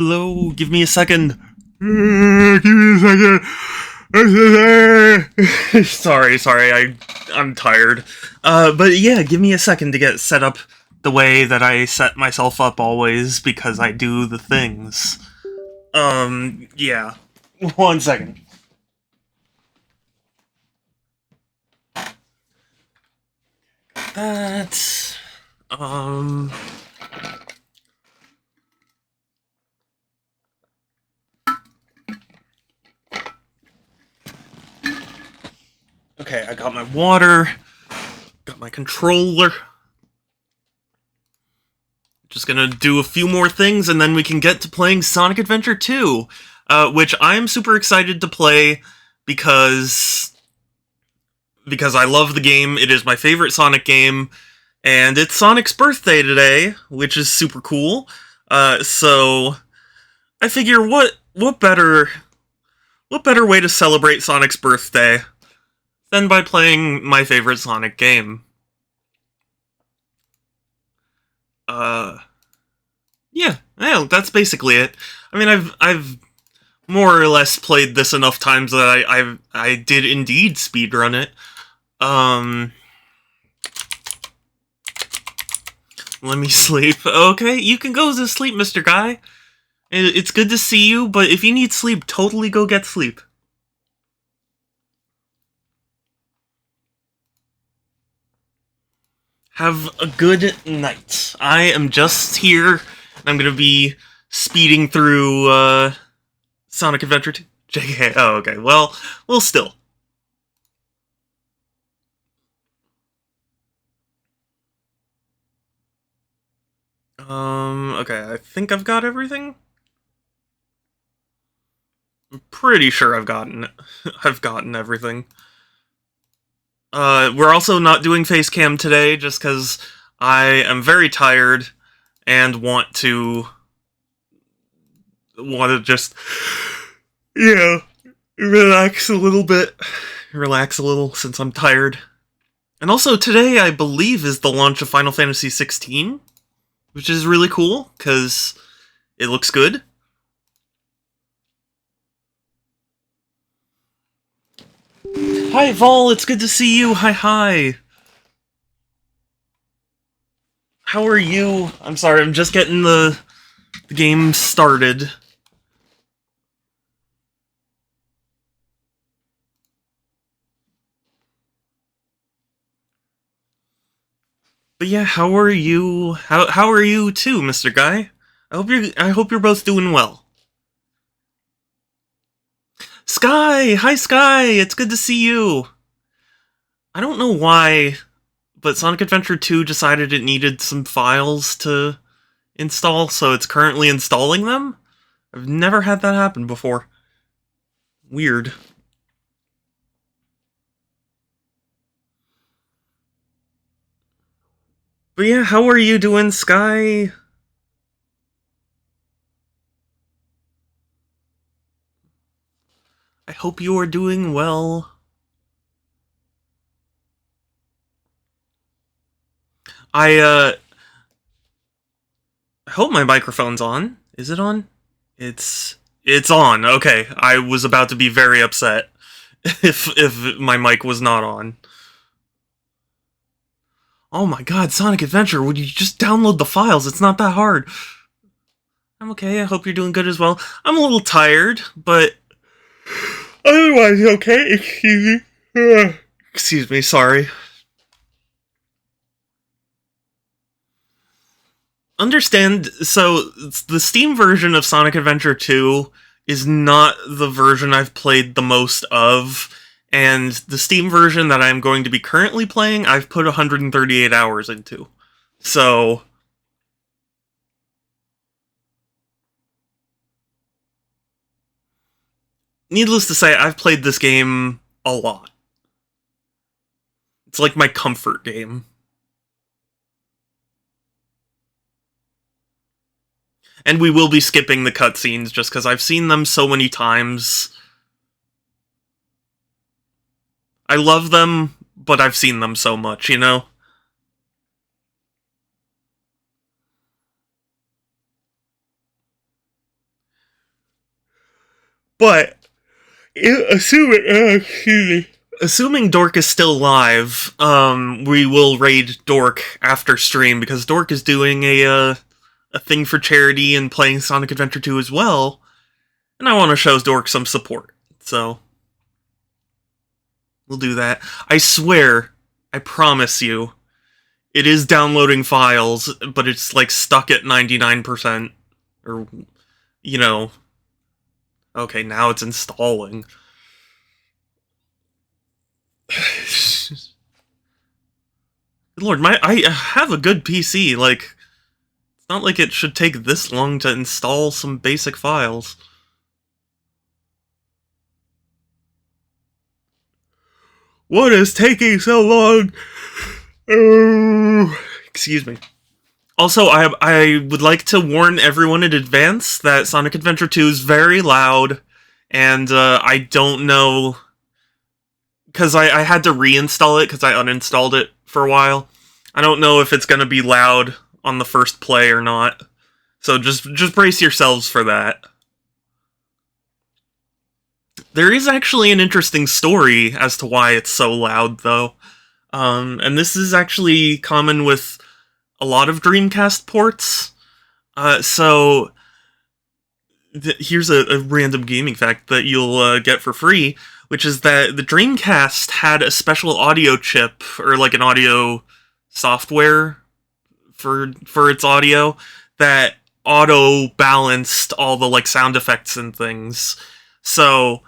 Hello, give me a second. Give me a second. I'm tired. But yeah, give me a second to get set up the way that I set myself up always, because I do the things. Yeah. 1 second. That's, okay, I got my water, got my controller. Just gonna do a few more things, and then we can get to playing Sonic Adventure 2, which I'm super excited to play because I love the game. It is my favorite Sonic game, and it's Sonic's birthday today, which is super cool. So I figure what better way to celebrate Sonic's birthday than by playing my favorite Sonic game. Yeah, that's basically it. I mean, I've more or less played this enough times that I did indeed speedrun it. Let me sleep. Okay, you can go to sleep, Mr. Guy. It's good to see you, but if you need sleep, totally go get sleep. Have a good night. I am just here, and I'm gonna be speeding through, Sonic Adventure 2. JK, oh, okay, well, still. Okay, I think I've got everything. I'm pretty sure I've gotten everything. We're also not doing face cam today, just because I am very tired and want to just, relax a little bit. Relax a little, since I'm tired. And also, today, I believe, is the launch of Final Fantasy XVI, which is really cool, because it looks good. Hi, Vol, it's good to see you. Hi. How are you? I'm sorry, I'm just getting the game started. But yeah, how are you? How are you too, Mr. Guy? I hope you're both doing well. Sky! Hi, Sky! It's good to see you! I don't know why, but Sonic Adventure 2 decided it needed some files to install, so it's currently installing them? I've never had that happen before. Weird. But yeah, how are you doing, Sky? I hope you are doing well. I hope my microphone's on. Is it on? It's on. Okay, I was about to be very upset if my mic was not on. Oh my god, Sonic Adventure, would you just download the files? It's not that hard. I'm okay, I hope you're doing good as well. I'm a little tired, but otherwise okay. Excuse me. Excuse me, sorry. Understand, so the Steam version of Sonic Adventure 2 is not the version I've played the most of, and the Steam version that I'm going to be currently playing, I've put 138 hours into. So, needless to say, I've played this game a lot. It's like my comfort game. And we will be skipping the cutscenes just because I've seen them so many times. I love them, but I've seen them so much, you know? But assuming Dork is still live, we will raid Dork after stream because Dork is doing a thing for charity and playing Sonic Adventure 2 as well, and I want to show Dork some support. So we'll do that. I swear, I promise you, it is downloading files, but it's like stuck at 99%, or you know. Okay, now it's installing. Good Lord, I have a good PC. Like, it's not like it should take this long to install some basic files. What is taking so long? Oh, excuse me. Also, I would like to warn everyone in advance that Sonic Adventure 2 is very loud, and I don't know, because I had to reinstall it because I uninstalled it for a while. I don't know if it's going to be loud on the first play or not, so just brace yourselves for that. There is actually an interesting story as to why it's so loud, though, and this is actually common with a lot of Dreamcast ports. So here's a random gaming fact that you'll get for free, which is that the Dreamcast had a special audio chip, or like an audio software for its audio, that auto-balanced all the like sound effects and things. So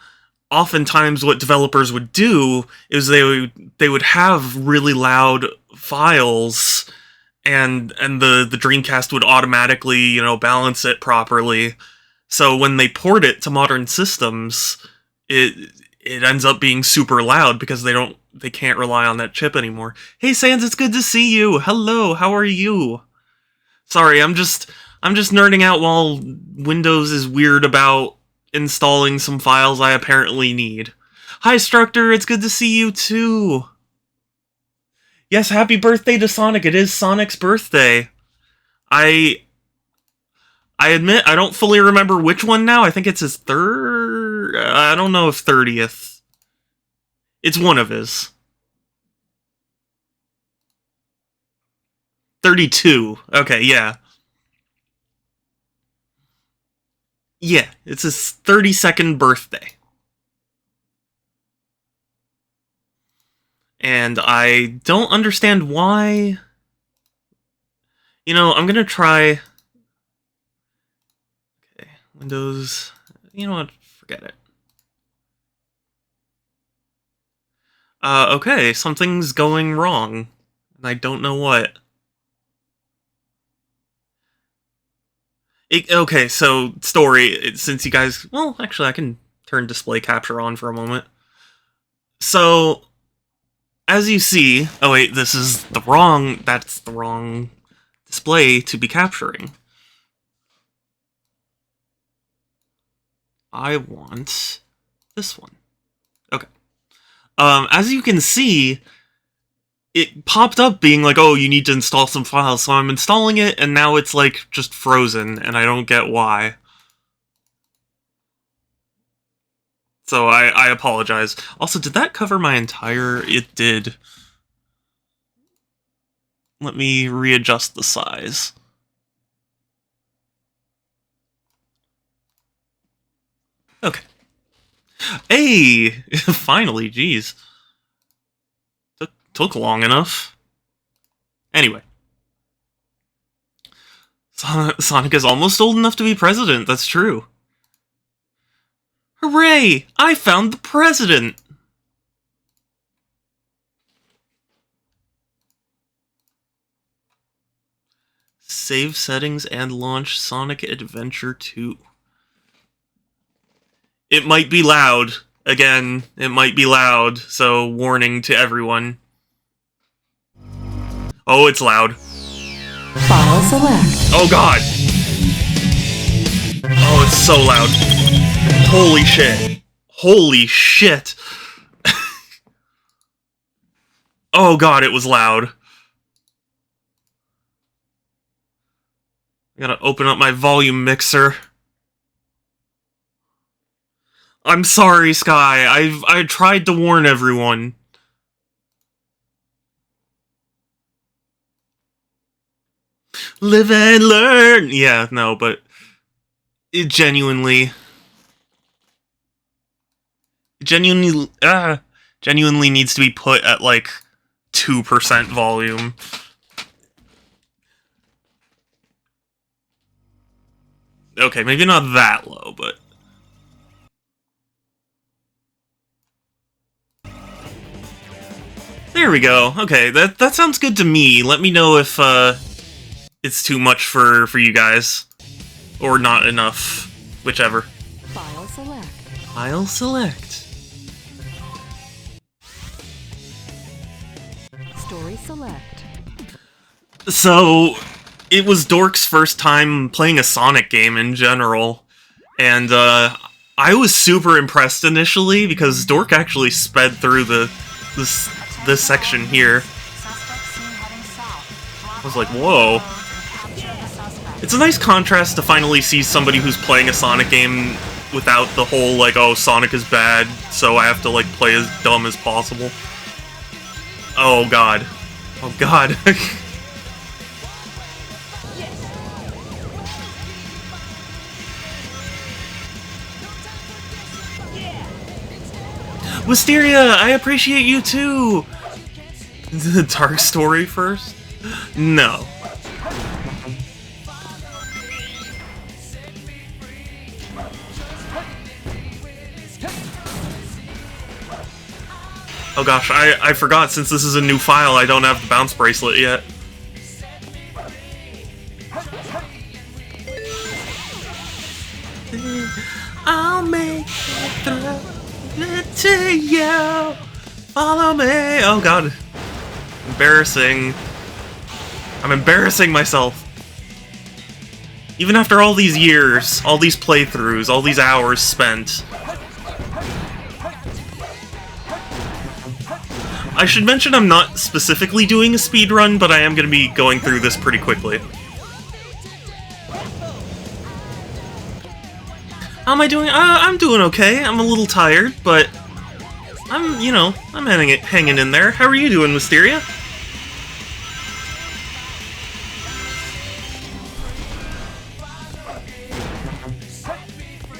oftentimes what developers would do is they would have really loud files, and the Dreamcast would automatically, you know, balance it properly. So when they port it to modern systems, it ends up being super loud because they can't rely on that chip anymore. Hey Sans, it's good to see you. Hello, how are you? Sorry, I'm just nerding out while Windows is weird about installing some files I apparently need. Hi Structor, it's good to see you too. Yes, happy birthday to Sonic. It is Sonic's birthday. I admit I don't fully remember which one now. I think it's his third. I don't know if 30th. It's one of his. 32. Okay, yeah. Yeah, it's his 32nd birthday. And I don't understand why. You know, I'm gonna try. Okay, Windows. You know what? Forget it. Okay, something's going wrong. And I don't know what. Okay, so, story, since you guys... Well, actually, I can turn display capture on for a moment. So, as you see... Oh wait, this is the wrong... That's the wrong display to be capturing. I want this one. Okay. As you can see, it popped up being like, oh, you need to install some files, so I'm installing it, and now it's like just frozen, and I don't get why. So I apologize. Also, did that cover my entire... It did. Let me readjust the size. Okay. Hey! Finally, jeez. Took long enough. Anyway. Sonic is almost old enough to be president, that's true. Hooray! I found the president! Save settings and launch Sonic Adventure 2. It might be loud. Again, it might be loud, so warning to everyone. Oh, it's loud. File select. Oh god! Oh, it's so loud. Holy shit. Holy shit. Oh god, it was loud. I gotta open up my volume mixer. I'm sorry, Sky. I tried to warn everyone. Live and learn! Yeah, no, but it genuinely needs to be put at, like, 2% volume. Okay, maybe not that low, but... There we go. Okay, that sounds good to me. Let me know if, it's too much for you guys. Or not enough. Whichever. File select. File select. Story select. So, it was Dork's first time playing a Sonic game in general. And, I was super impressed initially, because Dork actually sped through this section here. I was like, whoa. It's a nice contrast to finally see somebody who's playing a Sonic game without the whole, like, oh, Sonic is bad, so I have to, like, play as dumb as possible. Oh, God. Oh, God. Wisteria, I appreciate you too! The Dark Story first? No. Oh gosh, I forgot, since this is a new file, I don't have the bounce bracelet yet. I'll make it through to you. Follow me. Oh god. Embarrassing. I'm embarrassing myself. Even after all these years, all these playthroughs, all these hours spent. I should mention I'm not specifically doing a speedrun, but I am going to be going through this pretty quickly. How am I doing? I'm doing okay. I'm a little tired, but I'm hanging in there. How are you doing, Wisteria?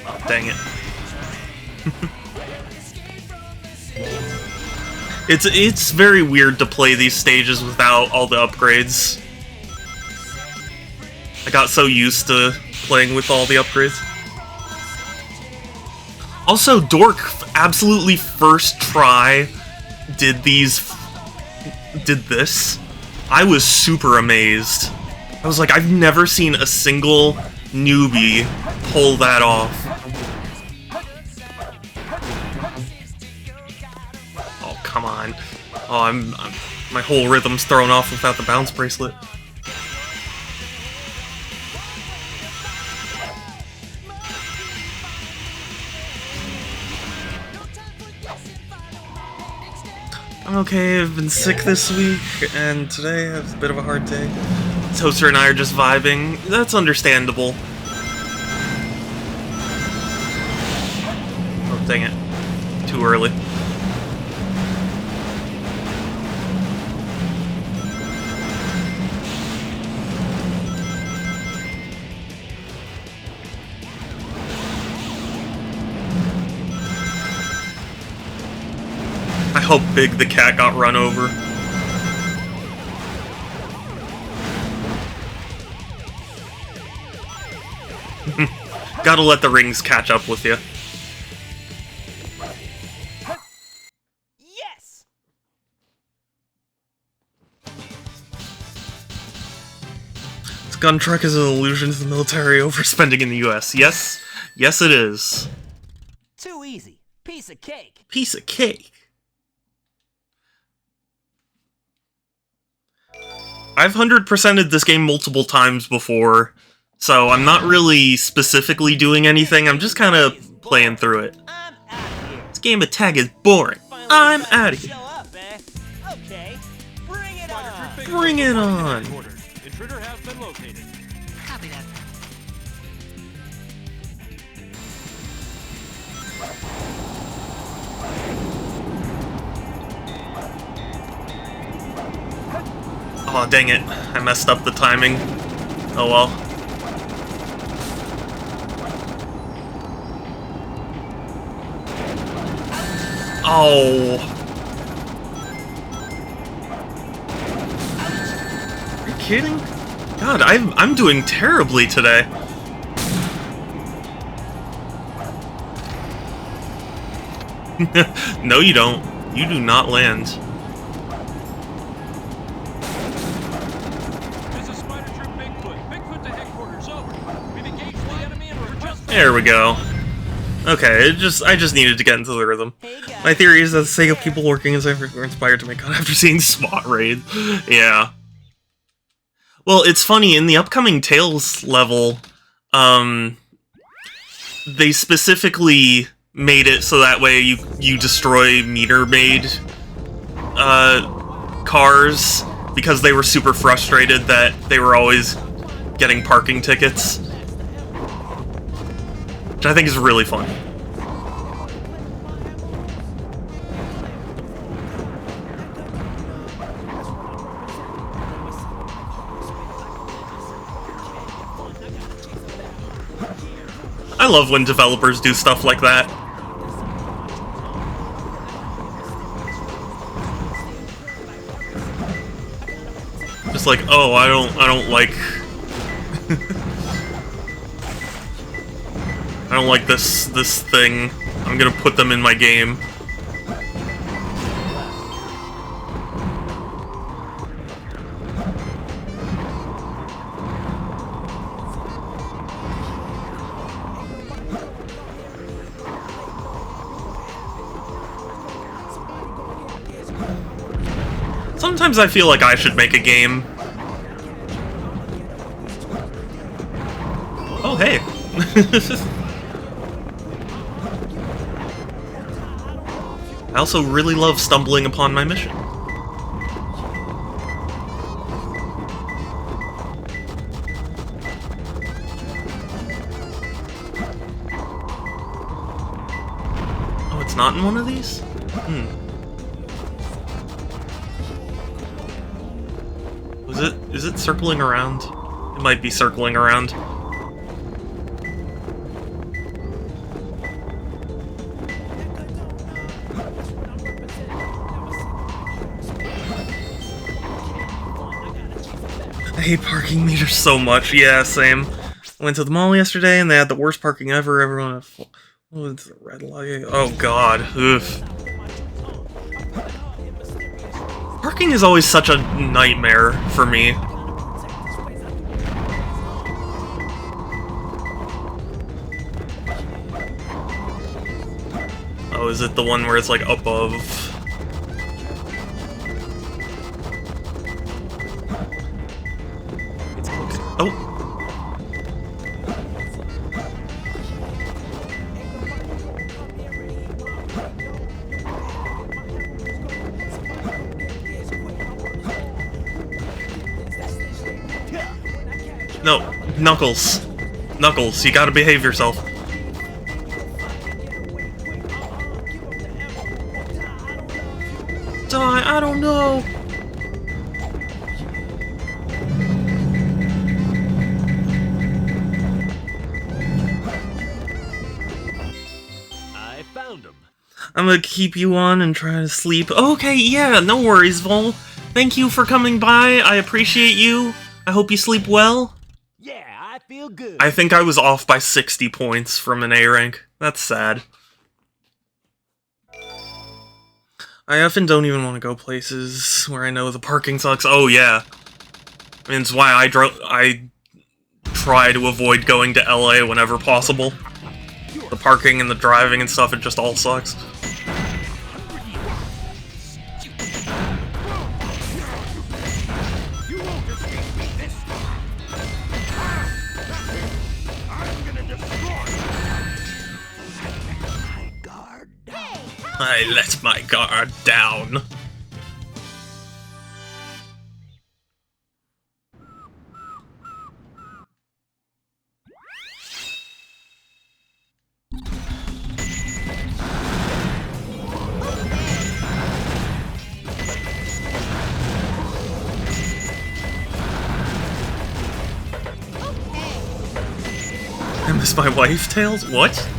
Oh, dang it. It's very weird to play these stages without all the upgrades. I got so used to playing with all the upgrades. Also, Dork absolutely first try did this. I was super amazed. I was like, I've never seen a single newbie pull that off. Oh, come on. Oh, my whole rhythm's thrown off without the bounce bracelet. I'm okay, I've been sick this week, and today I have a bit of a hard day. Toaster and I are just vibing. That's understandable. Oh, dang it. Too early. I hope Big the cat got run over. Gotta let the rings catch up with you. Yes! This gun truck is an allusion to the military overspending in the US. Yes, yes it is. Too easy. Piece of cake. Piece of cake. I've 100%ed this game multiple times before, so I'm not really specifically doing anything, I'm just kind of playing through it. I'm out of here. This game of tag is boring. I'm out of here. Show up, eh? Okay. Bring it on. Bring it on. Intruder has been located. Copy that. Oh, dang it. I messed up the timing. Oh well. Oh. Are you kidding? God, I'm doing terribly today. No, you don't. You do not land. This is Spider Troop Bigfoot. Bigfoot to headquarters, over. We've engaged the enemy and we're just... There we go. Okay, I just needed to get into the rhythm. Hey guys. My theory is that the sake of people working as were inspired to make God after seeing Spot Raid. Yeah. Well, it's funny, in the upcoming Tales level, they specifically made it so that way you destroy meter-made cars because they were super frustrated that they were always getting parking tickets. Which I think is really fun. I love when developers do stuff like that. Just like, oh, I don't like I don't like this thing. I'm gonna put them in my game. Sometimes I feel like I should make a game. Oh, hey. I also really love stumbling upon my mission. Oh, it's not in one of these? Is it circling around? It might be circling around. I hate parking meters so much. Yeah, same. Went to the mall yesterday and they had the worst parking ever. Everyone had full... Oh, it's the red light. Oh god. Oof. Parking is always such a nightmare for me. Oh, is it the one where it's like above? Oh. No, Knuckles. Knuckles, you gotta behave yourself. Die, I don't know. I found him. I'm gonna keep you on and try to sleep. Okay, yeah, no worries, Vol. Thank you for coming by. I appreciate you. I hope you sleep well. Yeah, I feel good. I think I was off by 60 points from an A rank. That's sad. I often don't even want to go places where I know the parking sucks. Oh, yeah. I mean, it's why I try to avoid going to LA whenever possible. The parking and the driving and stuff, it just all sucks. I let my guard down. Kiss my wife, Tails? What?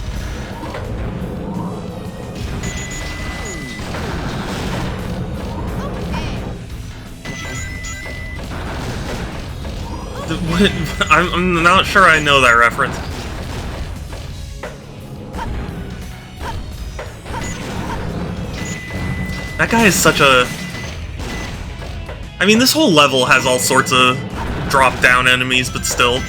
I'm not sure I know that reference. That guy is such a... I mean, this whole level has all sorts of drop-down enemies, but still.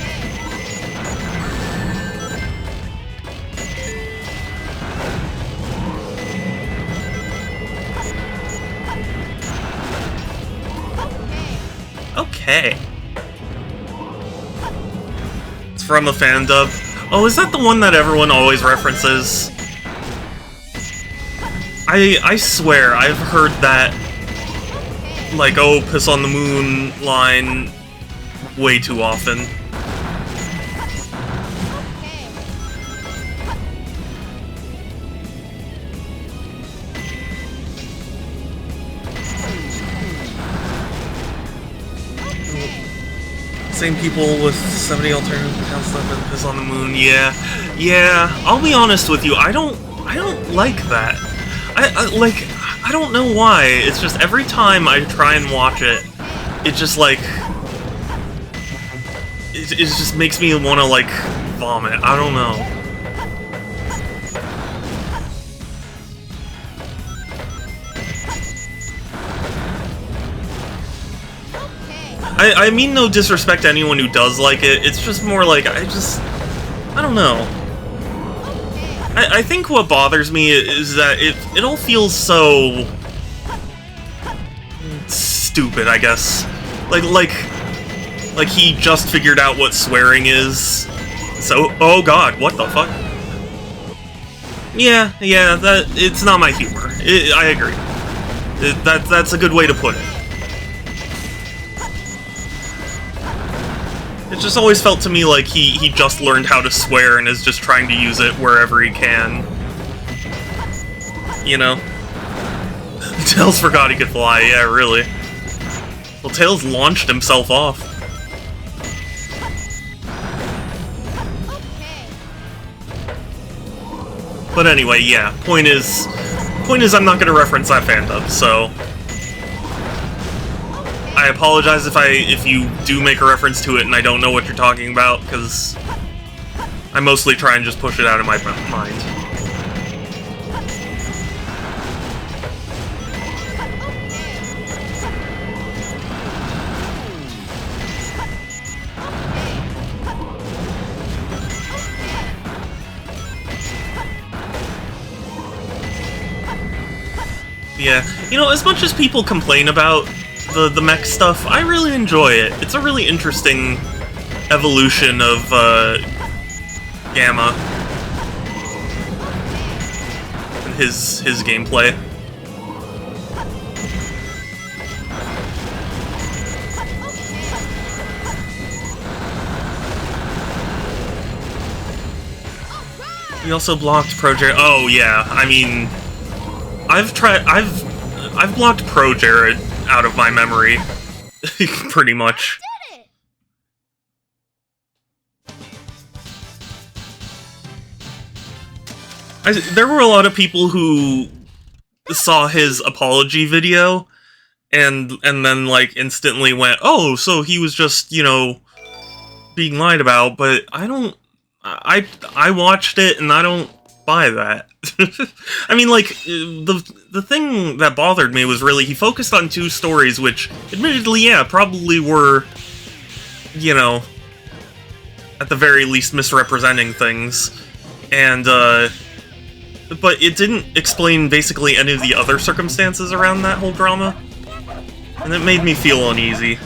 Okay. It's from a fan dub. Oh, is that the one that everyone always references? I swear, I've heard that, like, oh, piss on the moon line way too often. Same people with 70 alternative stuff and piss on the moon. Yeah, I'll be honest with you. I don't like that. I don't know why. It's just every time I try and watch it, it just like it just makes me want to like vomit. I don't know. I mean no disrespect to anyone who does like it. It's just more like I don't know. I think what bothers me is that it all feels so stupid, I guess. Like he just figured out what swearing is. So, oh god, what the fuck? Yeah, that it's not my humor. I agree. That's a good way to put it. It just always felt to me like he just learned how to swear and is just trying to use it wherever he can. You know? Tails forgot he could fly, yeah, really. Well, Tails launched himself off. But anyway, yeah, point is I'm not gonna reference that fandom, so... I apologize if you do make a reference to it and I don't know what you're talking about, because I mostly try and just push it out of my mind. Yeah, you know, as much as people complain about the mech stuff, I really enjoy it. It's a really interesting evolution of Gamma and his gameplay. We also blocked ProJared. Oh yeah, I mean, I've blocked ProJared out of my memory, pretty much. There were a lot of people who saw his apology video and then like instantly went, oh, so he was just, you know, being lied about, but I watched it and I don't buy that. I mean, like, the thing that bothered me was really he focused on two stories, which, admittedly, yeah, probably were, you know, at the very least misrepresenting things, and, but it didn't explain basically any of the other circumstances around that whole drama, and it made me feel uneasy.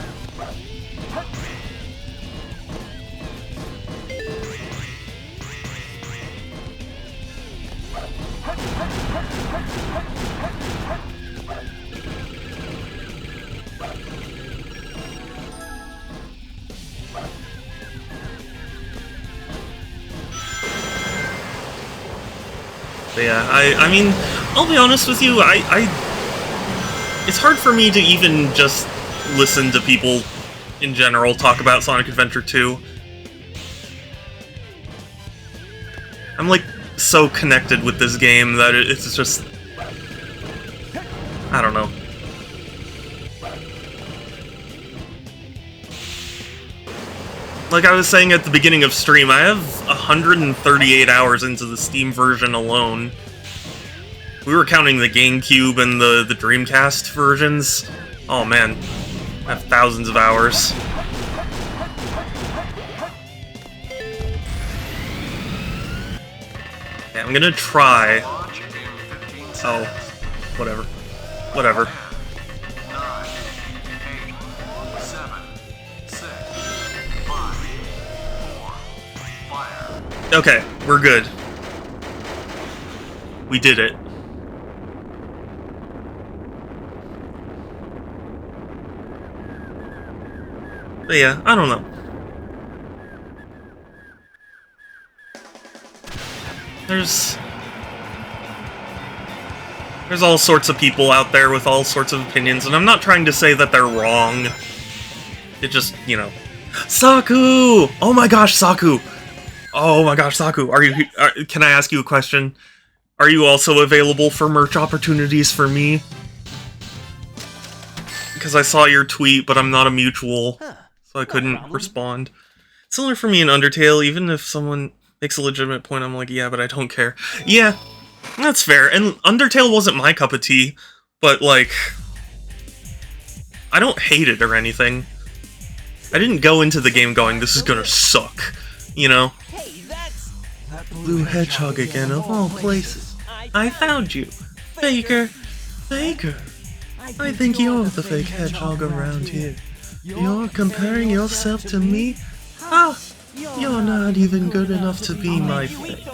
But yeah, I mean, I'll be honest with you, it's hard for me to even just listen to people, in general, talk about Sonic Adventure 2. I'm like so connected with this game that it's just, I don't know. Like I was saying at the beginning of stream, I have 138 hours into the Steam version alone. We were counting the GameCube and the Dreamcast versions. Oh man, I have thousands of hours. Okay, I'm gonna try. Oh, whatever. Whatever. Okay, we're good. We did it. But yeah, I don't know. There's all sorts of people out there with all sorts of opinions, and I'm not trying to say that they're wrong. It just, you know. Saku! Oh my gosh, Saku! Oh my gosh, Saku, can I ask you a question? Are you also available for merch opportunities for me? Because I saw your tweet, but I'm not a mutual, so I couldn't respond. Similar for me in Undertale, even if someone makes a legitimate point, I'm like, yeah, but I don't care. Yeah, that's fair, and Undertale wasn't my cup of tea, but like, I don't hate it or anything. I didn't go into the game going, this is gonna suck, you know? Hey, that's Blue Hedgehog again, of all places. I found you. Faker. Faker. I think you're the fake hedgehog around here. You're comparing yourself to me? Ah, you're not even good enough to be my fake.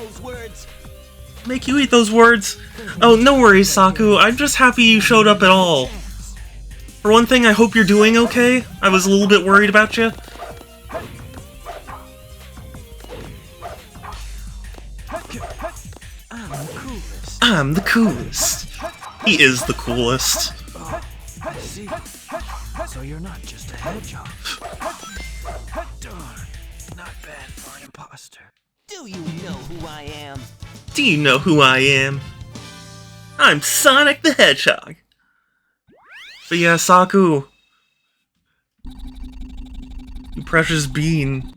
Make you eat those words? Oh, no worries, Saku. I'm just happy you showed up at all. For one thing, I hope you're doing okay. I was a little bit worried about you. I'm the coolest. He is the coolest. I see. So you're not just a hedgehog. Darn. Not bad for an imposter. Do you know who I am? Do you know who I am? I'm Sonic the Hedgehog. But yeah, Saku. You precious bean.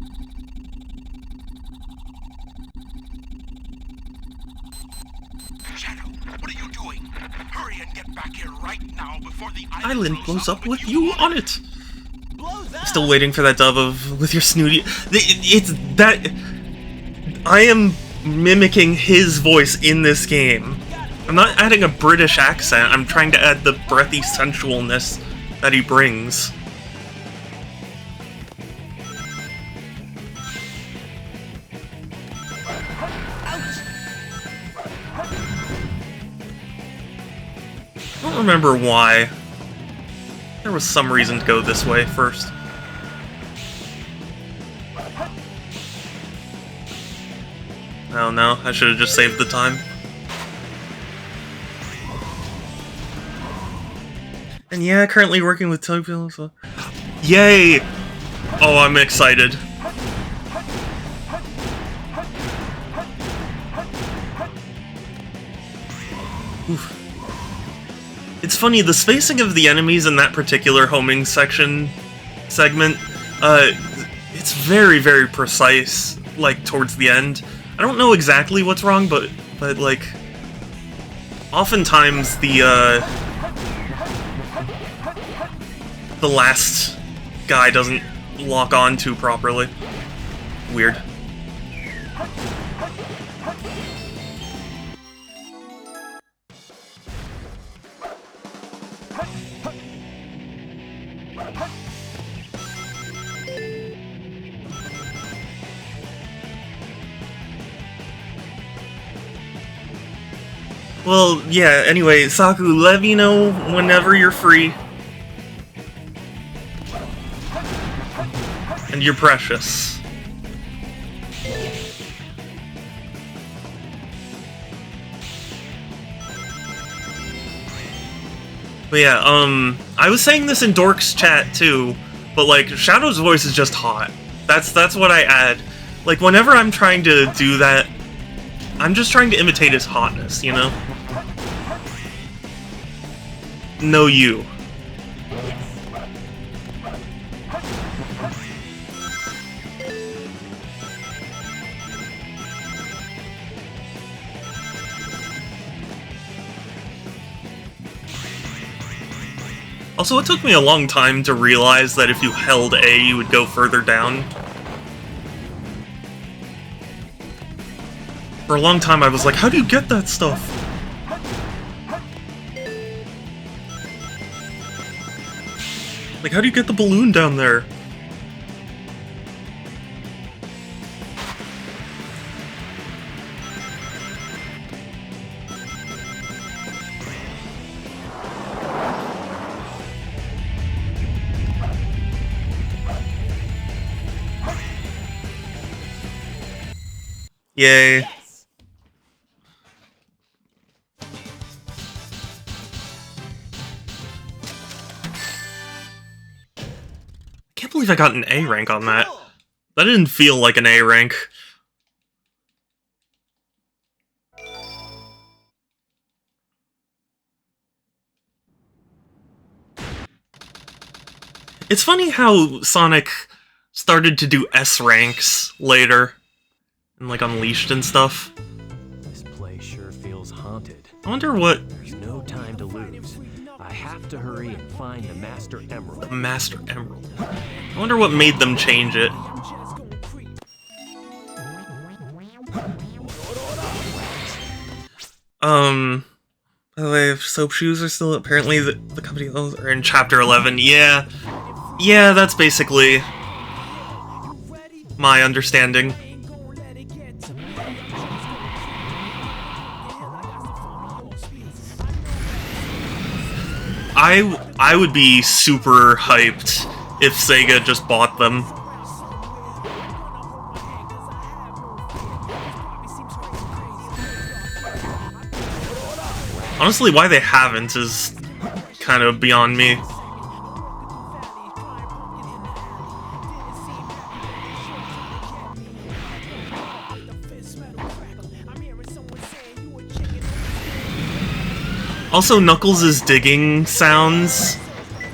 Shadow, what are you doing? Hurry and get back here right now before the Island blows up with you on it. Blows up. Still waiting for that dub of with your snooty. It's that. I am mimicking his voice in this game. I'm not adding a British accent. I'm trying to add the breathy sensualness that he brings. I don't remember why. There was some reason to go this way first. Oh no, I should have just saved the time. And yeah, currently working with Tokyo, so... Yay! Oh, I'm excited. Oof. It's funny, the spacing of the enemies in that particular homing segment, it's very, very precise, like, towards the end. I don't know exactly what's wrong, but like, oftentimes the last guy doesn't lock on too properly. Weird. Well, yeah, anyway, Saku, let me know whenever you're free. And you're precious. But yeah, I was saying this in Dork's chat too, but like, Shadow's voice is just hot. That's what I add. Like, whenever I'm trying to do that I'm just trying to imitate his hotness, you know? No, you. Also, it took me a long time to realize that if you held A, you would go further down. For a long time, I was like, how do you get that stuff? Like, how do you get the balloon down there? Yay. I can't believe I got an A rank on that. That didn't feel like an A rank. It's funny how Sonic started to do S ranks later. And like Unleashed and stuff. This place sure feels haunted. I wonder what... There's no time to lose. I have to hurry and find the Master Emerald. The Master Emerald. I wonder what made them change it. By the way, if Soap Shoes are still apparently the company owns are in Chapter 11. Yeah. Yeah, that's basically my understanding. I would be super hyped if Sega just bought them. Honestly, why they haven't is kind of beyond me. Also, Knuckles' digging sounds,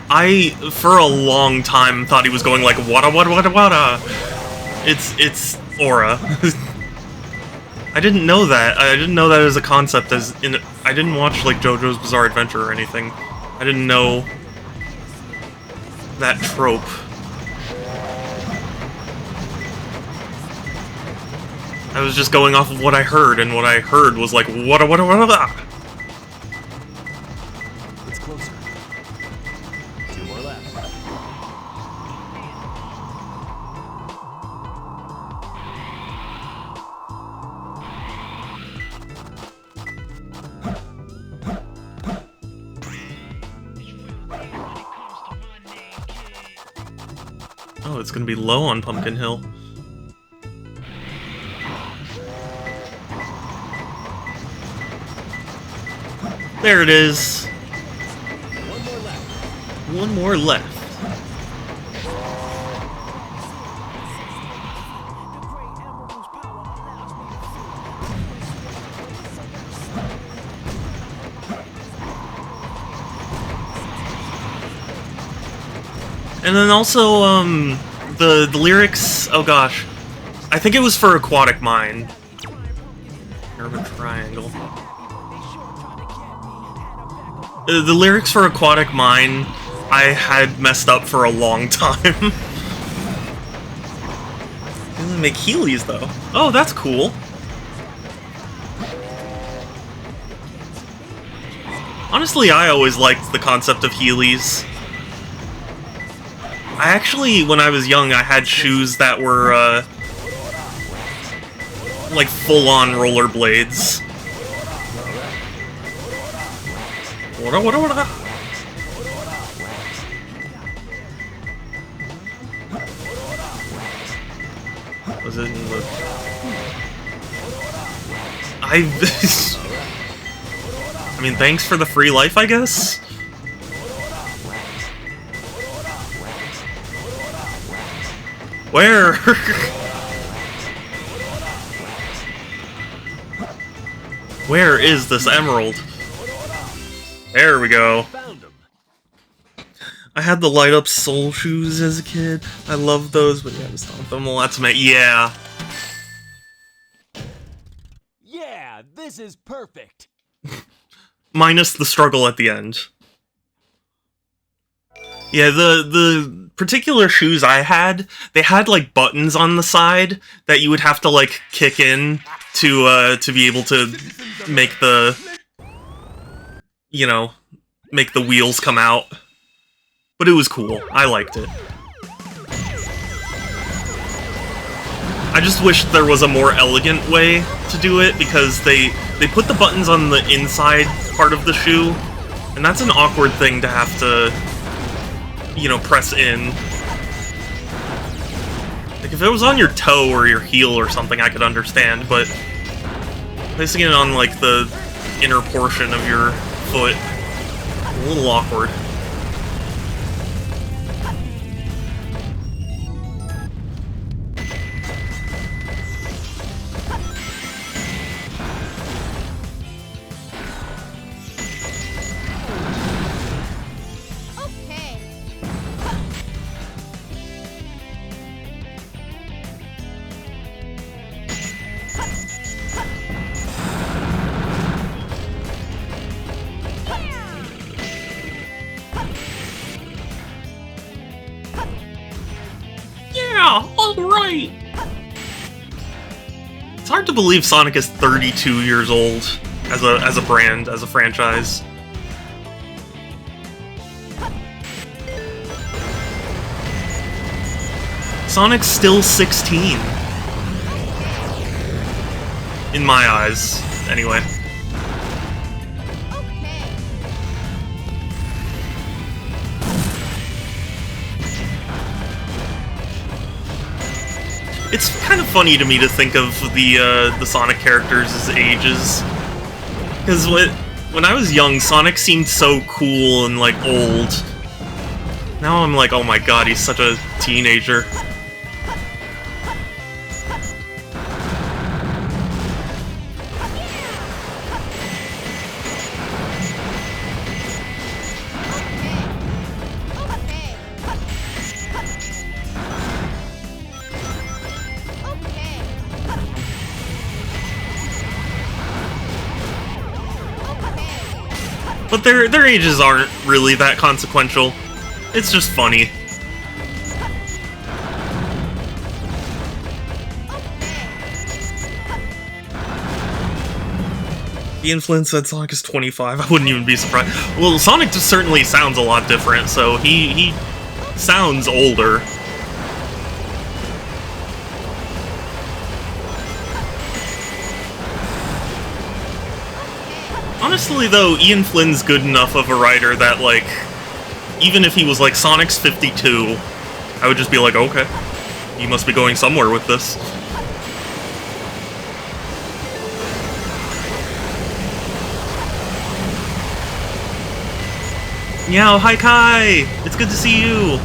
I, for a long time, thought he was going like, wada wada wada wada. It's Aura. I didn't know that. I didn't know that as a concept, as in, I didn't watch, like, JoJo's Bizarre Adventure or anything. I didn't know that trope. I was just going off of what I heard, and what I heard was like, wada wada wada wada. Closer. 2 more left. Oh, it's gonna be low on Pumpkin Hill. There it is. One more left. And then also, the lyrics, oh gosh. I think it was for Aquatic Mine. Urban Triangle. The lyrics for Aquatic Mine I had messed up for a long time. Doesn't make Heelys though. Oh, that's cool. Honestly, I always liked the concept of Heelys. I actually, when I was young, I had shoes that were, like full-on rollerblades. What? Was it in the... I mean, thanks for the free life, I guess? Where? Where is this emerald? There we go. Found him. I had the light up soul shoes as a kid. I love those, but yeah, just stomp them. Well, that's me. Yeah. Yeah, this is perfect. Minus the struggle at the end. Yeah, the particular shoes I had, they had like buttons on the side that you would have to like kick in to be able to make the, you know, make the wheels come out. But it was cool. I liked it. I just wish there was a more elegant way to do it, because they put the buttons on the inside part of the shoe, and that's an awkward thing to have to, you know, press in. Like, if it was on your toe or your heel or something, I could understand, but placing it on, like, the inner portion of your foot, a little awkward. Yeah, alright! It's hard to believe Sonic is 32 years old as a brand, as a franchise. Sonic's still 16. In my eyes, anyway. It's kind of funny to me to think of the Sonic characters as ages, because when I was young, Sonic seemed so cool and like old. Now I'm like, oh my god, he's such a teenager. But their ages aren't really that consequential. It's just funny. The influence said Sonic is 25. I wouldn't even be surprised. Well, Sonic just certainly sounds a lot different, so he sounds older. Honestly, though, Ian Flynn's good enough of a writer that, like, even if he was like, Sonic's 52, I would just be like, okay, he must be going somewhere with this. Meow, hi Kai! It's good to see you!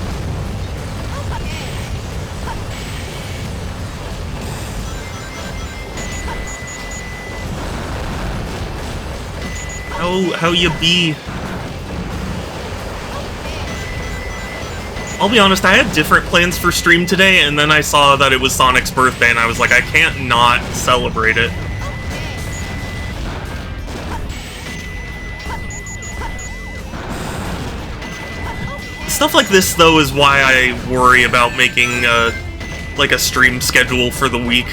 How you be? I'll be honest, I had different plans for stream today, and then I saw that it was Sonic's birthday, and I was like, I can't not celebrate it. Stuff like this, though, is why I worry about making, like, a stream schedule for the week.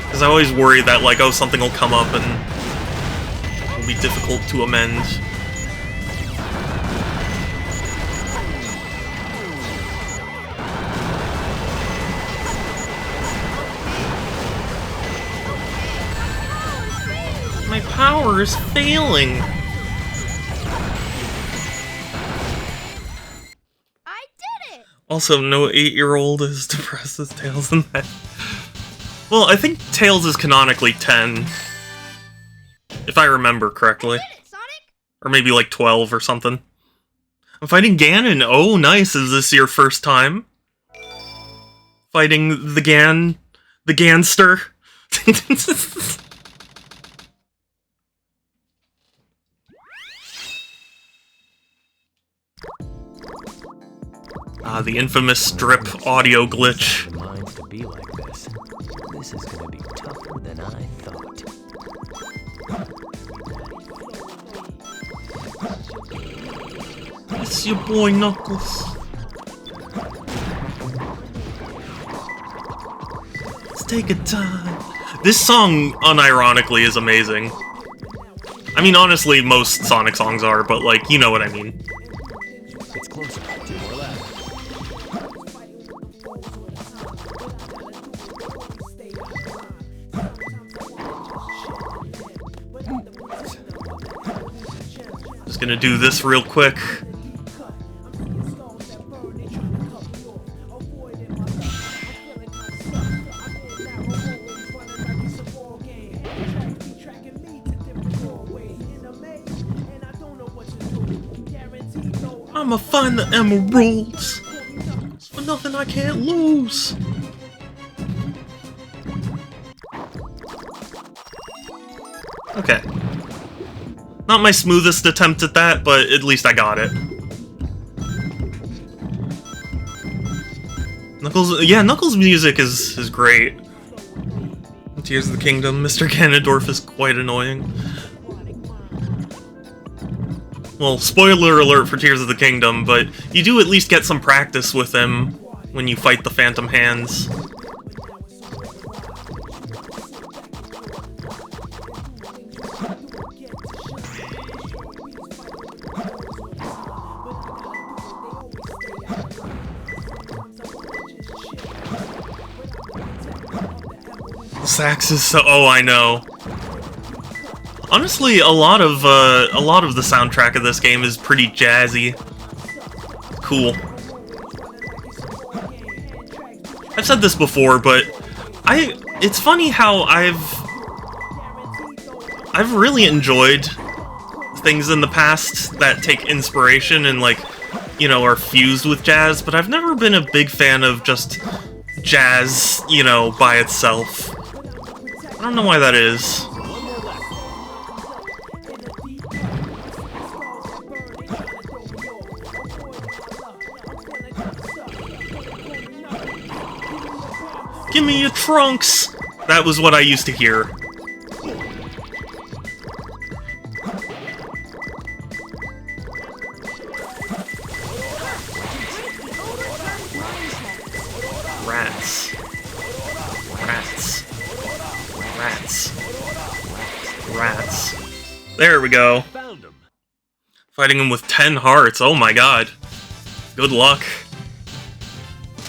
Because I always worry that, like, oh, something will come up and be difficult to amend. My power is failing. I did it. Also, no 8-year-old is depressed as Tails in that. Well, I think Tails is canonically 10. If I remember correctly. Did it, Sonic? Or maybe like 12 or something. I'm fighting Ganon. Oh, nice. Is this your first time? Fighting the Ganster? The infamous strip audio glitch. The minds to be like this. This is gonna be tougher than I thought. It's your boy Knuckles. Let's take a time. This song, unironically, is amazing. I mean, honestly, most Sonic songs are, but, like, you know what I mean. It's closer. 2 more left. Just gonna do this real quick. I'ma find the emeralds. For nothing I can't lose. Okay. Not my smoothest attempt at that, but at least I got it. Knuckles, yeah, Knuckles' music is great. Tears of the Kingdom, Mr. Ganondorf is quite annoying. Well, spoiler alert for Tears of the Kingdom, but you do at least get some practice with him when you fight the Phantom Hands. Sax is so... oh, I know. Honestly, a lot of the soundtrack of this game is pretty jazzy. Cool. I've said this before, but it's funny how I've really enjoyed things in the past that take inspiration and, like, you know, are fused with jazz, but I've never been a big fan of just jazz, you know, by itself. I don't know why that is. Give me your trunks! That was what I used to hear. Rats. Rats. Rats. Rats. There we go. Found him. Fighting him with 10 hearts, oh my god. Good luck.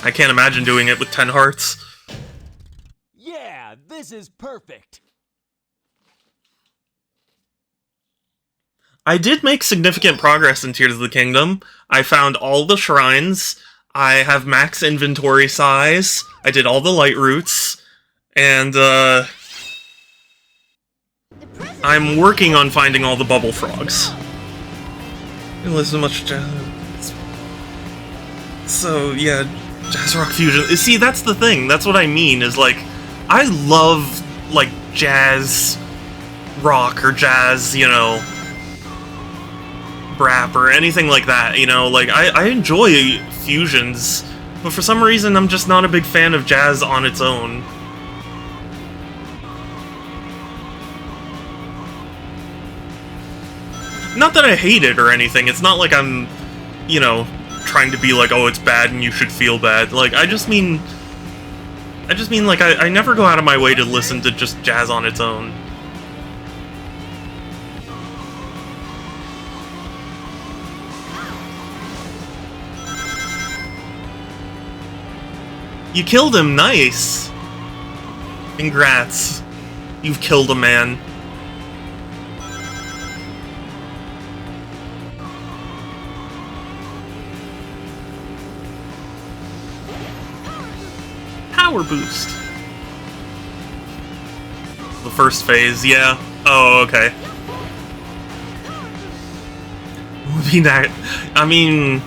I can't imagine doing it with 10 hearts. Yeah, this is perfect. I did make significant progress in Tears of the Kingdom. I found all the shrines. I have max inventory size. I did all the light routes. And, I'm working on finding all the bubble frogs. Listen much jazz. So, yeah, jazz rock fusion. See, that's the thing. That's what I mean, is, like, I love, like, jazz rock or jazz, you know, brap or anything like that, you know? Like, I enjoy fusions, but for some reason I'm just not a big fan of jazz on its own. Not that I hate it or anything, it's not like I'm, you know, trying to be like, oh, it's bad and you should feel bad. Like, I just mean, like, I never go out of my way to listen to just jazz on its own. You killed him, nice! Congrats. You've killed a man. Power boost. The first phase, yeah. Oh, okay. Be that. I mean,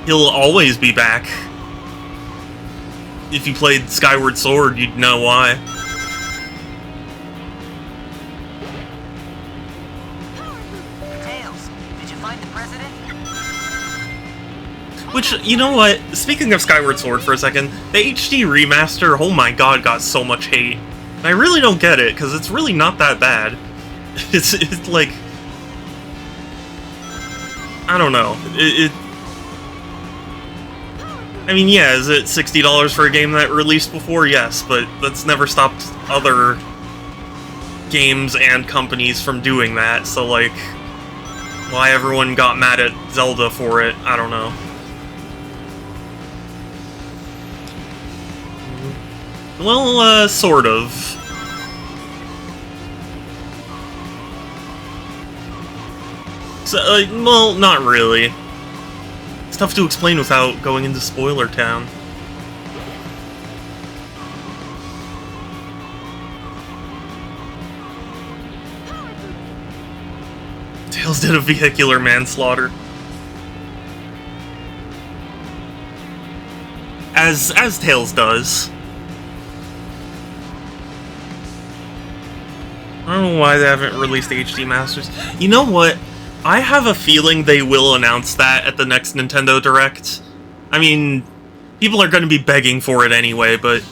he'll always be back. If you played Skyward Sword, you'd know why. Tails, did you find the president? Which, you know what? Speaking of Skyward Sword for a second, the HD remaster, oh my god, got so much hate. And I really don't get it, because it's really not that bad. It's like... I don't know. I mean, yeah, is it $60 for a game that released before? Yes, but that's never stopped other games and companies from doing that, so, like, why everyone got mad at Zelda for it, I don't know. Well, sort of. So, well, not really. It's tough to explain without going into spoiler town. Tails did a vehicular manslaughter. As Tails does. I don't know why they haven't released HD Masters. You know what? I have a feeling they will announce that at the next Nintendo Direct. I mean, people are going to be begging for it anyway, but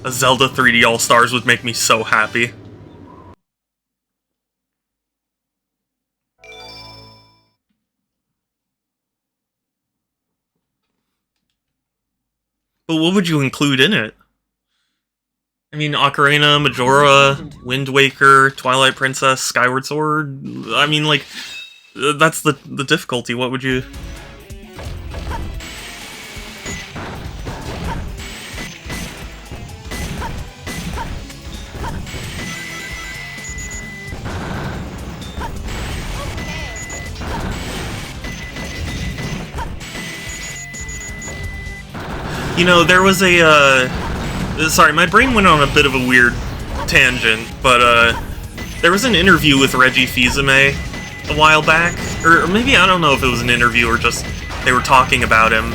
a Zelda 3D All-Stars would make me so happy. But what would you include in it? I mean, Ocarina, Majora, Wind Waker, Twilight Princess, Skyward Sword. I mean, like, that's the difficulty. What would you... You know, there was a, sorry, my brain went on a bit of a weird tangent, but, there was an interview with Reggie Fils-Aimé a while back, or maybe, I don't know if it was an interview or just they were talking about him,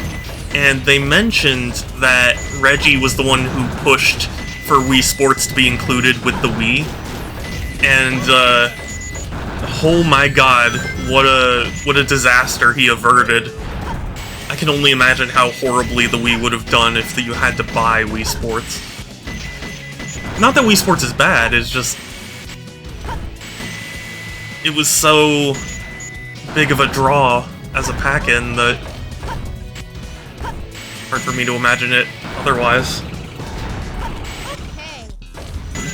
and they mentioned that Reggie was the one who pushed for Wii Sports to be included with the Wii, and, oh my god, what a disaster he averted. I can only imagine how horribly the Wii would have done if you had to buy Wii Sports. Not that Wii Sports is bad, it's just... It was so big of a draw as a pack-in that... Hard for me to imagine it otherwise.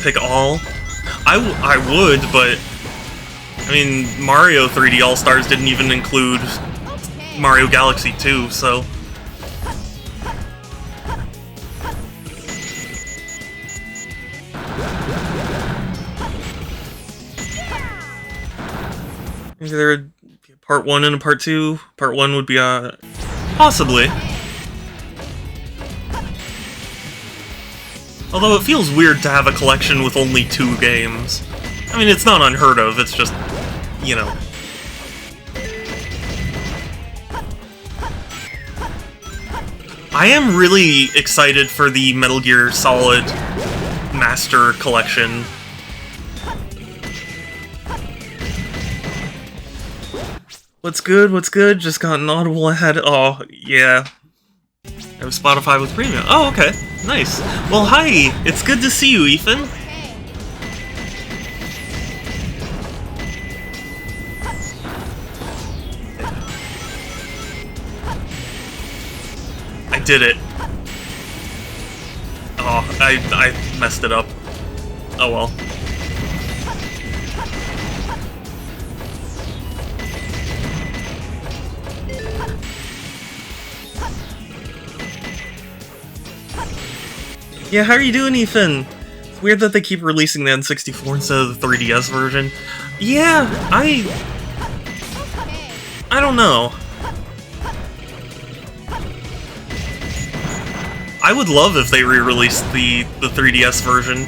Pick all? I would, but... I mean, Mario 3D All-Stars didn't even include Mario Galaxy 2, so... Is there a part 1 and a part 2? Part 1 would be, possibly. Although it feels weird to have a collection with only 2 games. I mean, it's not unheard of, it's just, you know... I am really excited for the Metal Gear Solid Master Collection. What's good? What's good? Just got an Audible ad. Oh, yeah. I have Spotify with Premium. Oh, okay. Nice. Well, hi! It's good to see you, Ethan. I did it. Oh, I messed it up. Oh well. Yeah, how are you doing, Ethan? It's weird that they keep releasing the N64 instead of the 3DS version. Yeah, I don't know. I would love if they re-released the 3DS version.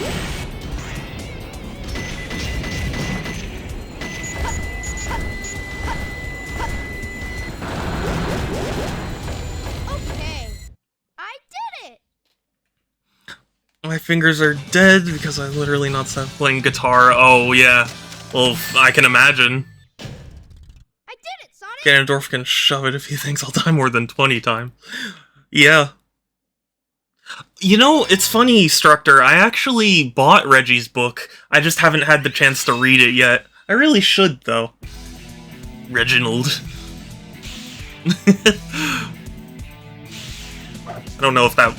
Okay. I did it. My fingers are dead because I literally not stopped playing guitar. Oh, yeah. Well, I can imagine. I did it, Sonic. Ganondorf can shove it if he thinks I'll die more than 20 times. Yeah. You know, it's funny, Structor. I actually bought Reggie's book. I just haven't had the chance to read it yet. I really should, though. Reginald. I don't know if that...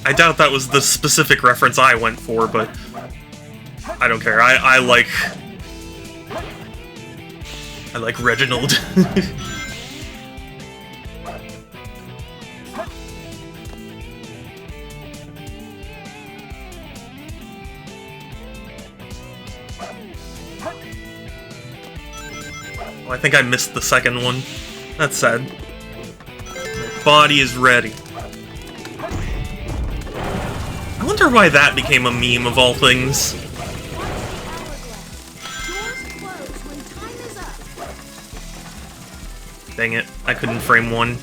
I doubt that was the specific reference I went for, but... I don't care. I like Reginald. Oh, I think I missed the second one. That's sad. Body is ready. I wonder why that became a meme of all things. Dang it, I couldn't frame one.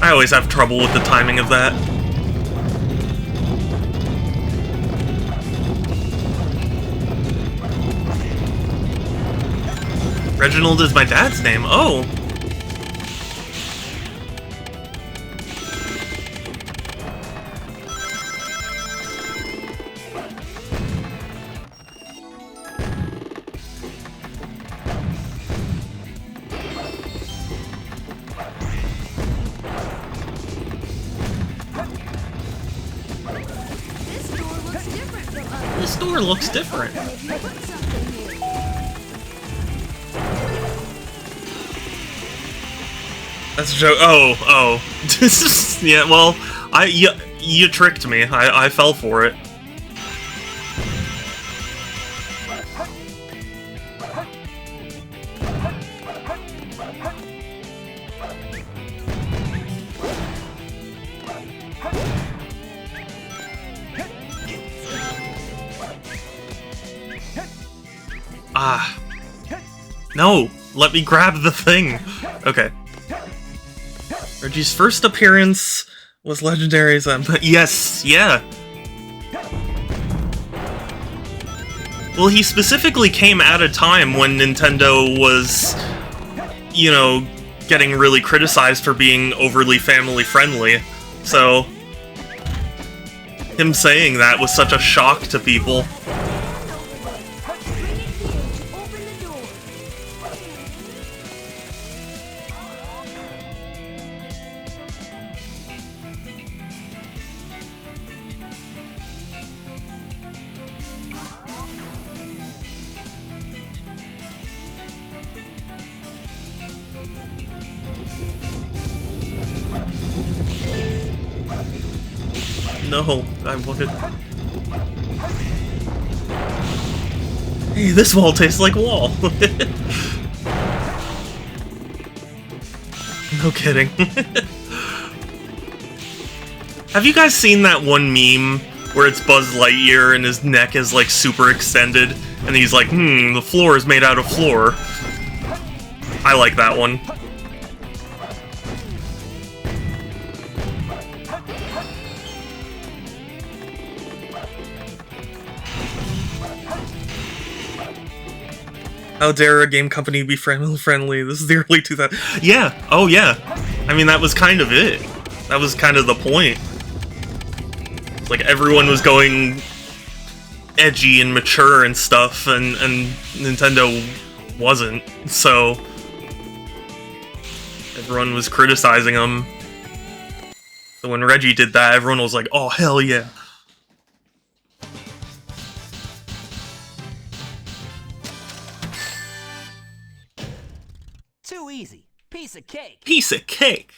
I always have trouble with the timing of that. Reginald is my dad's name. Oh! This door looks different. That's a joke. Oh. Yeah, well, you tricked me. I fell for it. Ah. No, let me grab the thing. Okay. Reggie's first appearance was legendary. Yes, yeah. Well, he specifically came at a time when Nintendo was, you know, getting really criticized for being overly family-friendly. So, him saying that was such a shock to people. No, I wanted... Hey, this wall tastes like wall! No kidding. Have you guys seen that one meme where it's Buzz Lightyear and his neck is like super extended and he's like, the floor is made out of floor? I like that one. How dare a game company be family-friendly? This is the early 2000s. Yeah, oh yeah. I mean, that was kind of it. That was kind of the point. Like, everyone was going edgy and mature and stuff, and Nintendo wasn't, so... everyone was criticizing them. So when Reggie did that, everyone was like, oh, hell yeah. Too easy. Piece of cake. Piece of cake.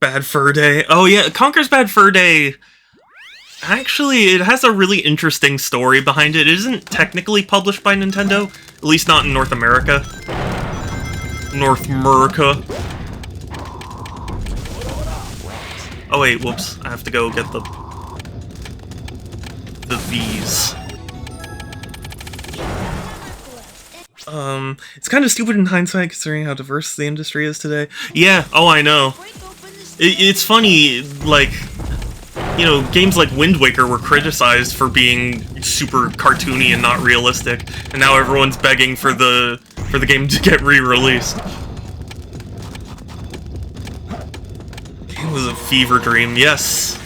Bad Fur Day. Oh yeah, Conker's Bad Fur Day. Actually, it has a really interesting story behind it. It isn't technically published by Nintendo, at least not in North America. North America. Oh wait, whoops. I have to go get the V's. It's kind of stupid in hindsight considering how diverse the industry is today. Yeah, oh I know. It's funny, like, you know, games like Wind Waker were criticized for being super cartoony and not realistic, and now everyone's begging for the game to get re-released. It was a fever dream, yes.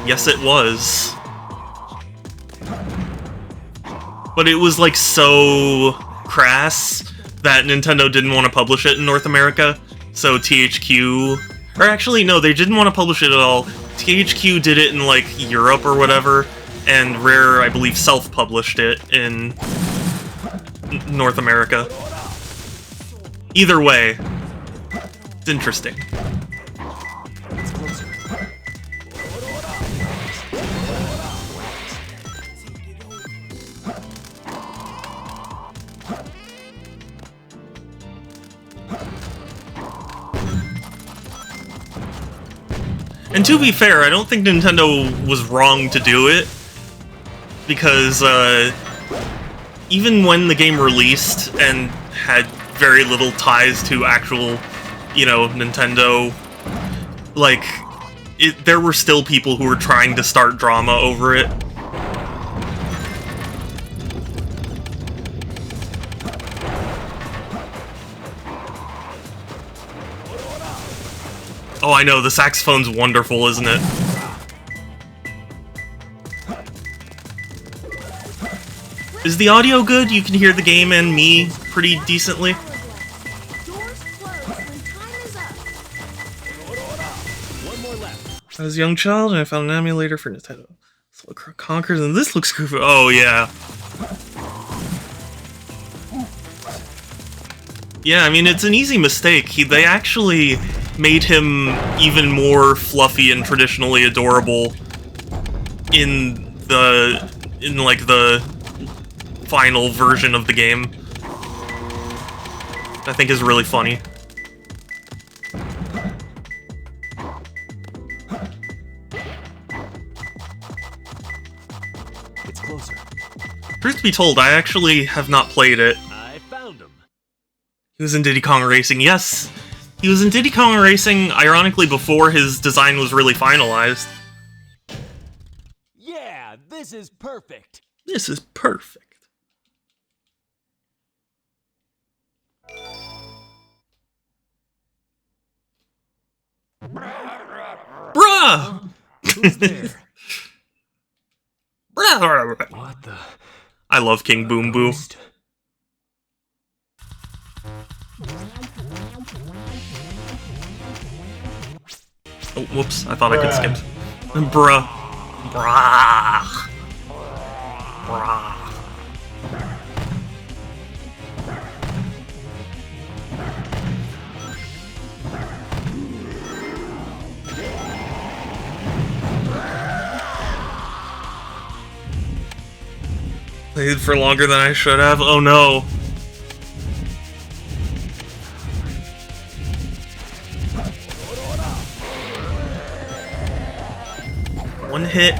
Yes, it was. But it was, like, so crass that Nintendo didn't want to publish it in North America, so THQ... Or actually, no, they didn't want to publish it at all. THQ did it in, like, Europe or whatever, and Rare, I believe, self-published it in North America. Either way, it's interesting. And to be fair, I don't think Nintendo was wrong to do it, because even when the game released and had very little ties to actual, you know, Nintendo, like, there were still people who were trying to start drama over it. Oh, I know, the saxophone's wonderful, isn't it? Is the audio good? You can hear the game and me pretty decently? Doors close when time is up. One more left. I was a young child and I found an emulator for Nintendo. So Conquers, and this looks goofy. Oh, yeah. Yeah, I mean, it's an easy mistake. They actually made him even more fluffy and traditionally adorable in like the final version of the game. I think is really funny. It's closer. Truth be told, I actually have not played it. I found him. He was in Diddy Kong Racing, yes! He was in Diddy Kong Racing, ironically, before his design was really finalized. Yeah, this is perfect. This is perfect. Bruh! Who's there? Bruh! What the? I love King Boom Boo. Ghost? Oh, whoops, I thought I could skip. Bruh. Bruh. Bruh. Played for longer than I should have? Oh no. One hit.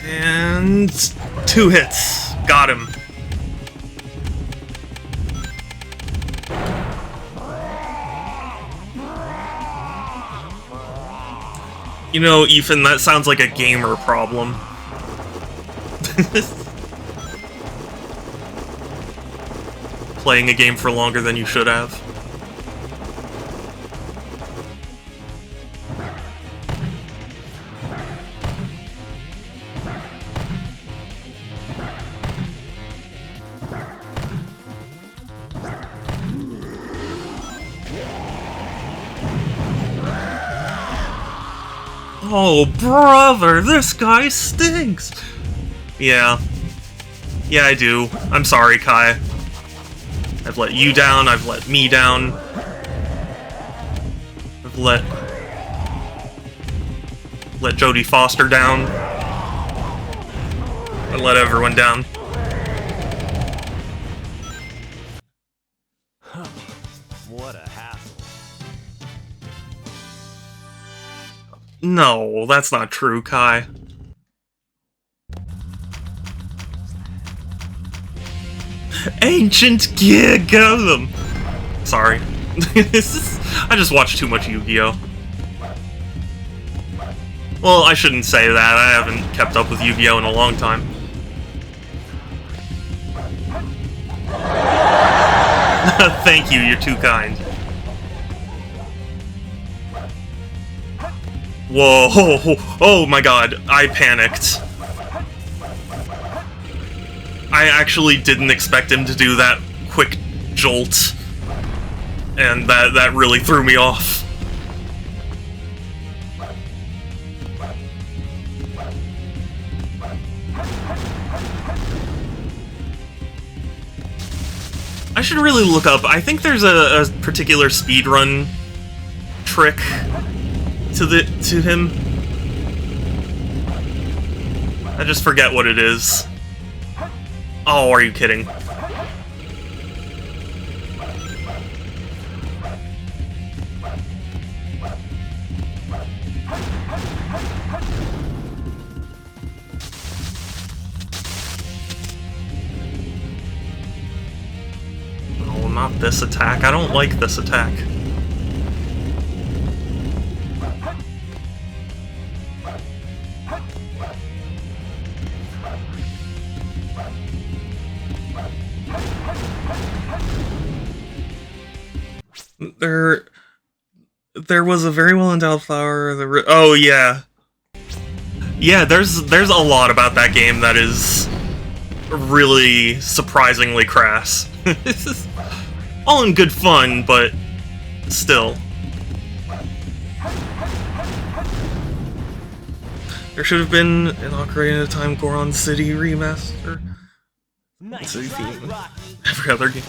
And 2 hits. Got him. You know, Ethan, that sounds like a gamer problem. Playing a game for longer than you should have. Oh, brother, this guy stinks! Yeah. Yeah, I do. I'm sorry, Kai. I've let you down, I've let me down. I've let Jodie Foster down. I let everyone down. What a hassle. No, that's not true, Kai. Ancient Gear Golem! Sorry. I just watched too much Yu-Gi-Oh! Well, I shouldn't say that. I haven't kept up with Yu-Gi-Oh! In a long time. Thank you, you're too kind. Whoa, oh my god, I panicked. I actually didn't expect him to do that quick jolt. And that really threw me off. I should really look up. I think there's a particular speedrun trick to him. I just forget what it is. Oh, are you kidding? Oh, not this attack. I don't like this attack. There was a very well endowed flower. Oh yeah, yeah. There's a lot about that game that is really surprisingly crass. All in good fun, but still. There should have been an Ocarina of Time Goron City remaster. Nice City try, theme. Rocky. Every other game.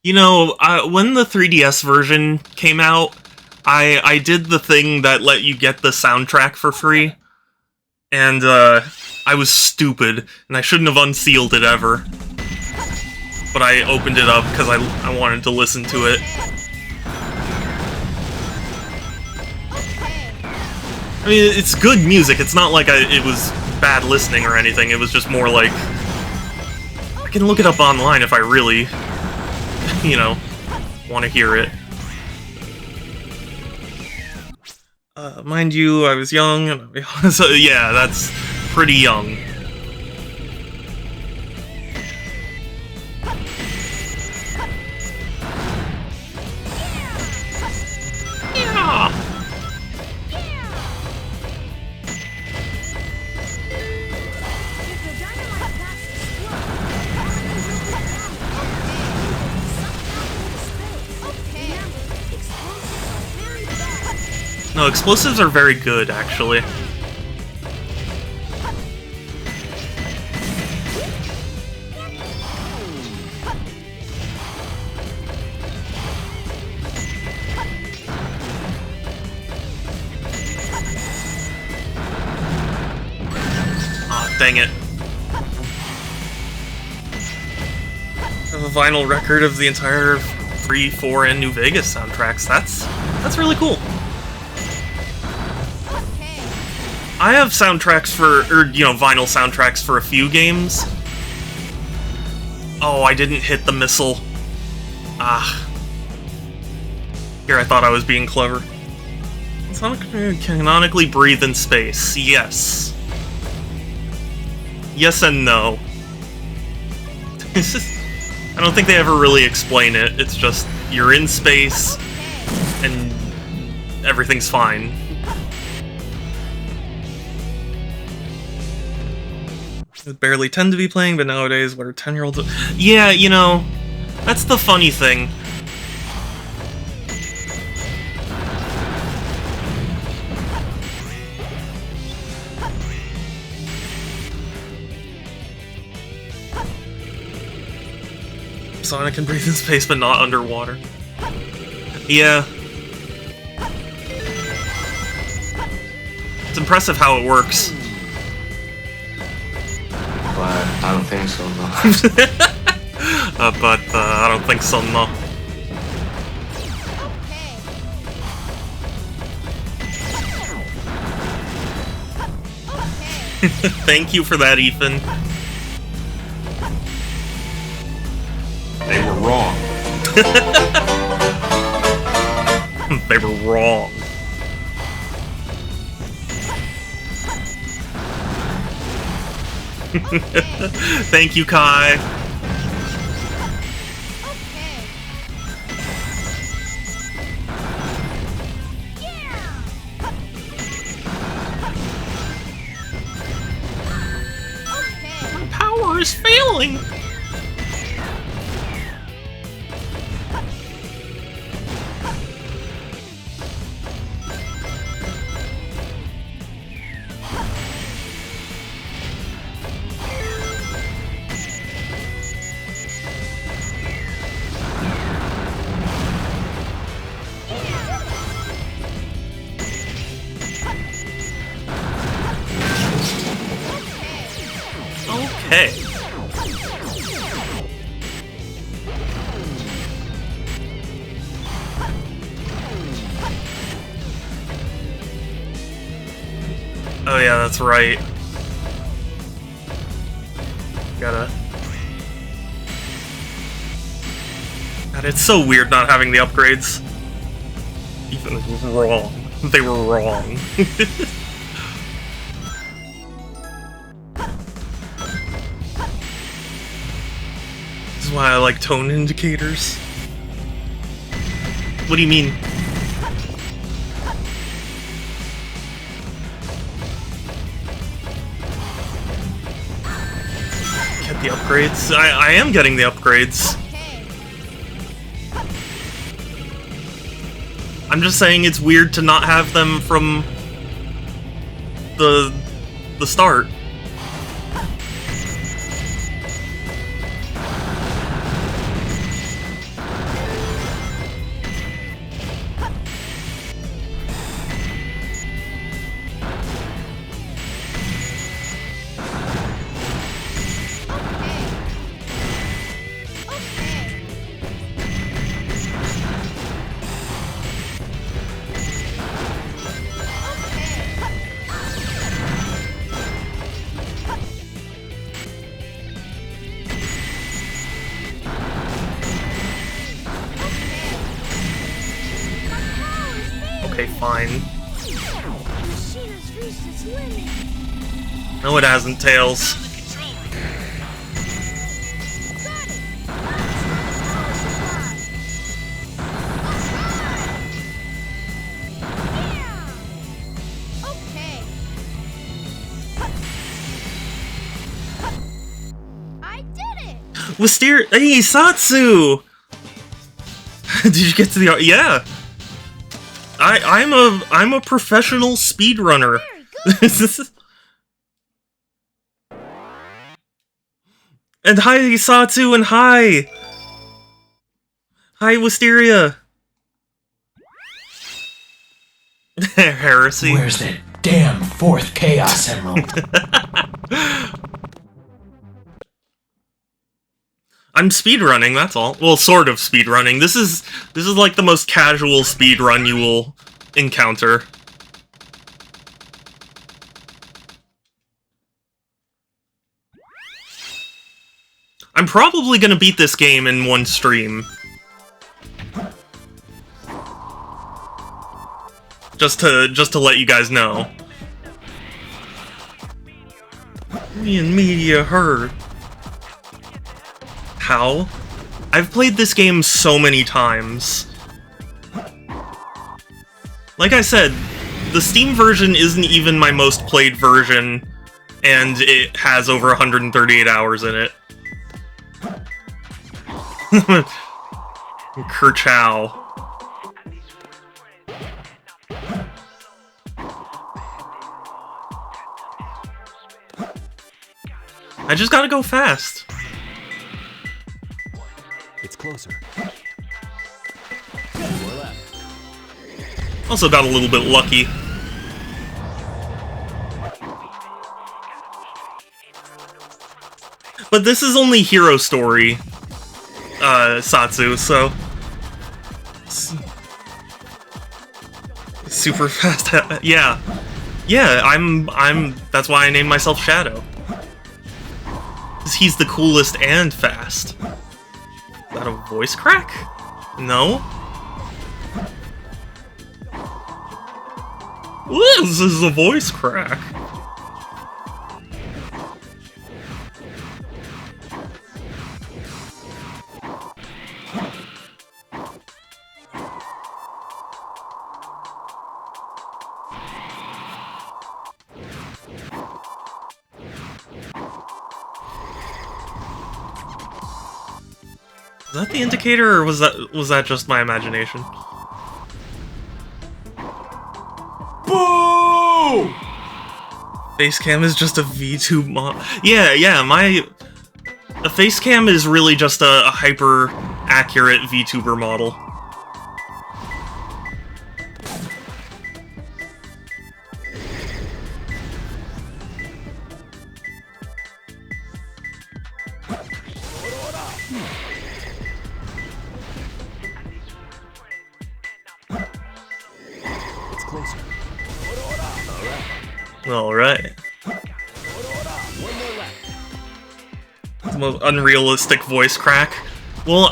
You know, when the 3DS version came out, I did the thing that let you get the soundtrack for free, and I was stupid, and I shouldn't have unsealed it ever. But I opened it up because I wanted to listen to it. I mean, it's good music. It's not like it was bad listening or anything. It was just more like, I can look it up online if I really, you know, want to hear it. Mind you, I was young, and so yeah, that's pretty young. Yeah. If the dynamite packs explode, Remember, explosives are very bad. No, explosives are very good, actually. Aw, dang it. I have a vinyl record of the entire 3, 4, and New Vegas soundtracks. That's really cool. I have soundtracks vinyl soundtracks for a few games. Oh, I didn't hit the missile. Ah. Here I thought I was being clever. Sonic can canonically breathe in space. Yes. Yes and no. I don't think they ever really explain it. It's just, you're in space, and everything's fine. I barely tend to be playing, but nowadays, what are 10-year-olds? Yeah, you know, that's the funny thing. Sonic can breathe in space, but not underwater. Yeah. It's impressive how it works. Glad I don't think so, no. But I don't think so, no. Thank you for that, Ethan. They were wrong. They were wrong. Thank you, Kai. My power is failing. Okay. Oh yeah, that's right. Gotta... God, it's so weird not having the upgrades. Ethan was wrong. They were wrong. This is why I like tone indicators. What do you mean? Get the upgrades? I am getting the upgrades. I'm just saying it's weird to not have them from the start. Okay, fine. Machine has reached its limit. No, it hasn't, Tails. Got it. Power supply. Yeah. Okay. I did it. Wisteria, hey, Satsu! Did you get to the... Yeah! I'm a professional speedrunner. Very good. And hi, Satsu, and hi! Hi, Wisteria! Heresy. Where's that damn fourth Chaos Emerald? I'm speedrunning, that's all. Well, sort of speedrunning. This is like the most casual speedrun you will encounter. I'm probably gonna beat this game in one stream. Just to let you guys know. Me and Media Herd. How? I've played this game so many times. Like I said, the Steam version isn't even my most played version, and it has over 138 hours in it. Kerchow. I just gotta go fast. It's closer. Also got a little bit lucky. But this is only Hero Story, Satsu, so... Super fast, yeah. Yeah, that's why I named myself Shadow. 'Cause he's the coolest and fast. Is that a voice crack? No? This is a voice crack. Is that the indicator, or was that just my imagination? Boo! Facecam is just a VTube mod. Yeah, a Facecam is really just a hyper accurate VTuber model. It's closer. Alright. The most unrealistic voice crack. Well,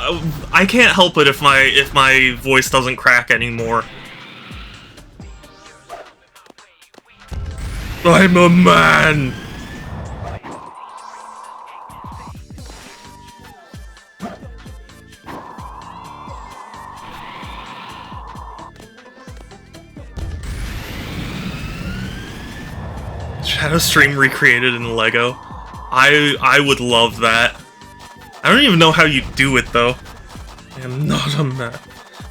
I can't help it if my voice doesn't crack anymore. I'm a man! Shadow Stream recreated in Lego. I would love that. I don't even know how you do it though. I am not a man.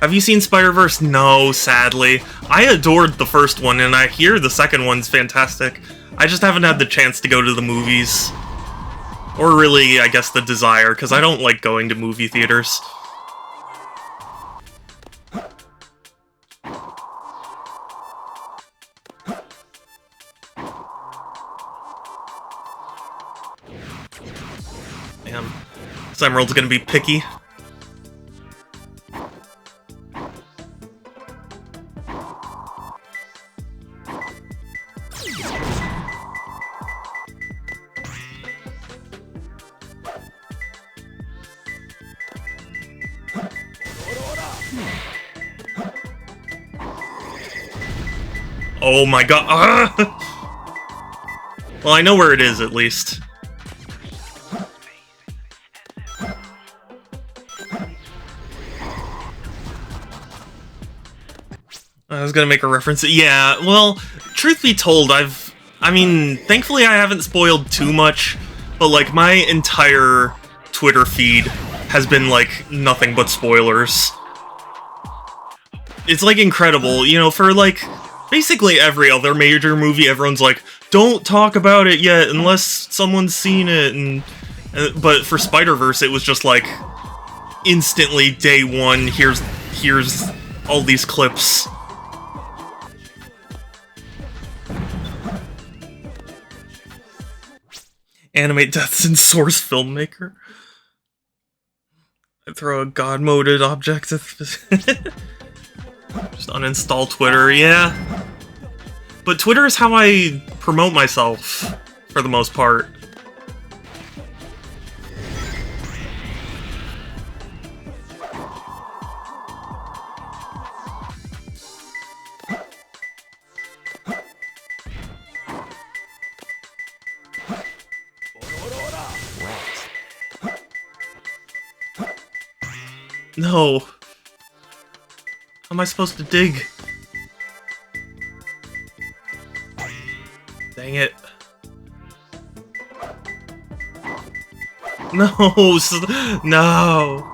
Have you seen Spider-Verse? No, sadly. I adored the first one, and I hear the second one's fantastic. I just haven't had the chance to go to the movies. Or really, I guess, the desire, because I don't like going to movie theaters. Damn. This Emerald's gonna be picky. Oh my god. Well, I know where it is, at least. I was gonna make a reference. Yeah, well, truth be told, I mean, thankfully I haven't spoiled too much, but, like, my entire Twitter feed has been, like, nothing but spoilers. It's, like, incredible, you know, for, like, basically every other major movie, everyone's like, don't talk about it yet unless someone's seen it, and but for Spider-Verse, it was just, like, instantly, day one, here's all these clips. Animate deaths in Source Filmmaker. I throw a god-moded object. Just uninstall Twitter, yeah. But Twitter is how I promote myself, for the most part. No. How am I supposed to dig? Dang it. No, no.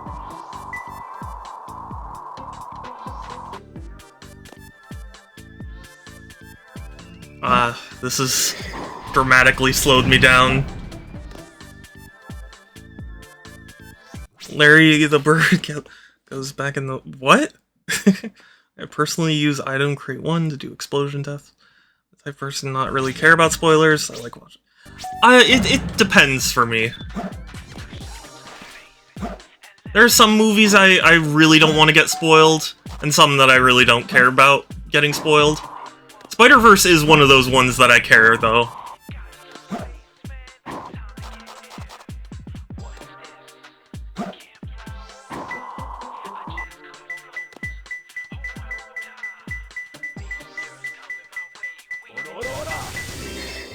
This has dramatically slowed me down. Larry the bird goes back in the... What? I personally use item crate 1 to do explosion deaths. The type of person not really care about spoilers. I like watching. It depends for me. There's some movies I really don't want to get spoiled, and some that I really don't care about getting spoiled. Spider-Verse is one of those ones that I care, though.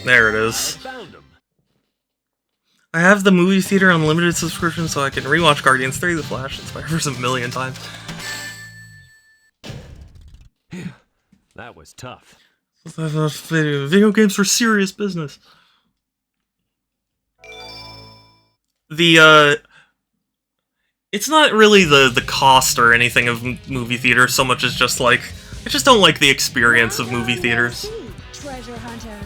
There it is. Found him. I have the movie theater unlimited subscription so I can rewatch Guardians 3, The Flash, and Spider-Verse a million times. That was tough. Video games are serious business. It's not really the cost or anything of movie theater so much as just like, I just don't like the experience of movie theaters. Treasure hunter.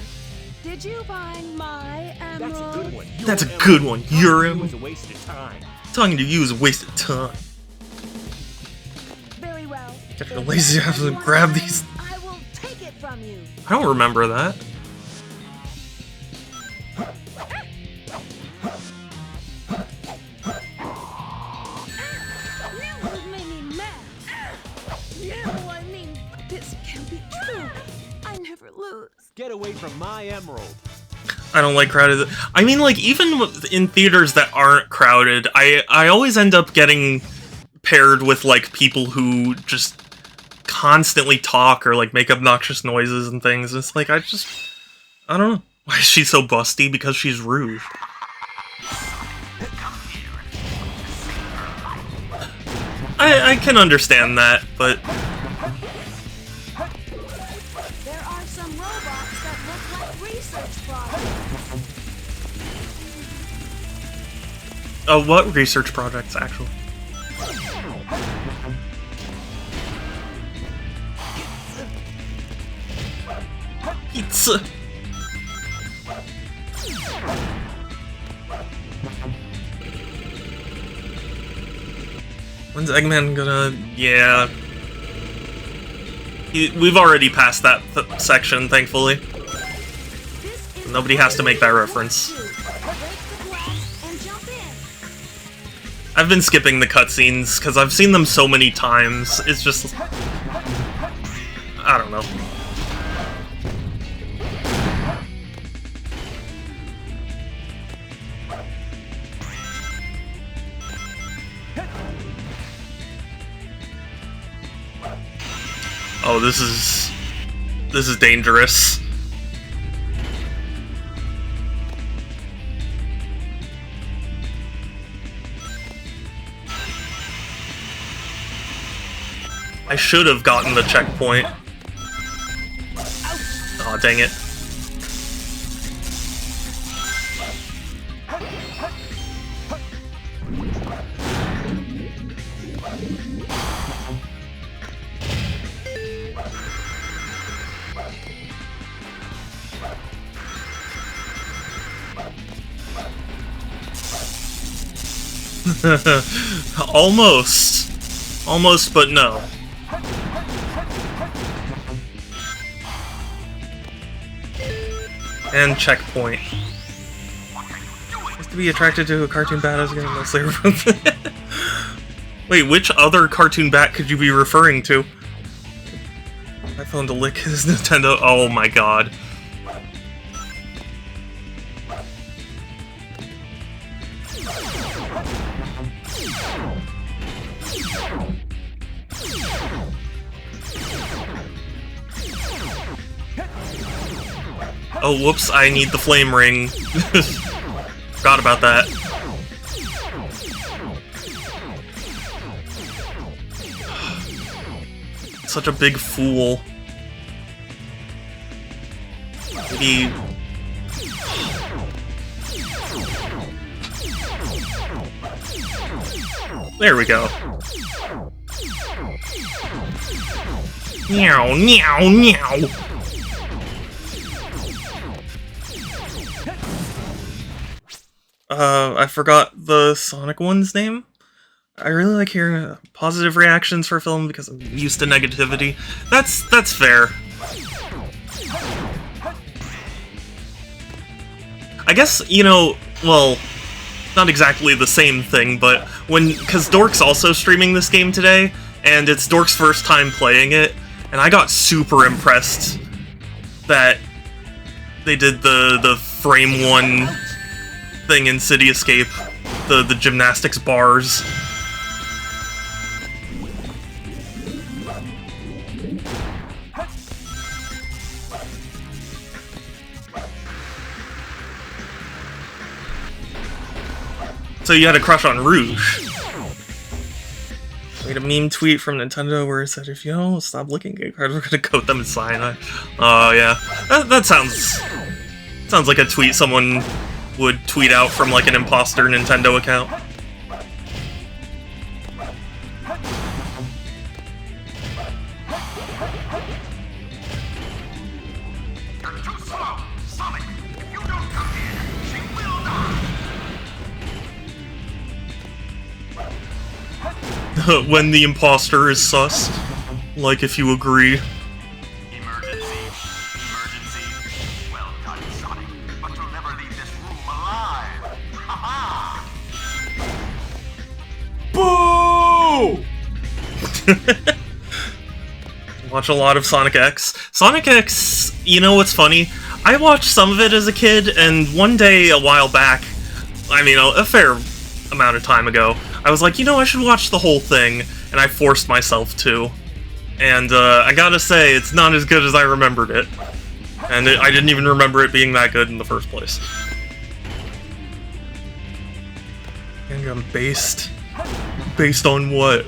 Did you find my emerald? That's a good one. That's a good one. You're It was a waste of time. talking to you is a waste of time. Very well. Get your lazy ass and grab these. I will take it from you. I don't remember that. You made me mad. No, I mean, this can't be true. I never lose. Get away from my emerald. I don't like crowded. I mean, like, even in theaters that aren't crowded, I always end up getting paired with, like, people who just constantly talk or, like, make obnoxious noises and things. It's like, I don't know. Why is she so busty? Because she's Rouge. I can understand that, but There are some robots that look like research projects. what research projects, actually? Pizza. When's Eggman gonna... Yeah. We've already passed that section, thankfully. This is Nobody has to make that reference. break the glass and jump in. I've been skipping the cutscenes, because I've seen them so many times. It's just... I don't know. Oh, this is dangerous. I should have gotten the checkpoint. Aw, dang it. Almost. Almost, but no. And checkpoint. Used to be attracted to a cartoon bat as getting mostly. Wait, which other cartoon bat could you be referring to? I phone to lick his Nintendo. Oh my god. Oh, whoops, I need the flame ring. Forgot about that. Such a big fool. Maybe... There we go. Meow, meow, meow. I forgot the Sonic one's name. I really like hearing positive reactions for a film because I'm used to negativity. That's fair. I guess, you know, well, not exactly the same thing, but because Dork's also streaming this game today, and it's Dork's first time playing it, and I got super impressed that they did the frame 1 thing in City Escape, the gymnastics bars. So you had a crush on Rouge. Made a meme tweet from Nintendo where it said, if you don't stop looking at cards, we're gonna coat them in cyanide. Oh, yeah. That sounds like a tweet someone would tweet out from, like, an imposter Nintendo account. You're too slow! Sonic, if you don't come here, she will die! When the imposter is sussed. Like, if you agree. Emergency! Emergency! Well done, Sonic, but you'll never leave this room alive! Ha-ha! Watch a lot of Sonic X. Sonic X, you know what's funny? I watched some of it as a kid, and one day a while back, I mean, a fair amount of time ago, I was like, you know, I should watch the whole thing, and I forced myself to. And I gotta say, it's not as good as I remembered it. And I didn't even remember it being that good in the first place. Handgun based? Based on what?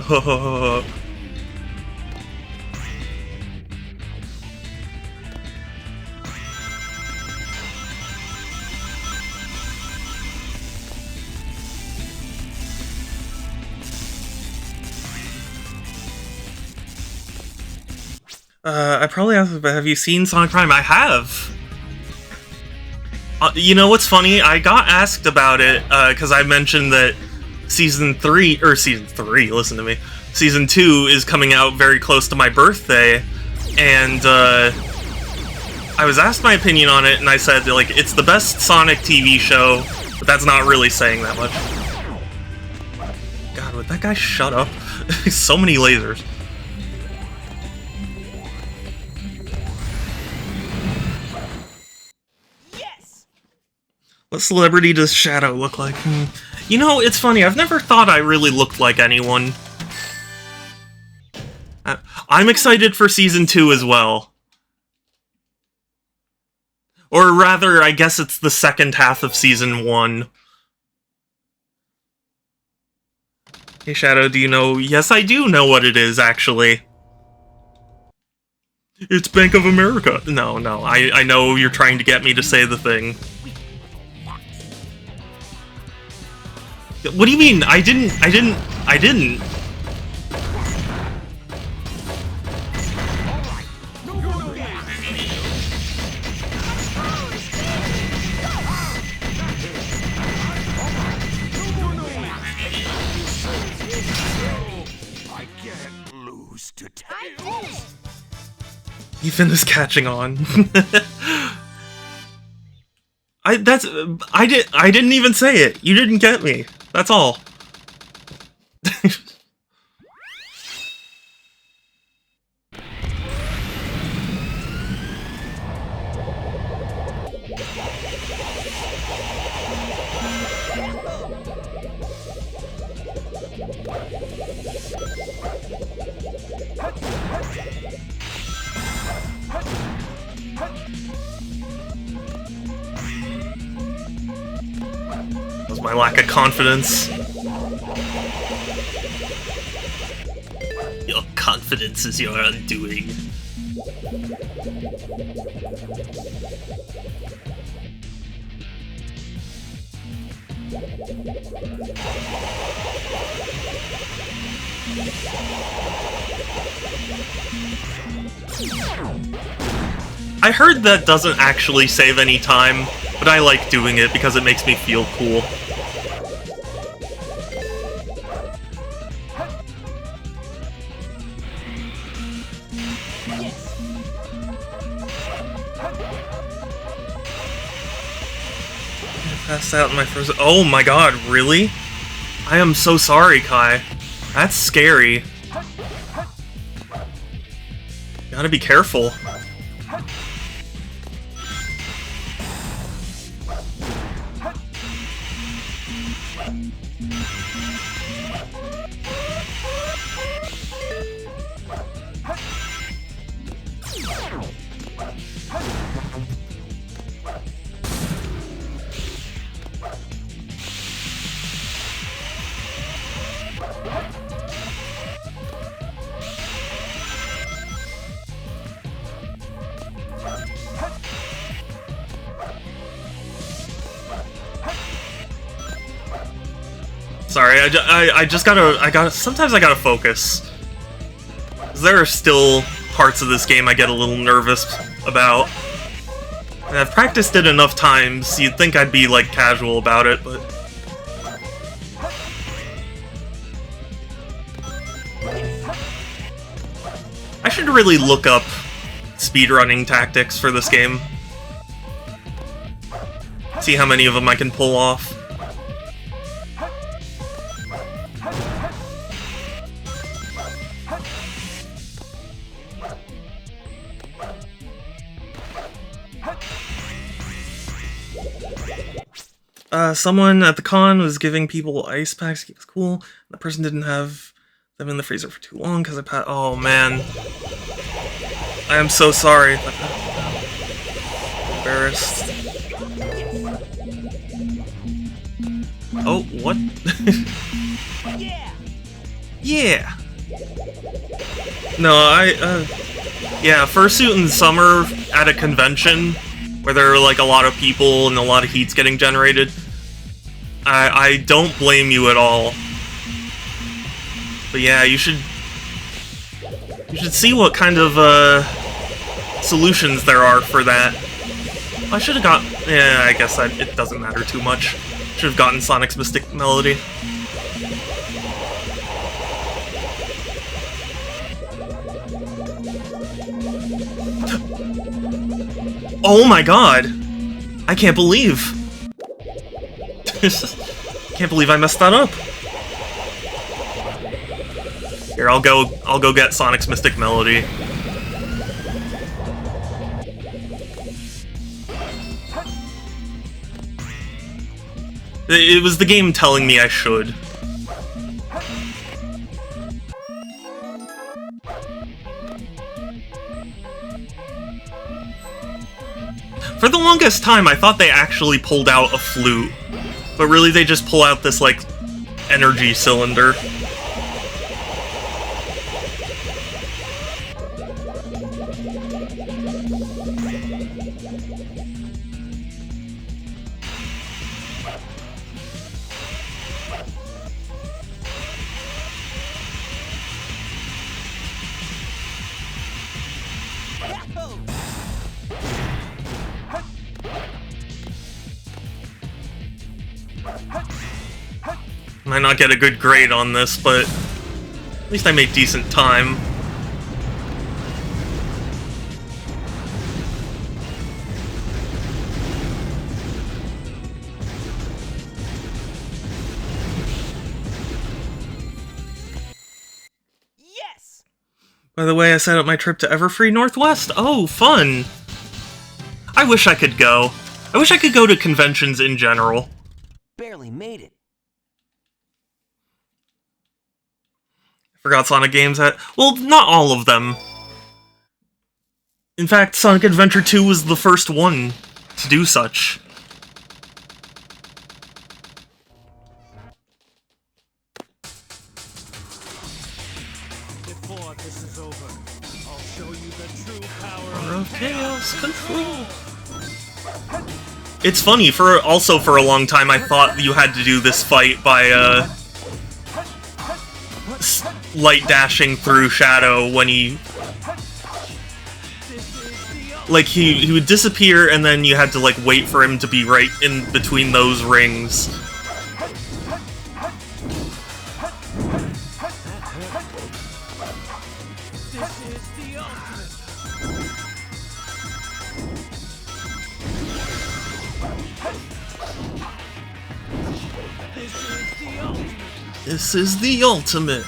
I probably have you seen Sonic Prime? I have! You know what's funny? I got asked about it, because I mentioned that Season 3, listen to me, Season 2 is coming out very close to my birthday, and, I was asked my opinion on it, and I said, like, it's the best Sonic TV show, but that's not really saying that much. God, would that guy shut up? So many lasers. What celebrity does Shadow look like? You know, it's funny, I've never thought I really looked like anyone. I'm excited for Season 2 as well. Or rather, I guess it's the second half of Season 1. Hey Shadow, do you know? Yes, I do know what it is, actually. It's Bank of America. No, I know you're trying to get me to say the thing. What do you mean? I didn't. I can't lose to Tails! Ethan is catching on. I didn't even say it. You didn't get me. That's all. Was my lack of confidence. Your confidence is your undoing. I heard that doesn't actually save any time, but I like doing it because it makes me feel cool. Passed out in my first. Oh my god, really? I am so sorry, Kai. That's scary. Gotta be careful. Sorry, I just gotta, sometimes I gotta focus. 'Cause there are still parts of this game I get a little nervous about. And I've practiced it enough times, you'd think I'd be, like, casual about it, but... I should really look up speedrunning tactics for this game. See how many of them I can pull off. Someone at the con was giving people ice packs. It was cool. The person didn't have them in the freezer for too long because oh man. I am so sorry. Embarrassed. Oh, what? Yeah. Yeah. No, yeah, fursuit in summer at a convention where there are like a lot of people and a lot of heat's getting generated. I don't blame you at all. But yeah, you should see what kind of solutions there are for that. I should have got, yeah, I guess it doesn't matter too much. Should have gotten Sonic's Mystic Melody. Oh my god! I can't believe. Can't believe I messed that up. Here, I'll go get Sonic's Mystic Melody. It was the game telling me I should. For the longest time, I thought they actually pulled out a flute. But really, they just pull out this, like, energy cylinder. Might not get a good grade on this, but at least I made decent time. Yes. By the way, I set up my trip to Everfree Northwest. Oh, fun! I wish I could go. I wish I could go to conventions in general. Barely made it. Forgot Sonic games had... Well, not all of them. In fact, Sonic Adventure 2 was the first one to do such. Before this is over, I'll show you the true power of Chaos Control. It's funny, for a long time I thought you had to do this fight by, light dashing through Shadow when he... Like, he would disappear and then you had to, like, wait for him to be right in between those rings. This is the ultimate.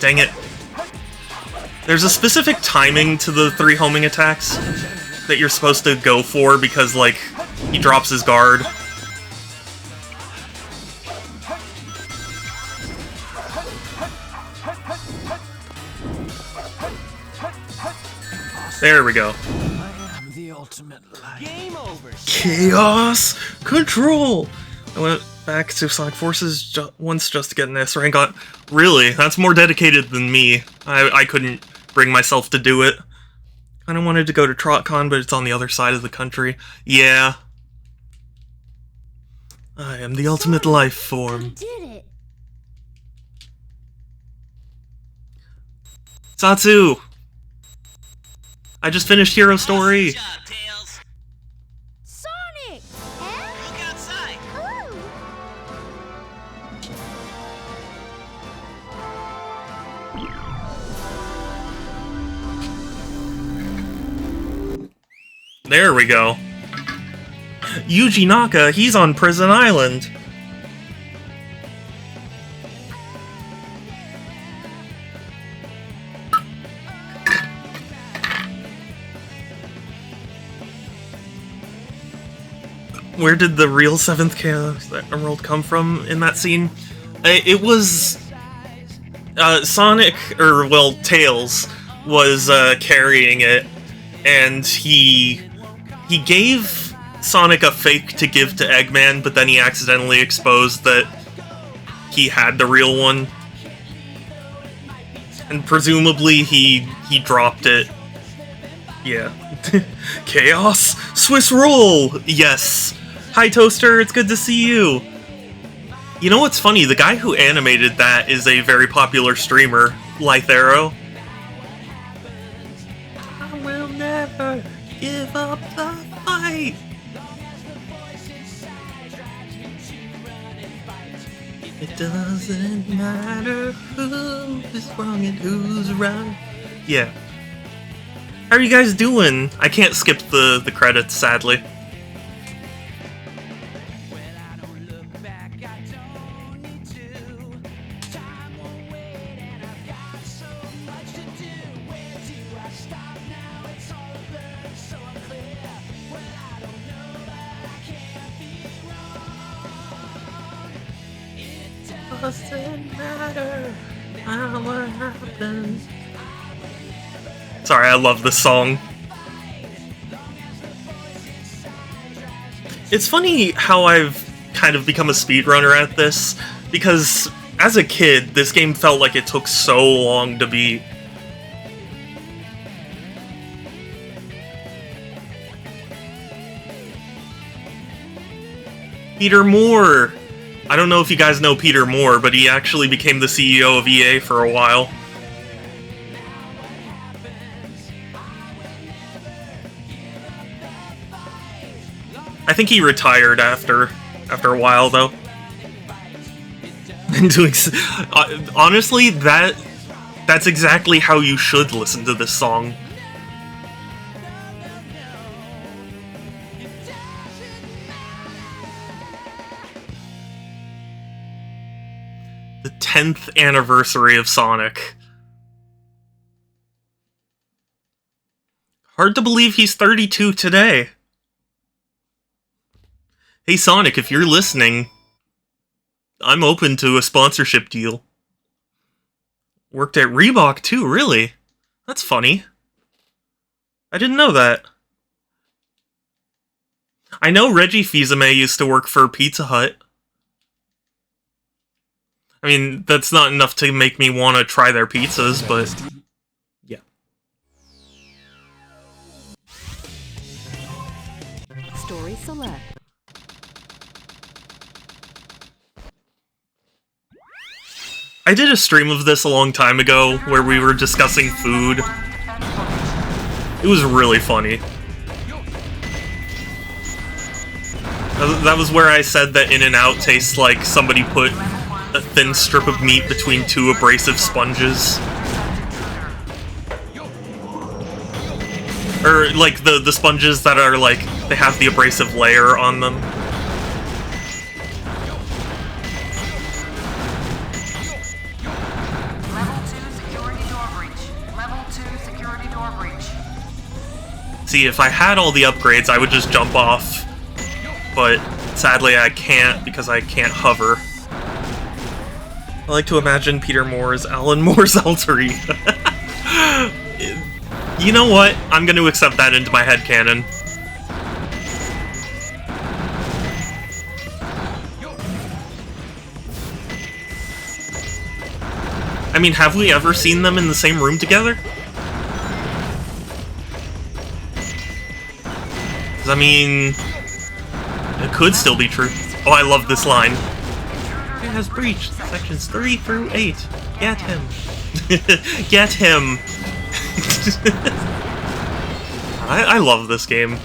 Dang it. There's a specific timing to the 3 homing attacks that you're supposed to go for because, like, he drops his guard. There we go. I am the ultimate light. Game over. Chaos Control! I went back to Sonic Forces once just to get an S rank on. Really? That's more dedicated than me. I couldn't bring myself to do it. Kinda wanted to go to TrotCon, but it's on the other side of the country. Yeah. I am the ultimate life form. Did it. Satsu! I just finished Hero Story! Job, Tails. Sonic! Look outside. Ooh. There we go. Yuji Naka, he's on Prison Island. Where did the real 7th Chaos Emerald come from in that scene? It was... Sonic, or, well, Tails, was carrying it, and he gave Sonic a fake to give to Eggman, but then he accidentally exposed that he had the real one. And presumably he dropped it. Yeah. Chaos? Swiss roll! Yes. Hi Toaster, it's good to see you. You know what's funny? The guy who animated that is a very popular streamer, Lythero. I will never give up the fight. It doesn't matter who's wrong and who's right. Yeah. How are you guys doing? I can't skip the credits, sadly. Doesn't matter what happens. Sorry, I love this song. It's funny how I've kind of become a speedrunner at this, because as a kid, this game felt like it took so long to beat. Peter Moore! I don't know if you guys know Peter Moore, but he actually became the CEO of EA for a while. I think he retired after a while, though. Honestly, that's exactly how you should listen to this song. The 10th anniversary of Sonic. Hard to believe he's 32 today. Hey Sonic, if you're listening, I'm open to a sponsorship deal. Worked at Reebok too, really? That's funny. I didn't know that. I know Reggie Fils-Aimé used to work for Pizza Hut. I mean, that's not enough to make me want to try their pizzas, but... yeah. Story select. I did a stream of this a long time ago, where we were discussing food. It was really funny. That was where I said that In-N-Out tastes like somebody put a thin strip of meat between 2 abrasive sponges. Or, like, the sponges that are, like, they have the abrasive layer on them. Level 2 security door breach. Level 2 security door breach. See, if I had all the upgrades, I would just jump off. But sadly, I can't because I can't hover. I like to imagine Peter Moore as Alan Moore's Altery. You know what? I'm going to accept that into my headcanon. I mean, have we ever seen them in the same room together? I mean, it could still be true. Oh, I love this line. It has breached sections 3 through 8. Get him. Get him. I love this game.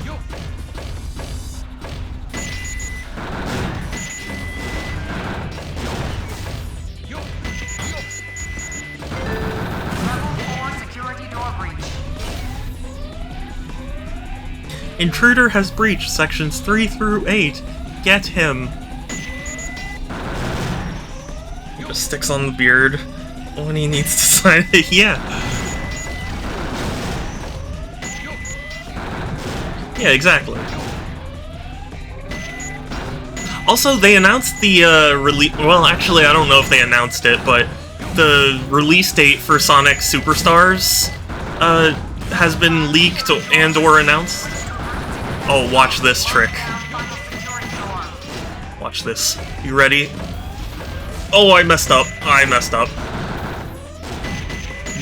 Intruder has breached sections 3 through 8. Get him. He just sticks on the beard when he needs to sign it. Yeah. Yeah, exactly. Also, they announced the release. Well, actually, I don't know if they announced it, but the release date for Sonic Superstars has been leaked and/or announced. Oh, watch this trick. Watch this. You ready? Oh, I messed up. I messed up.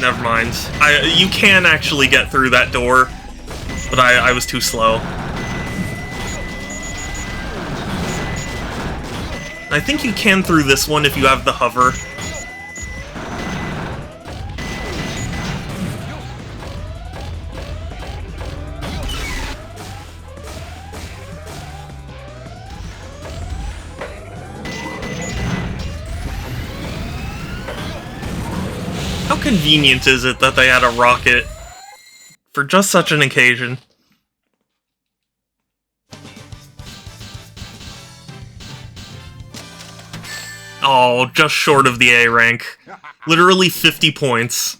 Never mind. You can actually get through that door, but I was too slow. I think you can through this one if you have the hover. How convenient is it that they had a rocket for just such an occasion? Oh, just short of the A rank. Literally 50 points.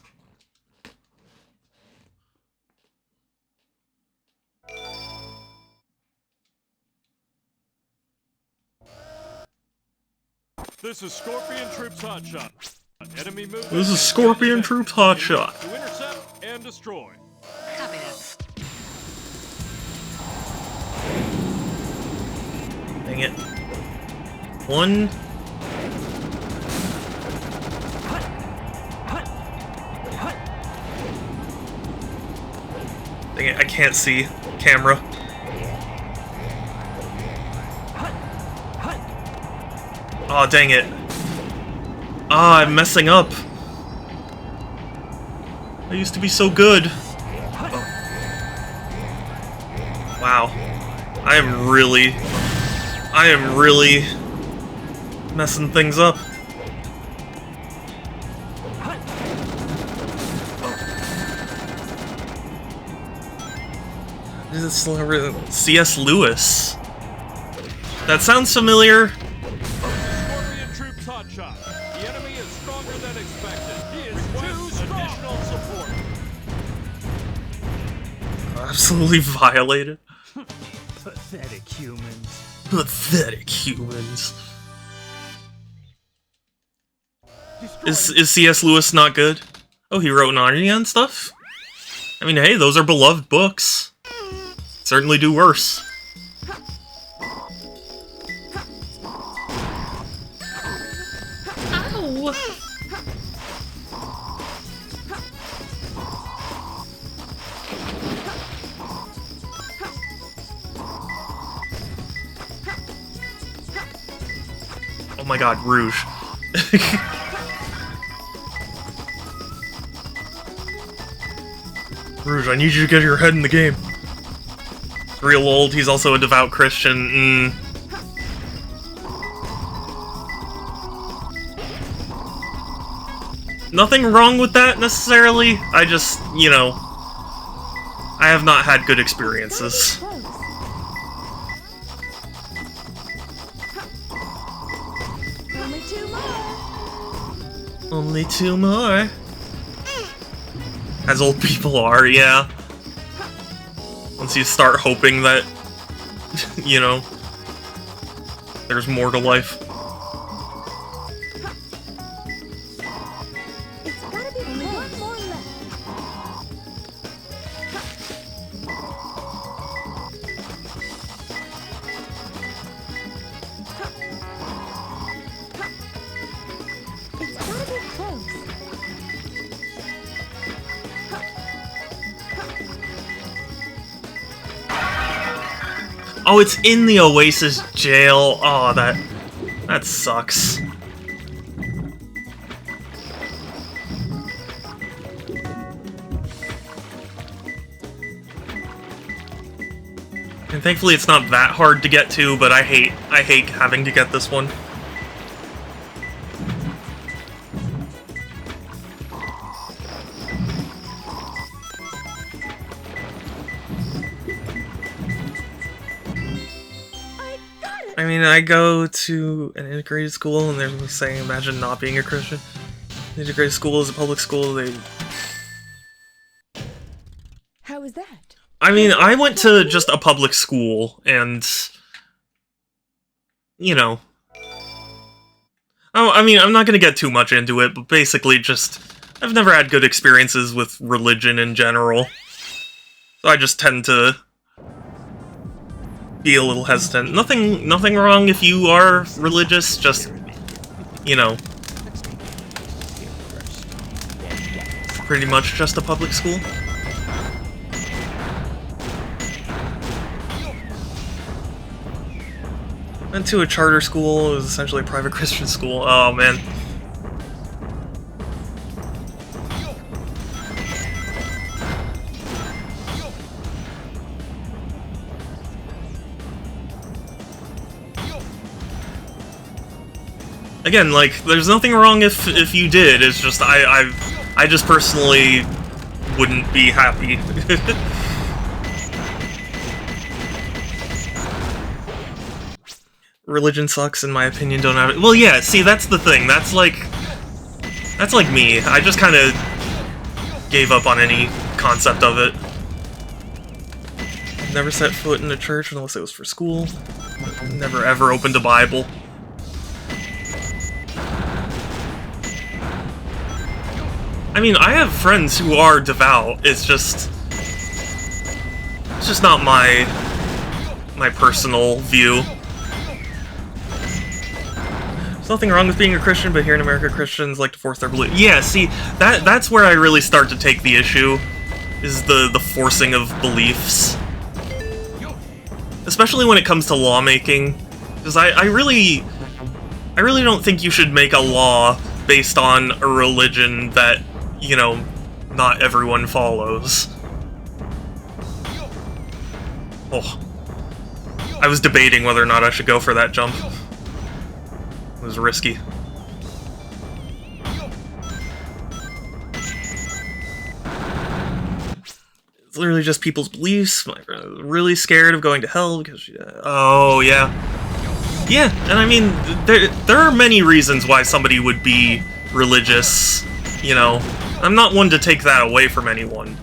This is Scorpion Troops Hotshot. Enemy movement. This is Scorpion Troops Hotshot. To intercept and destroy. Copy that. Dang it. One. Dang it, I can't see. Camera. Aw, oh, dang it. Ah, I'm messing up. I used to be so good. Oh. Wow. I am really messing things up. This is C.S. Lewis. That sounds familiar. Scorpion Troops Hotshot. The enemy is stronger than expected. He is too strong. Additional support. Absolutely violated. Pathetic humans. Pathetic humans. Is C.S. Lewis not good? Oh, he wrote Narnia and stuff? I mean, hey, those are beloved books. Certainly do worse. Ow! Oh my god, Rouge. Rouge, I need you to get your head in the game. Real old, he's also a devout Christian. Nothing wrong with that, necessarily. I just, you know... I have not had good experiences. Close. Only two more. Only two more. As old people are, yeah. Once you start hoping that, you know, there's more to life. It's gotta be only one more left. It's gotta be close. Oh, it's in the Oasis jail. Oh, that sucks. And thankfully it's not that hard to get to, but I hate having to get this one. I mean, I go to an integrated school, and they're saying, imagine not being a Christian. Integrated school is a public school, How is that? I mean, I went to just a public school, and... You know... Oh, I mean, I'm not gonna get too much into it, but basically just... I've never had good experiences with religion in general. So I just tend to... be a little hesitant. Nothing wrong if you are religious, just, you know, pretty much just a public school. Went to a charter school. It was essentially a private Christian school. Oh, man. Again, like, there's nothing wrong if you did. It's just I just personally wouldn't be happy. Religion sucks, in my opinion. Don't have it. Well, yeah. See, that's the thing. That's like me. I just kind of gave up on any concept of it. Never set foot in a church unless it was for school. Never ever opened a Bible. I mean, I have friends who are devout. It's just not my personal view. There's nothing wrong with being a Christian, but here in America, Christians like to force their belief. Yeah, see, that's where I really start to take the issue, is the forcing of beliefs. Especially when it comes to lawmaking, because I really don't think you should make a law based on a religion that, you know, not everyone follows. Oh. I was debating whether or not I should go for that jump. It was risky. It's literally just people's beliefs. My friend is really scared of going to hell because oh, yeah. Yeah, and I mean, there are many reasons why somebody would be religious, you know. I'm not one to take that away from anyone.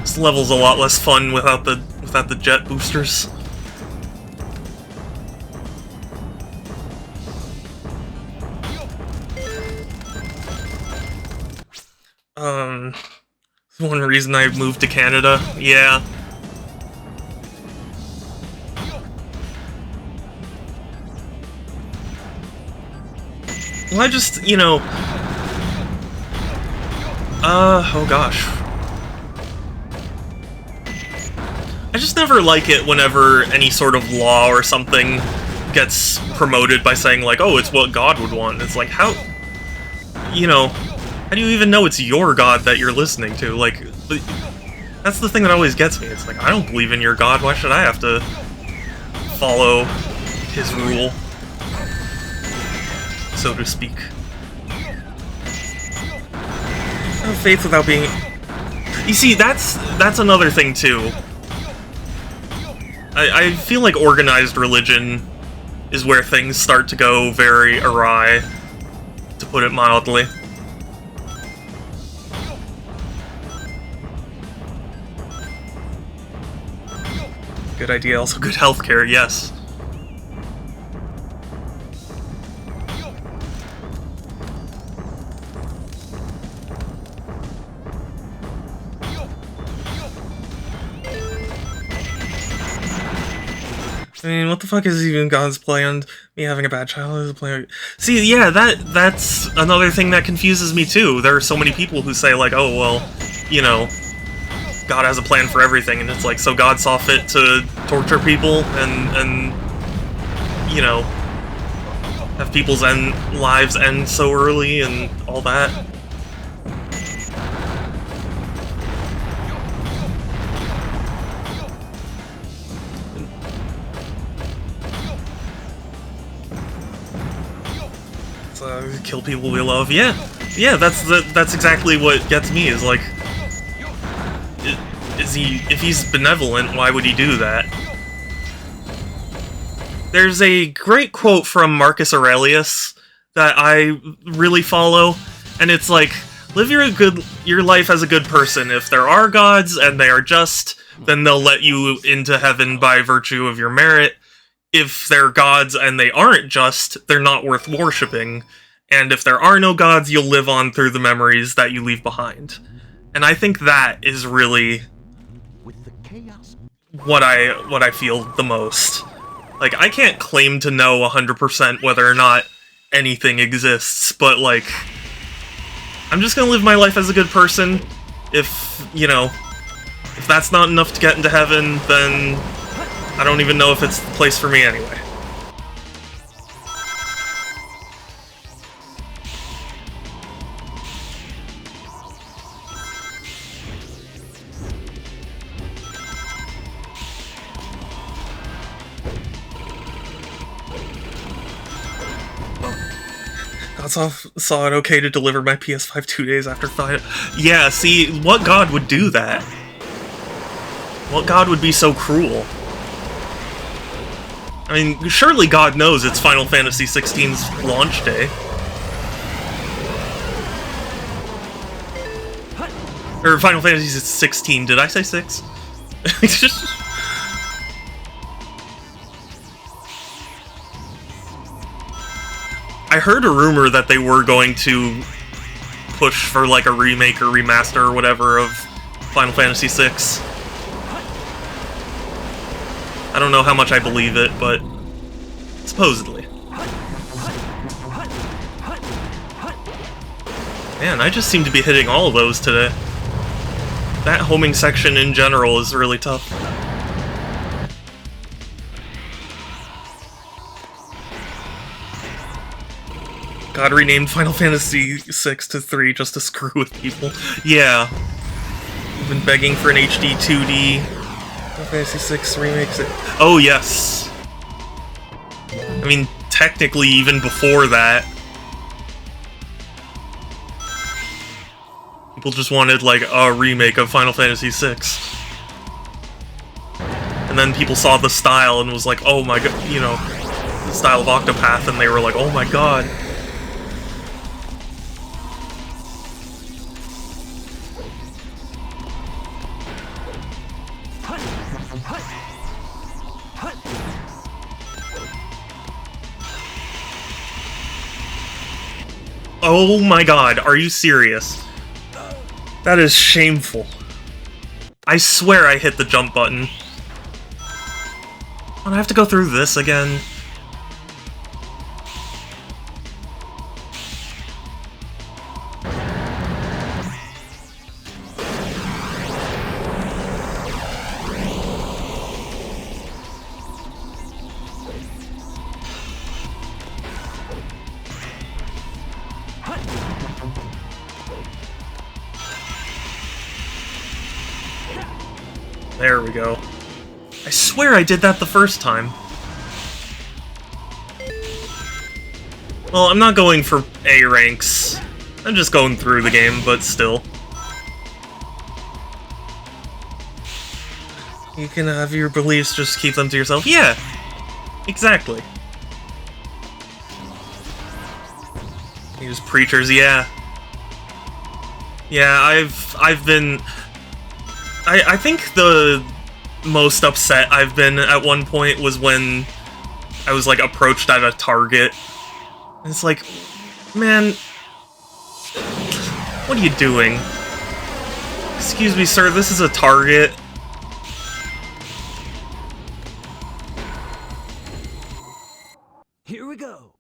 This level's a lot less fun without the jet boosters. One reason I moved to Canada. Yeah. Well, I just, you know... oh gosh. I just never like it whenever any sort of law or something gets promoted by saying, like, oh, it's what God would want. It's like, how... You know... How do you even know it's your God that you're listening to? Like, that's the thing that always gets me. It's like, I don't believe in your God. Why should I have to follow his rule, so to speak? Have faith without being... You see, that's another thing, too. I feel like organized religion is where things start to go very awry, to put it mildly. Good idea, also good healthcare, yes. I mean, what the fuck is even God's plan? Me having a bad child is a plan. See, yeah, that's another thing that confuses me too. There are so many people who say like, oh, well, you know, God has a plan for everything, and it's like, so God saw fit to torture people and you know, have people's lives end so early and all that. Kill people we love. Yeah, that's exactly what gets me. Is like, is he? If he's benevolent, why would he do that? There's a great quote from Marcus Aurelius that I really follow, and it's like, live your life as a good person. If there are gods and they are just, then they'll let you into heaven by virtue of your merit. If they're gods and they aren't just, they're not worth worshipping. And if there are no gods, you'll live on through the memories that you leave behind. And I think that is really what I feel the most. Like, I can't claim to know 100% whether or not anything exists, but like, I'm just gonna live my life as a good person. If, you know, if that's not enough to get into heaven, then I don't even know if it's the place for me anyway. God saw it okay to deliver my PS5 2 days after Thia. Yeah, see, what god would do that? What god would be so cruel? I mean, surely God knows it's Final Fantasy XVI's launch day. Or Final Fantasy 16, did I say 6? I heard a rumor that they were going to push for like a remake or remaster or whatever of Final Fantasy VI. I don't know how much I believe it, but supposedly. Man, I just seem to be hitting all of those today. That homing section in general is really tough. God renamed Final Fantasy VI to 3 just to screw with people. Yeah. I've been begging for an HD 2D. Final Fantasy VI remakes it. Oh, yes. I mean, technically, even before that, people just wanted, like, a remake of Final Fantasy VI. And then people saw the style and was like, oh my god, you know, the style of Octopath, and they were like, oh my god. Oh my god, are you serious? That is shameful. I swear I hit the jump button. Oh, I have to go through this again. There we go. I swear I did that the first time. Well, I'm not going for A ranks. I'm just going through the game, but still. You can have your beliefs, just keep them to yourself. Yeah, exactly. Use preachers, yeah. Yeah, I've been... I think the most upset I've been at one point was when I was, like, approached at a Target. And it's like, man... What are you doing? Excuse me, sir, this is a Target. Here we go.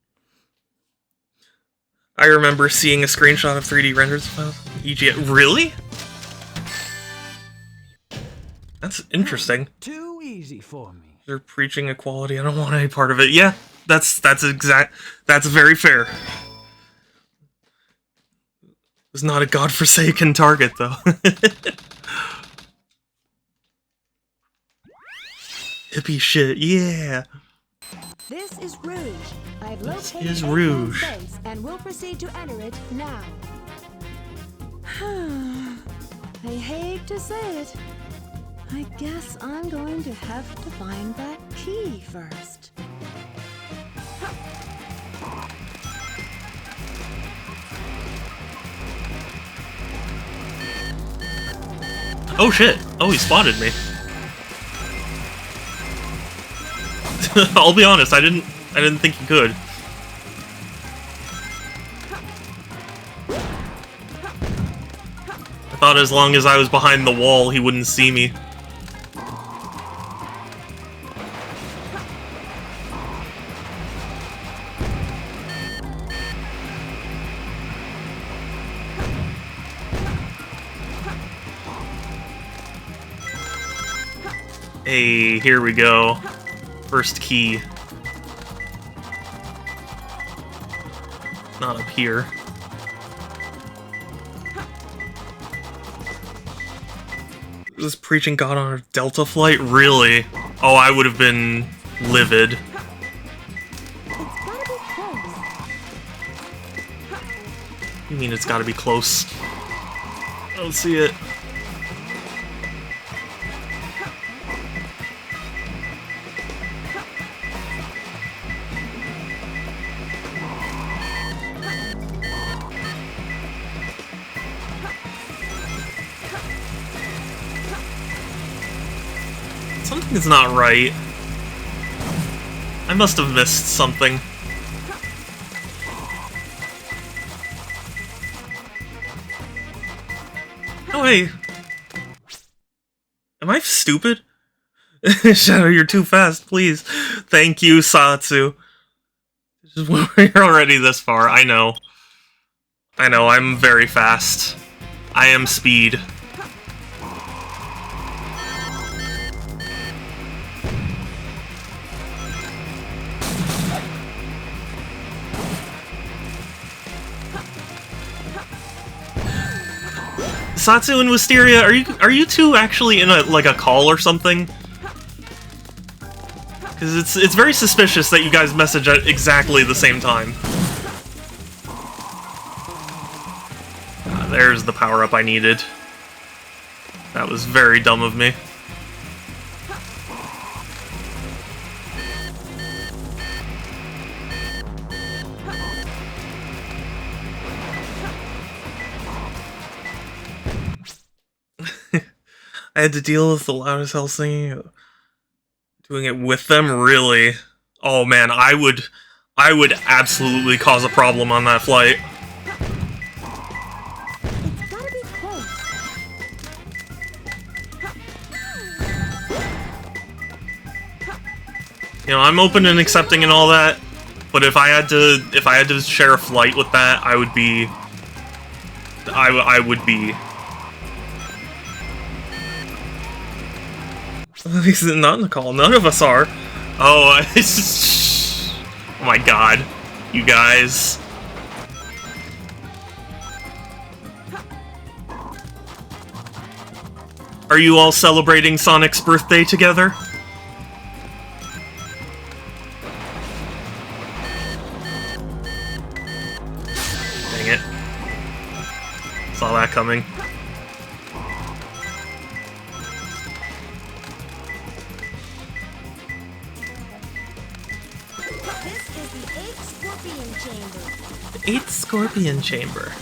I remember seeing a screenshot of 3D renders of EGA. Really? That's interesting. Too easy for me. They're preaching equality. I don't want any part of it. Yeah, that's very fair. It's not a godforsaken Target, though. Hippie shit, yeah. This is Rouge. I've located is Eggman's Rouge. base and will proceed to enter it now. I hate to say it. I guess I'm going to have to find that key first. Oh shit! Oh, he spotted me. I'll be honest, I didn't think he could. I thought as long as I was behind the wall, he wouldn't see me. Hey, here we go. First key. Not up here. Was preaching God on a Delta flight? Really? Oh, I would have been livid. It's gotta be close. You mean it's gotta be close? I don't see it. Something's not right. I must have missed something. Oh, hey. Am I stupid? Shadow, you're too fast, please. Thank you, Satsu. We're already this far, I know. I know, I'm very fast. I am speed. Satsu and Wisteria, are you two actually in a call or something? Because it's very suspicious that you guys message at exactly the same time. There's the power-up I needed. That was very dumb of me. I had to deal with the loud as hell singing. Doing it with them, really? Oh man, I would absolutely cause a problem on that flight. It's gotta be close. You know, I'm open and accepting and all that, but if I had to share a flight with that, I would be. He's not in the call. None of us are. Oh, it's just... Oh my god. You guys. Are you all celebrating Sonic's birthday together? Dang it. Saw that coming. 8th Scorpion Chamber.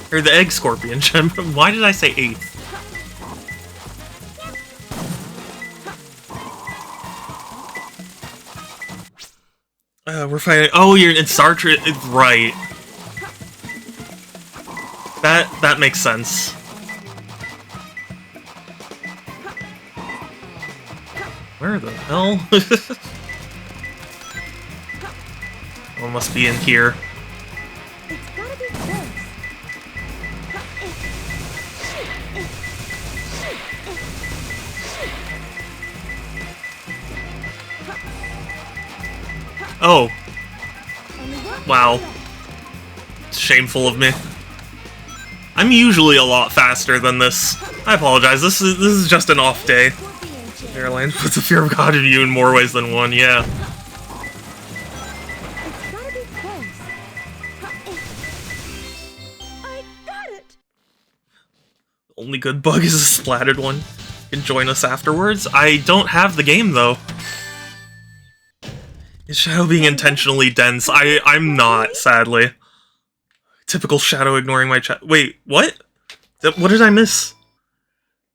Or the Egg Scorpion Chamber. Why did I say 8th? We're fighting. Oh, you're in Star Trek. Right. That makes sense. Where the hell? Oh, must be in here. It's gotta be close. Oh. Wow. It's shameful of me. I'm usually a lot faster than this. I apologize. This is just an off day. Airline puts the fear of God in you in more ways than one. Yeah. It's gotta be close. I got it. Only good bug is a splattered one. You can join us afterwards. I don't have the game though. Is Shadow being intentionally dense? I'm not, sadly. Typical Shadow ignoring my chat. Wait, what? What did I miss?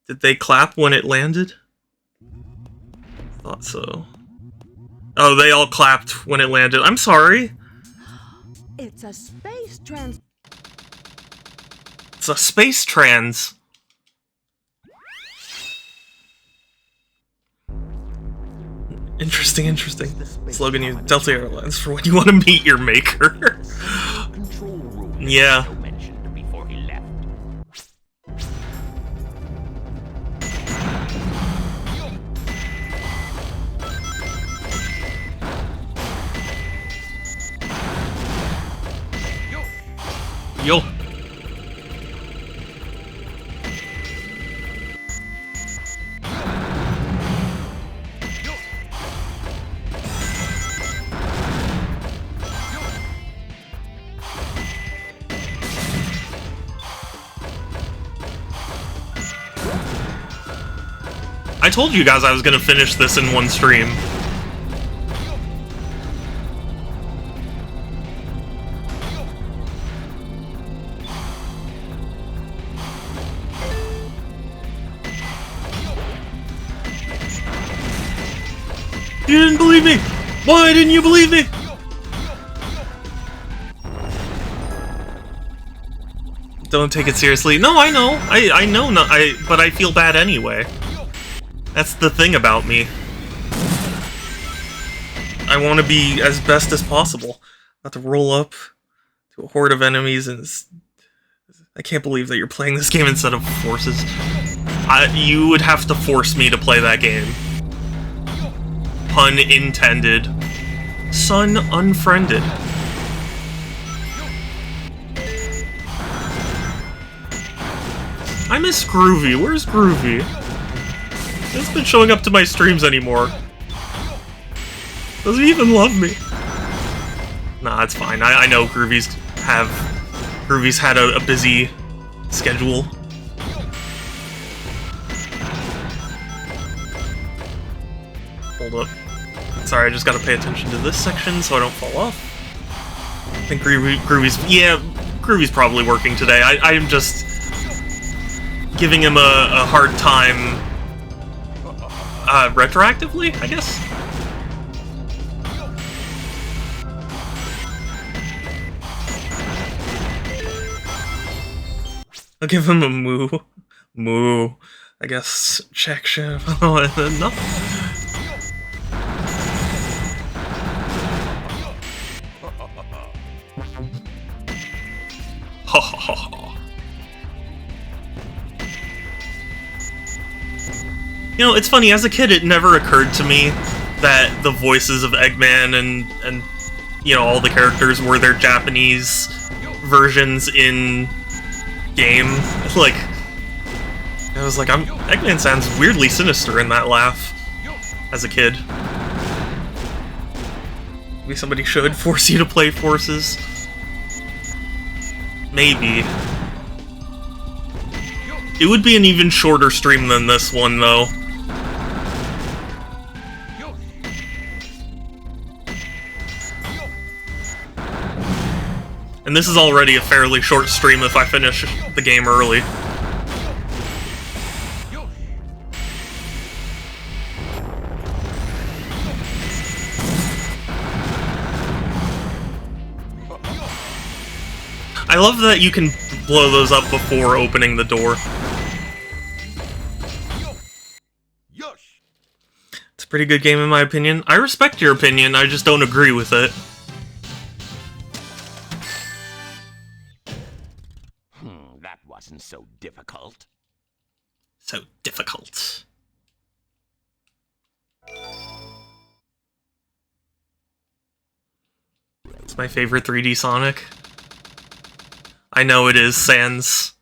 Did they clap when it landed? Thought so. Oh, they all clapped when it landed. I'm sorry. It's a space trans. It's a space trans. Interesting. Slogan use Delta Airlines for when you want to meet your maker. Yeah. Before he left. Yo. I told you guys I was gonna finish this in one stream. You didn't believe me! Why didn't you believe me? Don't take it seriously. No, I know. I know. But I feel bad anyway. That's the thing about me. I want to be as best as possible. Not to roll up to a horde of enemies and... I can't believe that you're playing this game instead of forces. You would have to force me to play that game. Pun intended. Son unfriended. I miss Groovy. Where's Groovy? He hasn't been showing up to my streams anymore. Does he even love me? Nah, it's fine. I know Groovy's had a busy schedule. Hold up. Sorry, I just gotta pay attention to this section so I don't fall off. I think Groovy's probably working today. I'm just giving him a hard time retroactively, I guess? I'll give him a moo. Moo. I guess check shit. Nothing. Ha ha ha ha. You know, it's funny, as a kid it never occurred to me that the voices of Eggman and you know, all the characters were their Japanese versions in game. Like, I was like, Eggman sounds weirdly sinister in that laugh as a kid. Maybe somebody should force you to play Forces. Maybe. It would be an even shorter stream than this one, though. And And this is already a fairly short stream if I finish the game early. I love that you can blow those up before opening the door. It's a pretty good game in my opinion. I respect your opinion, I just don't agree with it. That wasn't so difficult. So difficult. It's my favorite 3D Sonic. I know it is, Sans.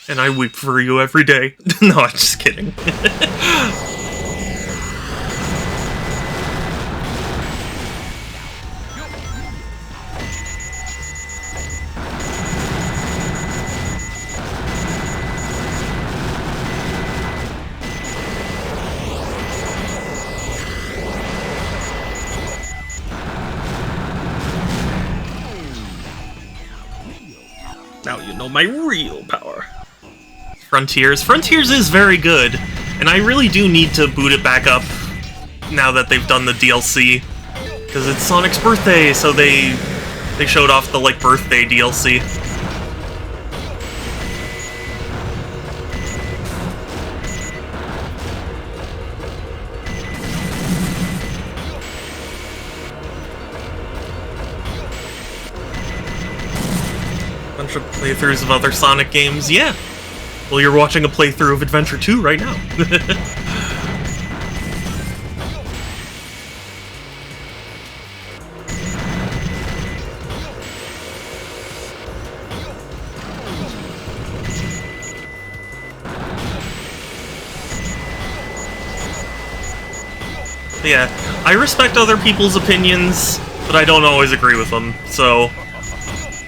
And I weep for you every day. No, I'm just kidding. Now you know my real power. Frontiers. Frontiers is very good, and I really do need to boot it back up now that they've done the DLC. Because it's Sonic's birthday, so they showed off the, like, birthday DLC. Bunch of playthroughs of other Sonic games, yeah. Well, you're watching a playthrough of Adventure 2 right now. Yeah, I respect other people's opinions, but I don't always agree with them, so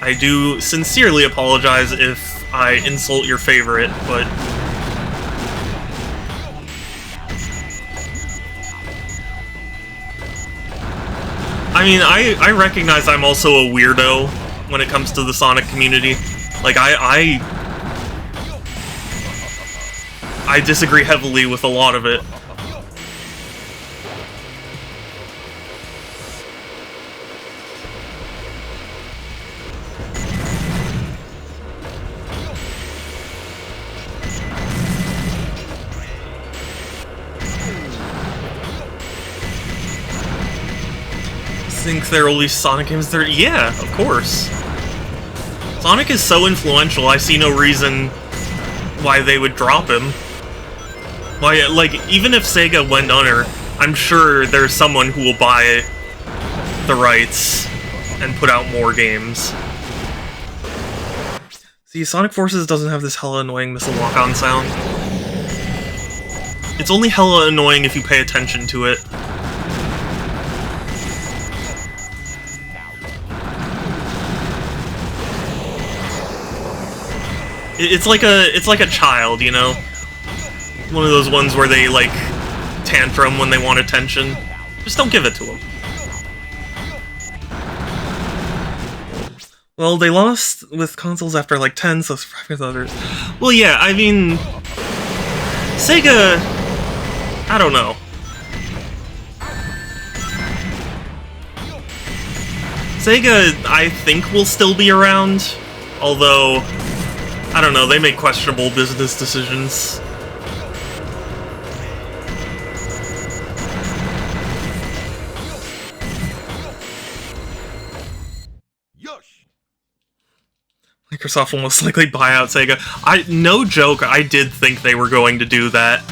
I do sincerely apologize if I insult your favorite, but I mean, I recognize I'm also a weirdo when it comes to the Sonic community. Like, I disagree heavily with a lot of it. Think they're released Sonic games there? Yeah, of course. Sonic is so influential, I see no reason why they would drop him. Why, like, even if Sega went under, I'm sure there's someone who will buy the rights and put out more games. See, Sonic Forces doesn't have this hella annoying missile lock-on sound. It's only hella annoying if you pay attention to it. It's like a child, you know? One of those ones where they, like, tantrum when they want attention. Just don't give it to them. Well, they lost with consoles after, like, 10, so it's with others. Well, yeah, I mean... Sega... I don't know. Sega, I think, will still be around, although... I don't know, they make questionable business decisions. Microsoft will most likely buy out Sega. No joke, I did think they were going to do that.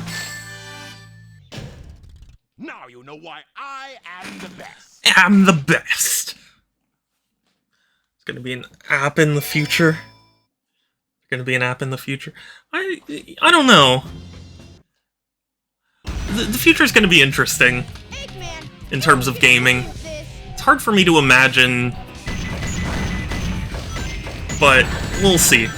Now you know why I am the best. I'm the best. It's gonna be an app in the future. Gonna be an app in the future. I don't know. The future is gonna be interesting in terms of gaming. It's hard for me to imagine, but we'll see.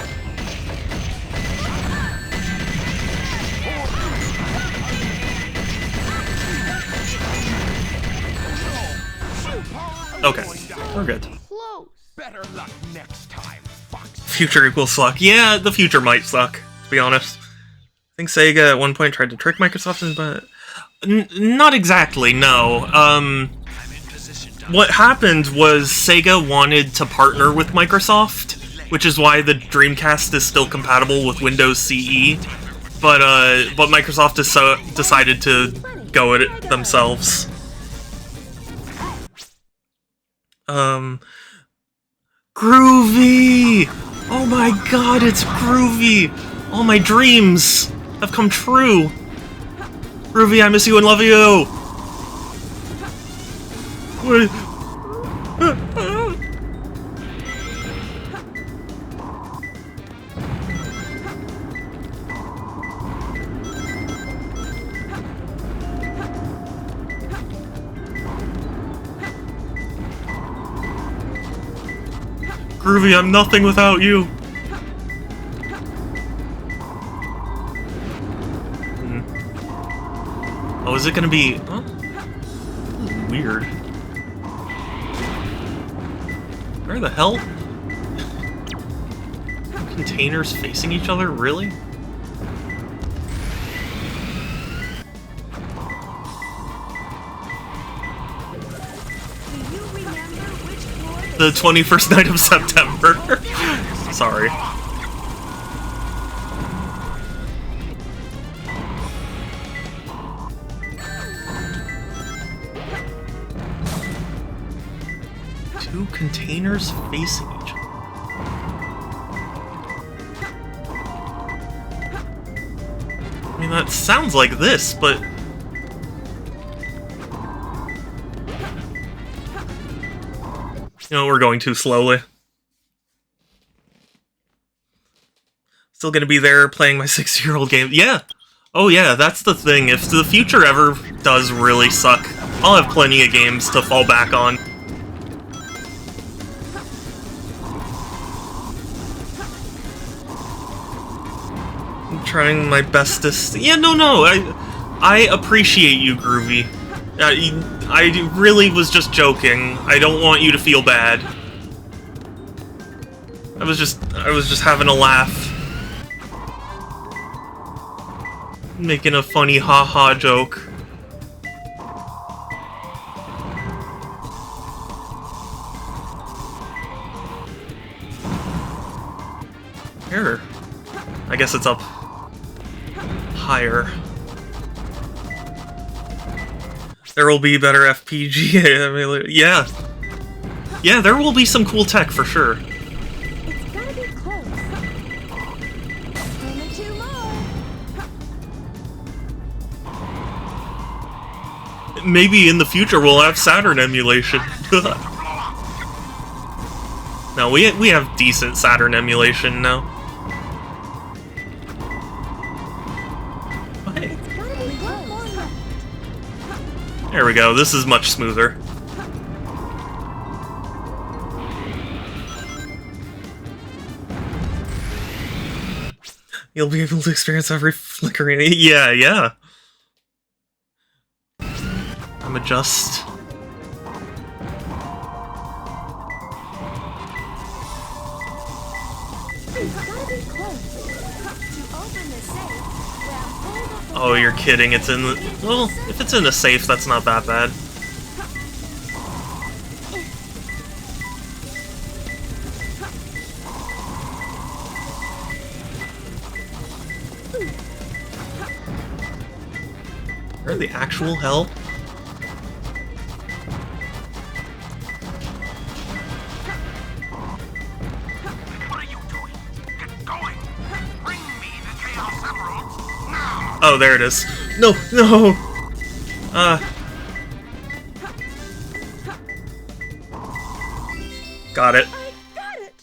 Okay, we're good. Close. Better luck next time, Fox. Future equals suck. Yeah, the future might suck, to be honest. I think Sega at one point tried to trick Microsoft, but not exactly, no. What happened was Sega wanted to partner with Microsoft, which is why the Dreamcast is still compatible with Windows CE, but Microsoft decided to go at it themselves. Groovy! Oh my god, it's Groovy! All my dreams have come true! Groovy, I miss you and love you! Groovy, I'm nothing without you! Oh, is it gonna be... Huh? Weird. Where the hell? Containers facing each other? Really? Do you remember which floor The 21st night of September. Sorry. Two containers facing each other. I mean, that sounds like this, but... You know, we're going too slowly. Still gonna be there playing my 6-year-old game. Yeah! Oh yeah, that's the thing. If the future ever does really suck, I'll have plenty of games to fall back on. I'm trying my bestest. Yeah, no, I appreciate you, Groovy. I really was just joking. I don't want you to feel bad. I was just having a laugh. Making a funny haha joke. Here. I guess it's up higher. There will be better FPGA. I mean, yeah. Yeah, there will be some cool tech for sure. It's gotta be close. Only two more. Maybe in the future we'll have Saturn emulation. No, we have decent Saturn emulation now. Oh, hey. It's gotta be close. There we go. This is much smoother. You'll be able to experience every flickering. Yeah. I'm adjust. It's gotta be close. To open the safe, grab hold of the Oh, you're kidding. It's in the... Well, if it's in a safe, that's not that bad. Where the actual hell? What are you doing? Get going! Bring me the Chaos Emeralds now! Oh, there it is. No! Got it. I got it.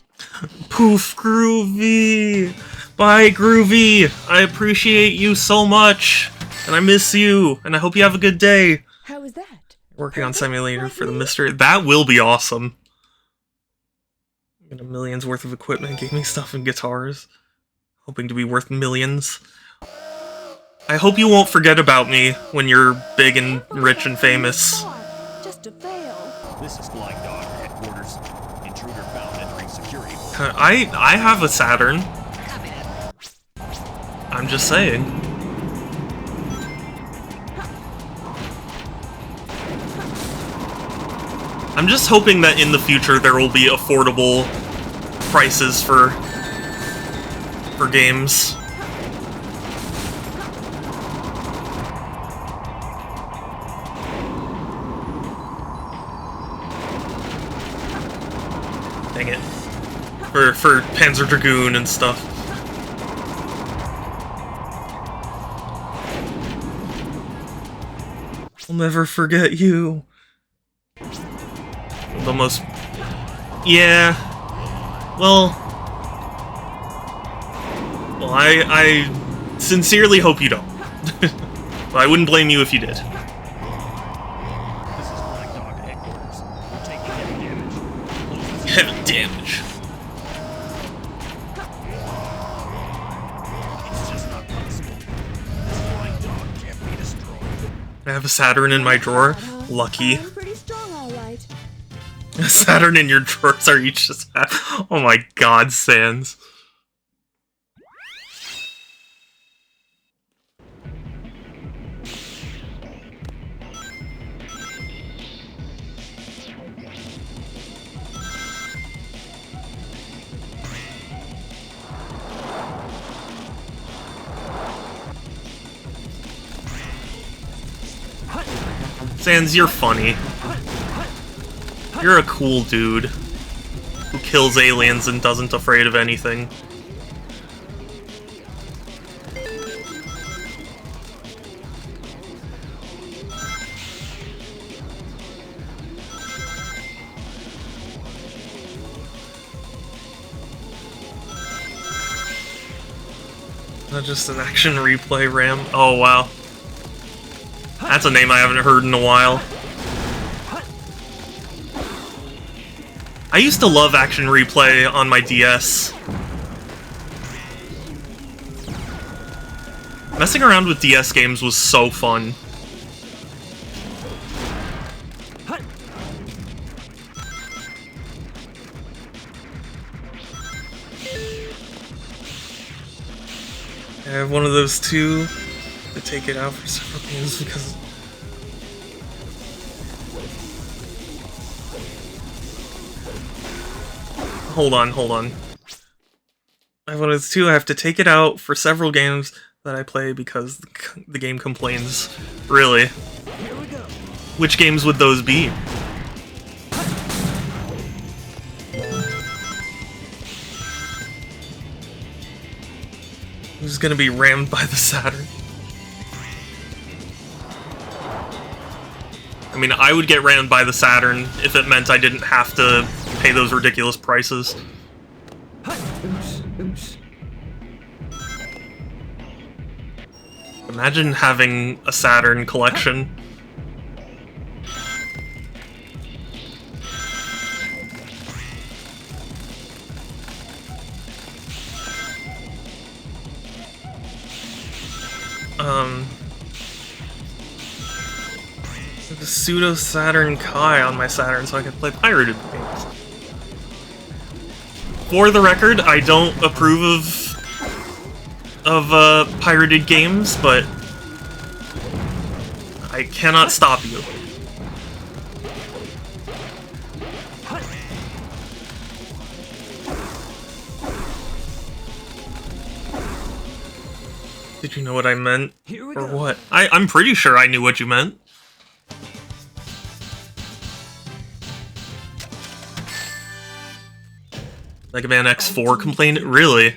Poof, Groovy! Bye, Groovy! I appreciate you so much! And I miss you! And I hope you have a good day! How was that? Working on simulator for the mystery. That will be awesome. Got a million's worth of equipment, gaming stuff, and guitars. Hoping to be worth millions. I hope you won't forget about me when you're big and rich and famous. Just to fail. This is Flying Dog headquarters. Intruder found. I have a Saturn. I'm just saying. I'm just hoping that in the future there will be affordable prices for games. Dang it. For Panzer Dragoon and stuff. I'll never forget you. The most... Yeah. Well, I sincerely hope you don't. But I wouldn't blame you if you did. This is Black Dog headquarters. We're taking heavy damage. Heavy damage. It's just not possible. This Black Dog can't be destroyed. I have a Saturn in my drawer. Lucky. I'm pretty strong, all right. A Saturn in your drawers are each just... Oh my god, Sans. Sans, you're funny. You're a cool dude who kills aliens and doesn't afraid of anything. Not just an action replay RAM. Oh wow. That's a name I haven't heard in a while. I used to love Action Replay on my DS. Messing around with DS games was so fun. I have one of those too. To take it out for several games because... Hold on. I have one of those too. I have to take it out for several games that I play because the game complains. Really? Here we go. Which games would those be? Who's gonna be rammed by the Saturn? I mean, I would get rammed by the Saturn if it meant I didn't have to pay those ridiculous prices. Imagine having a Saturn collection. The pseudo Saturn Kai on my Saturn so I can play pirated games. For the record, I don't approve of pirated games, but I cannot stop you. Did you know what I meant? Here we Or go. what? I'm pretty sure I knew what you meant. Mega Man X4 complained? Really?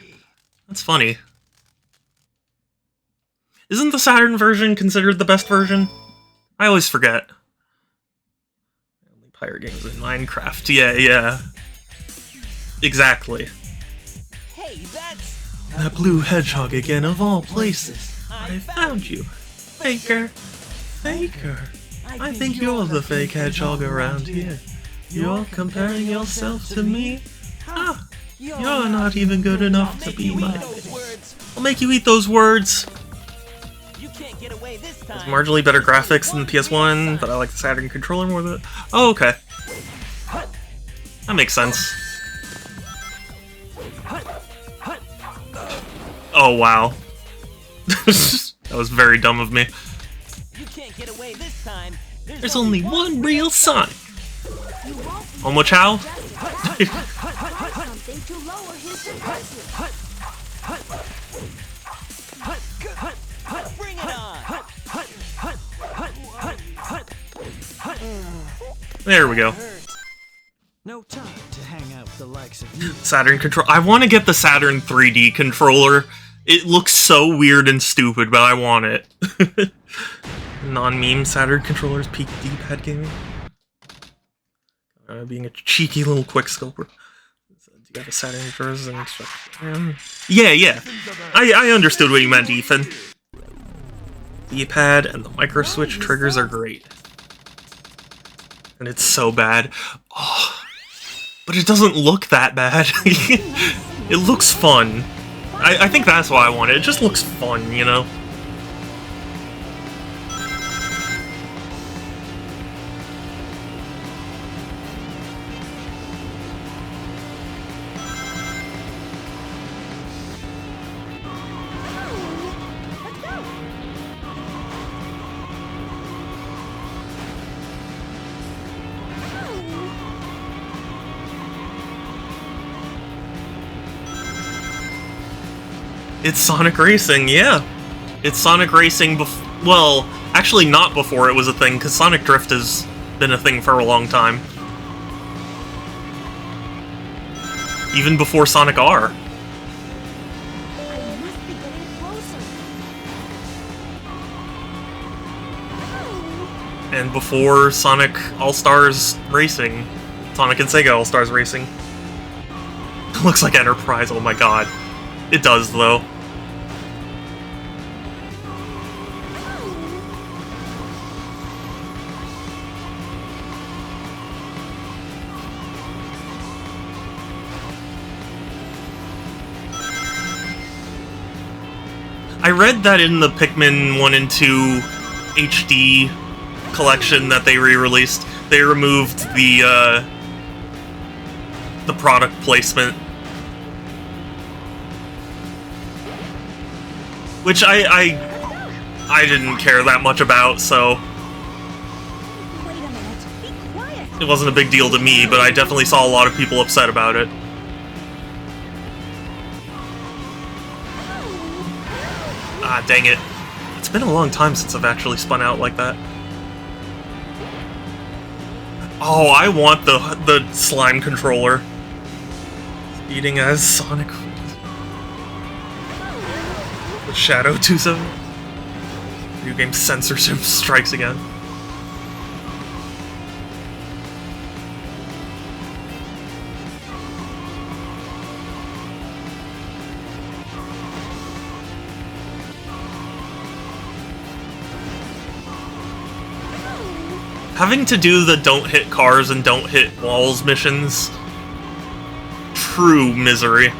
That's funny. Isn't the Saturn version considered the best version? I always forget. Only pirate games in Minecraft. Yeah. Exactly. Hey, that's... That blue hedgehog again, of all places. I found you. Faker. I think you're the fake hedgehog around here. You're comparing yourself to me? Ah, you're not even good enough to be my those fake. words. I'll make you eat those words. You can't get away this time. It's marginally better graphics than PS1, but I like the Saturn controller more than... Oh, okay. That makes sense. Oh, wow. That was very dumb of me. You can't get away this time. There's only one real Sonic. You won't be Omo Chow? try something to lower his defenses. Bring it on. There we go. No time to hang out with the likes of you. Saturn control. I want to get the Saturn 3D controller. It looks so weird and stupid, but I want it. Non-meme Saturn controllers, peak D-pad gaming. Being a cheeky little quickscoper. Do you got a Saturn controllers and instruction? Yeah. I understood what you meant, Ethan. D-pad and the micro switch triggers are great. And it's so bad. Oh, but it doesn't look that bad. It looks fun. I think that's why I want it. It just looks fun, you know? It's Sonic Racing, yeah. It's Sonic Racing well, actually not before it was a thing, because Sonic Drift has been a thing for a long time. Even before Sonic R. I must be getting closer. And before Sonic All-Stars Racing. Sonic and Sega All-Stars Racing. Looks like Enterprise, oh my god. It does, though. I read that in the Pikmin 1 and 2 HD collection that they re-released, they removed the product placement. Which I didn't care that much about, so Wait a minute. Be quiet. it wasn't a big deal to me, but I definitely saw a lot of people upset about it. Ah, dang it. It's been a long time since I've actually spun out like that. Oh, I want the slime controller. Eating as Sonic. The Shadow 27. Video game censorship strikes again. Having to do the don't hit cars and don't hit walls missions. True misery.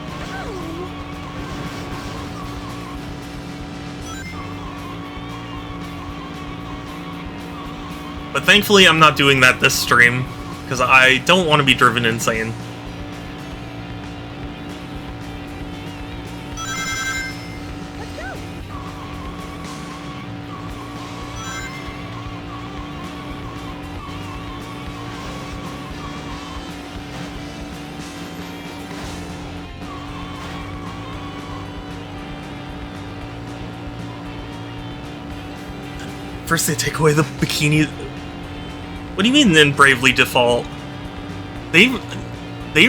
But thankfully I'm not doing that this stream, because I don't want to be driven insane. First they take away the bikini. What do you mean then Bravely Default? They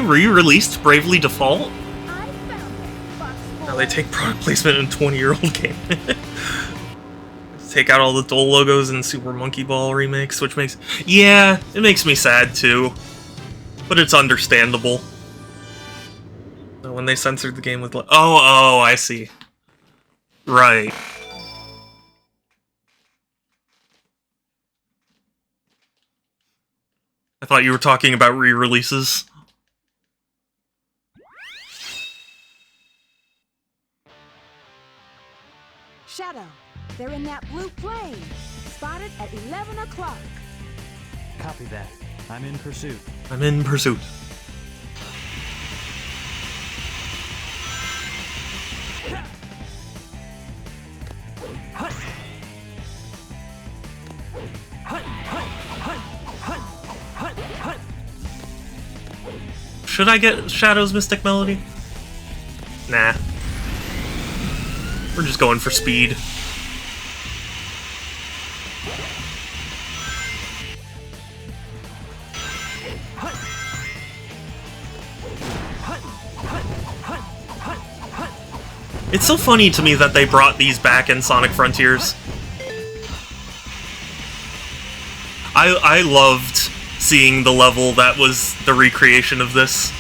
re-released Bravely Default? I found it, Fox Now Boy. they take product placement in a 20-year-old game. Take out all the Dole logos in Super Monkey Ball remakes, which makes... Yeah, it makes me sad too. But it's understandable. When they censored the game with... Oh, I see. Right. I thought you were talking about re-releases. Shadow, they're in that blue plane. Spotted at 11 o'clock. Copy that. I'm in pursuit. I'm in pursuit. Should I get Shadow's Mystic Melody? Nah. We're just going for speed. It's so funny to me that they brought these back in Sonic Frontiers. I loved seeing the level that was the recreation of this.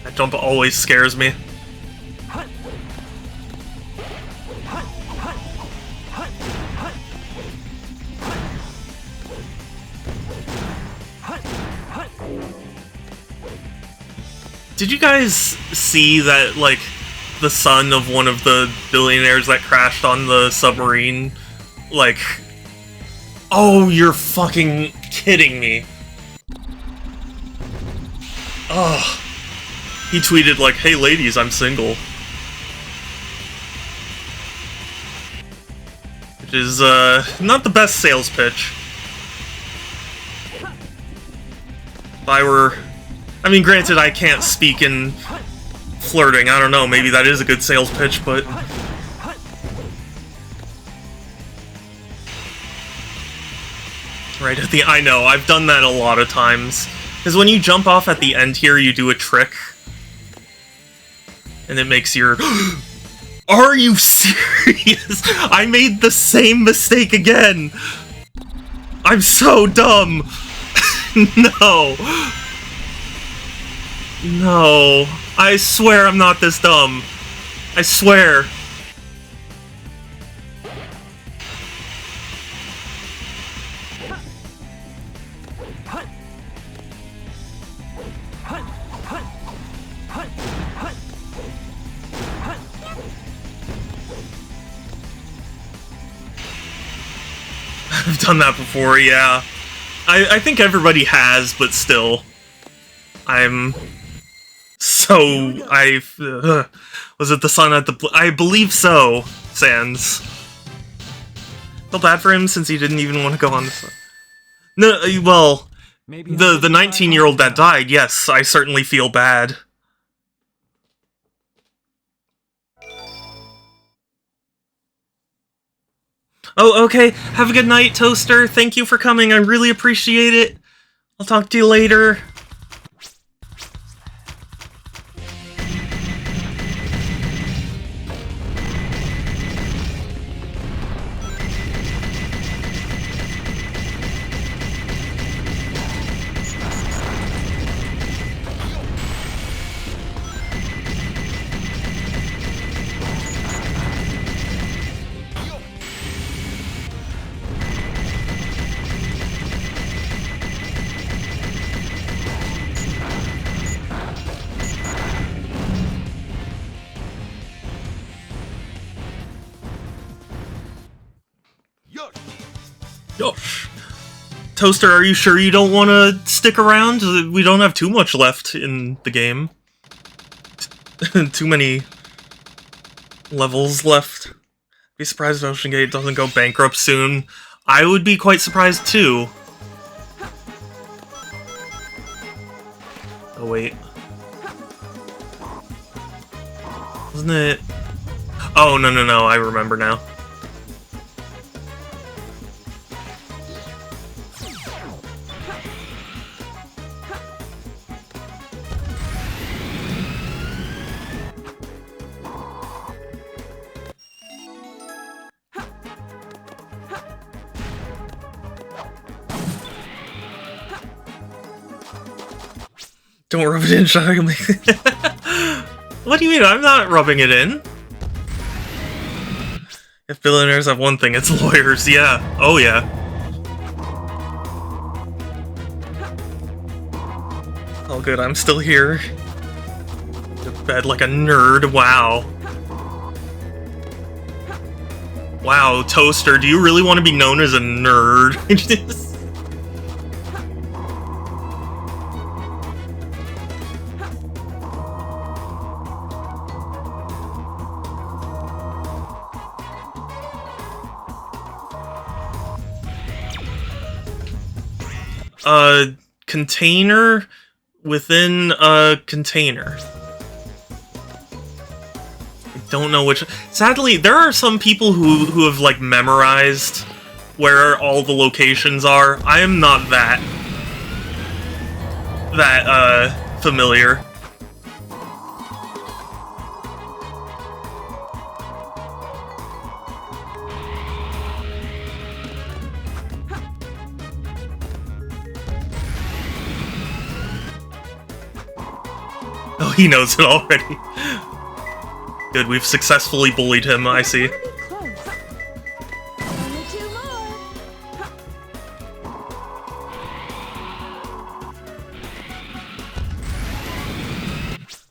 That jump always scares me. Did you guys see that, like, the son of one of the billionaires that crashed on the submarine? Like, oh, you're fucking kidding me. Ugh. He tweeted, like, hey ladies, I'm single. Which is, not the best sales pitch. If I were... I mean, granted, I can't speak in flirting. I don't know, maybe that is a good sales pitch, but... Right at the... I know, I've done that a lot of times. Because when you jump off at the end here, you do a trick. And it makes your... Are you serious? I made the same mistake again! I'm so dumb! No! No. I swear I'm not this dumb. I swear. I've done that before, yeah. I think everybody has, but still. I'm... So, was it the sun at the... I believe so, Sans. Feel bad for him since he didn't even want to go on the sun. No, well, the 19-year-old that died, yes, I certainly feel bad. Oh, okay. Have a good night, Toaster. Thank you for coming. I really appreciate it. I'll talk to you later. Yosh. Toaster, are you sure you don't want to stick around? We don't have too much left in the game. Too many levels left. Be surprised if Ocean Gate doesn't go bankrupt soon. I would be quite surprised too. Oh wait. Wasn't it? Oh, no, I remember now. Don't rub it in, Shadow. What do you mean? I'm not rubbing it in. If billionaires have one thing, it's lawyers. Yeah. Oh, yeah. Oh good, I'm still here. To bed like a nerd, wow. Wow, Toaster, do you really want to be known as a nerd? Container within a container. I don't know which. Sadly, there are some people who have like memorized where all the locations are. I am not that familiar. Oh, he knows it already. Good, we've successfully bullied him, I see. Pretty close. Only 2 more.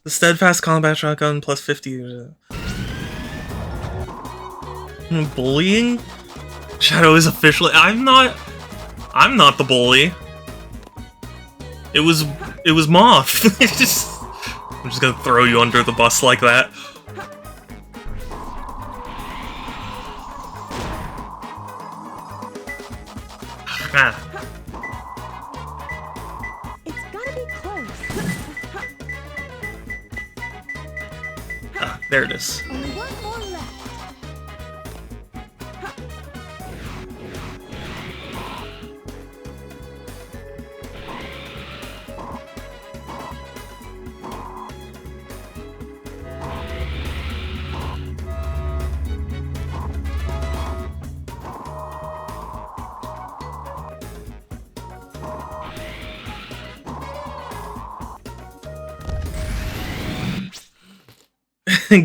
The steadfast combat shotgun plus 50. Bullying? Shadow is officially. I'm not the bully. It was Moth. I'm just gonna throw you under the bus like that. Ah. It's gotta be close. Ah, there it is. Only 1 more left.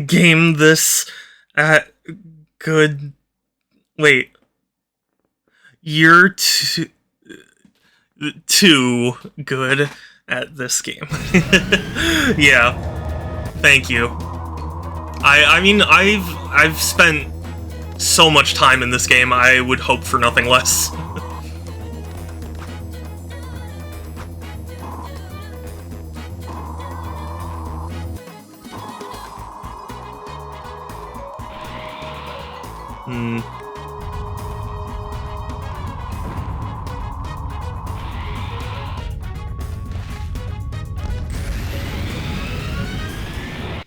Game this at good. Wait. You're too good at this game. Yeah. Thank you. I mean, I've spent so much time in this game, I would hope for nothing less.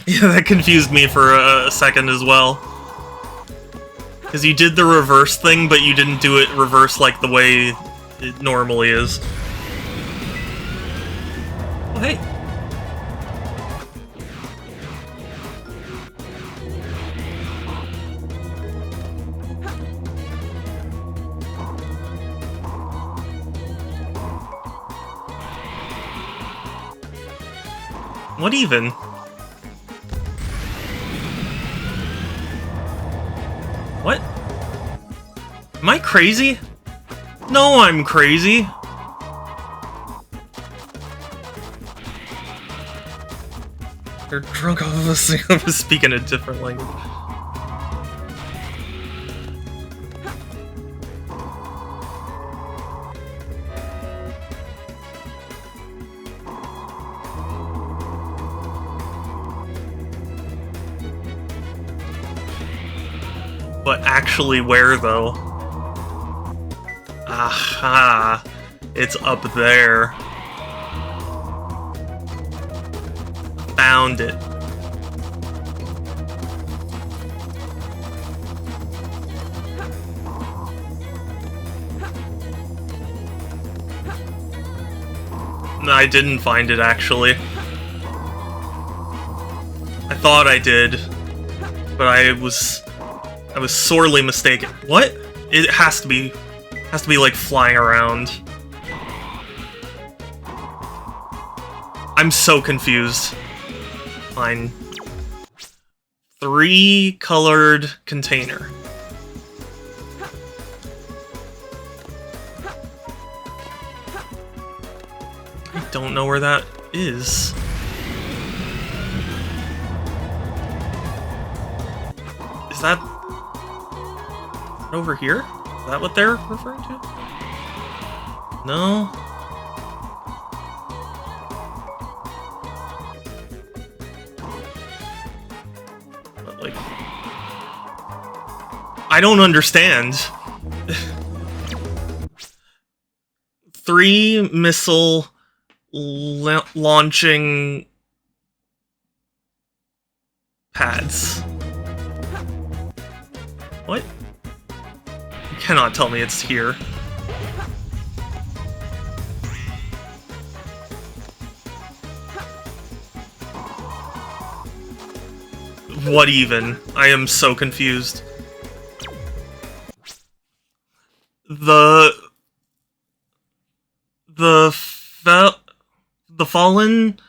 Yeah, that confused me for a second as well. Because you did the reverse thing, but you didn't do it reverse like the way it normally is. Oh, hey. What even? What? Am I crazy? No, I'm crazy. They're drunk off of us speaking a different language. But actually where, though? Aha! It's up there. Found it. No, I didn't find it, actually. I thought I did, but I was sorely mistaken. What? It has to be like flying around. I'm so confused. Fine. 3-colored container. I don't know where that is. Is that over here? Is that what they're referring to? No? But, like, I don't understand. 3 missile launching pads. What? You cannot tell me it's here. What even? I am so confused. The fallen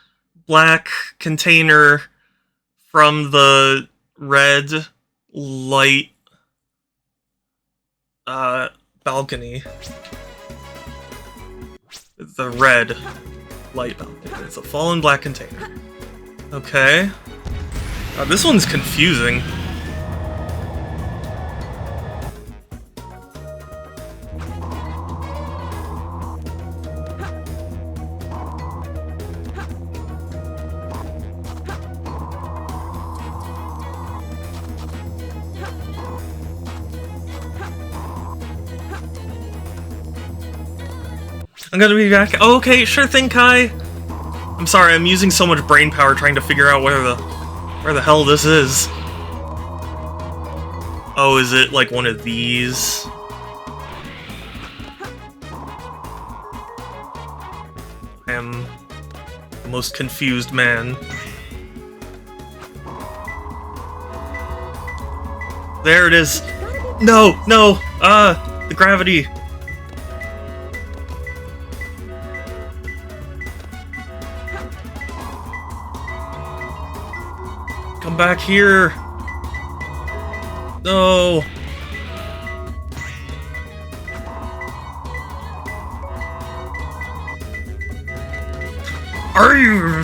black container from the red light balcony. The red light balcony. It's a fallen black container. Okay. This one's confusing. I'm gonna be back. Oh, okay, sure thing, Kai. I'm sorry, I'm using so much brain power trying to figure out where the hell this is. Oh, is it like one of these? I am the most confused man. There it is. No, no, the gravity. Come back here! No! Are you?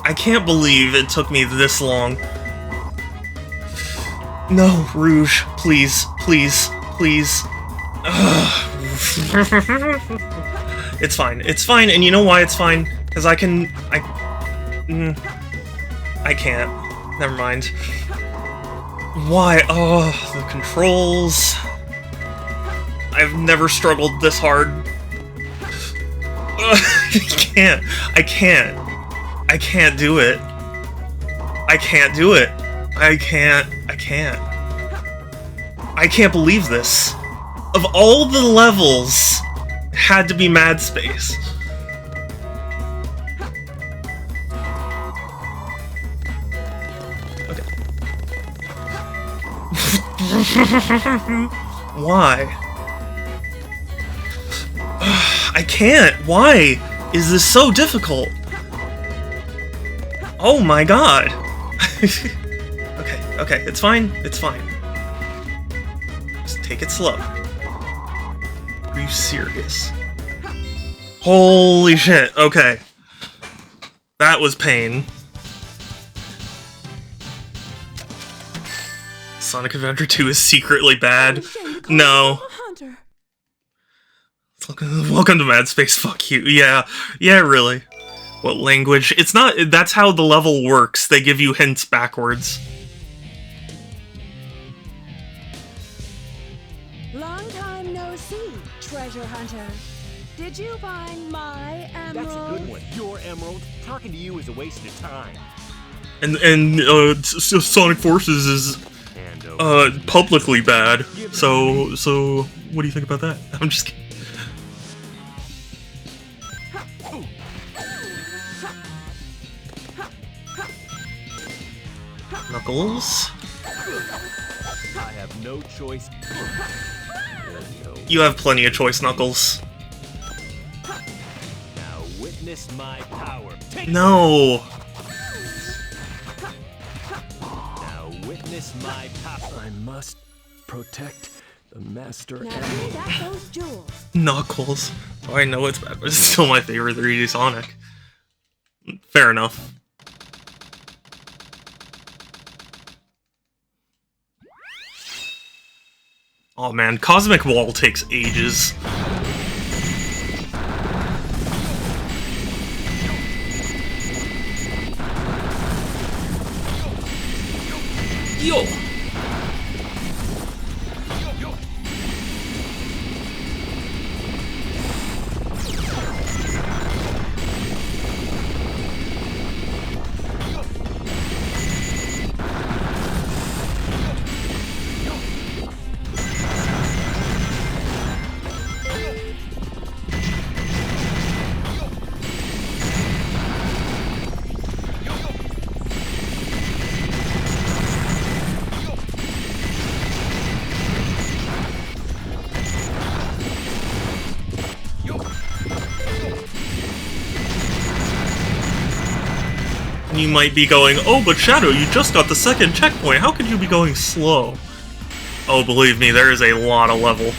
I can't believe it took me this long. No, Rouge, please, please, please. It's fine, and you know why it's fine? Because I can't. Never mind. Why? Oh, the controls. I've never struggled this hard. I can't do it. I can't do it. I can't believe this. Of all the levels, it had to be Mad Space. Why? I can't. Why is this so difficult? Oh my god. Okay, it's fine. It's fine. Just take it slow. Are you serious? Holy shit. Okay. That was pain. Sonic Adventure 2 is secretly bad. No. Welcome to Mad Space, fuck you. Yeah, really. What language? It's not, that's how the level works. They give you hints backwards. Long time no see, treasure hunter. Did you find my emerald? That's a good one. Your emerald. Talking to you is a waste of time. And Sonic Forces is publicly bad. So what do you think about that? I'm just kidding. Knuckles. I have no choice. You have plenty of choice, Knuckles. Now witness my power. No. Now witness my power. I must protect the Master Now Emerald. give me back those jewels. Knuckles. Oh, I know it's bad, but it's still my favorite 3D Sonic. Fair enough. Oh man, Cosmic Wall takes ages. Yo! You might be going, oh, but Shadow, you just got the second checkpoint. How could you be going slow? Oh, believe me, there is a lot of level.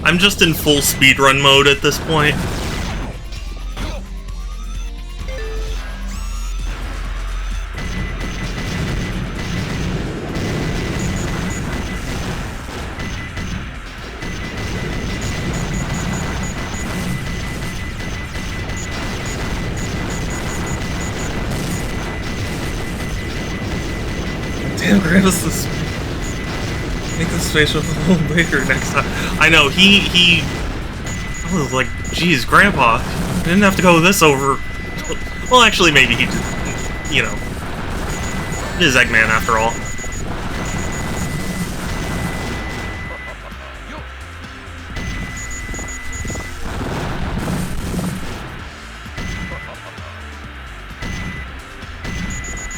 I'm just in full speedrun mode at this point. Damn, Grievous is... Make this space a little bigger next time. I know, he I was like, geez, Grandpa, didn't have to go this over. Well, actually, maybe he did, you know. It is Eggman, after all.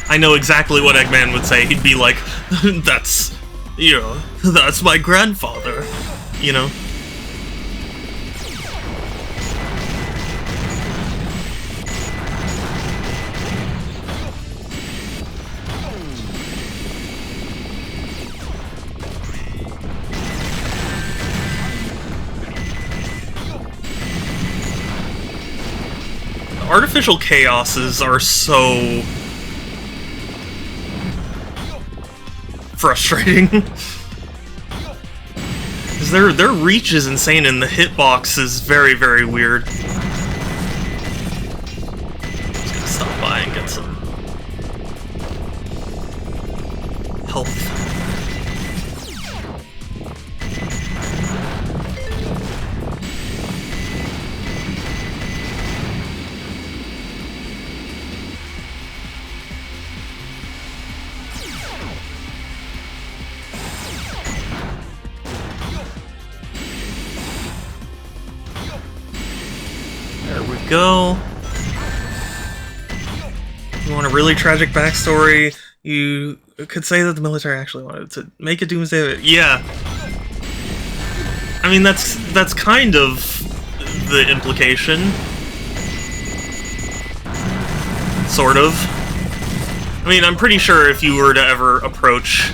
I know exactly what Eggman would say. He'd be like, that's... you know, that's my grandfather, you know? Artificial chaoses are so... frustrating. Because their reach is insane and the hitbox is very, very weird. Just gonna stop by and get some health. Go. You want a really tragic backstory? You could say that the military actually wanted to make a Doomsday. Yeah. I mean, that's kind of the implication. Sort of. I mean, I'm pretty sure if you were to ever approach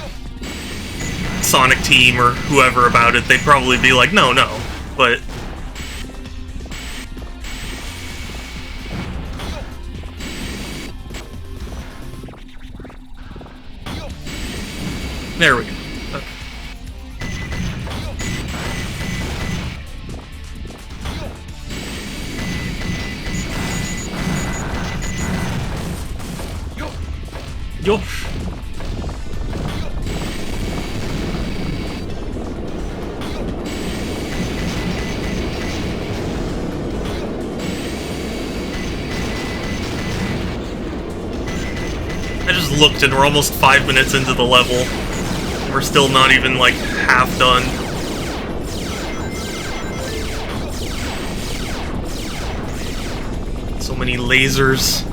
Sonic Team or whoever about it, they'd probably be like, no, no. But... there we go. Okay. Yosh. looked and we're almost 5 minutes into the level. We're still not even, like, half done. So many lasers.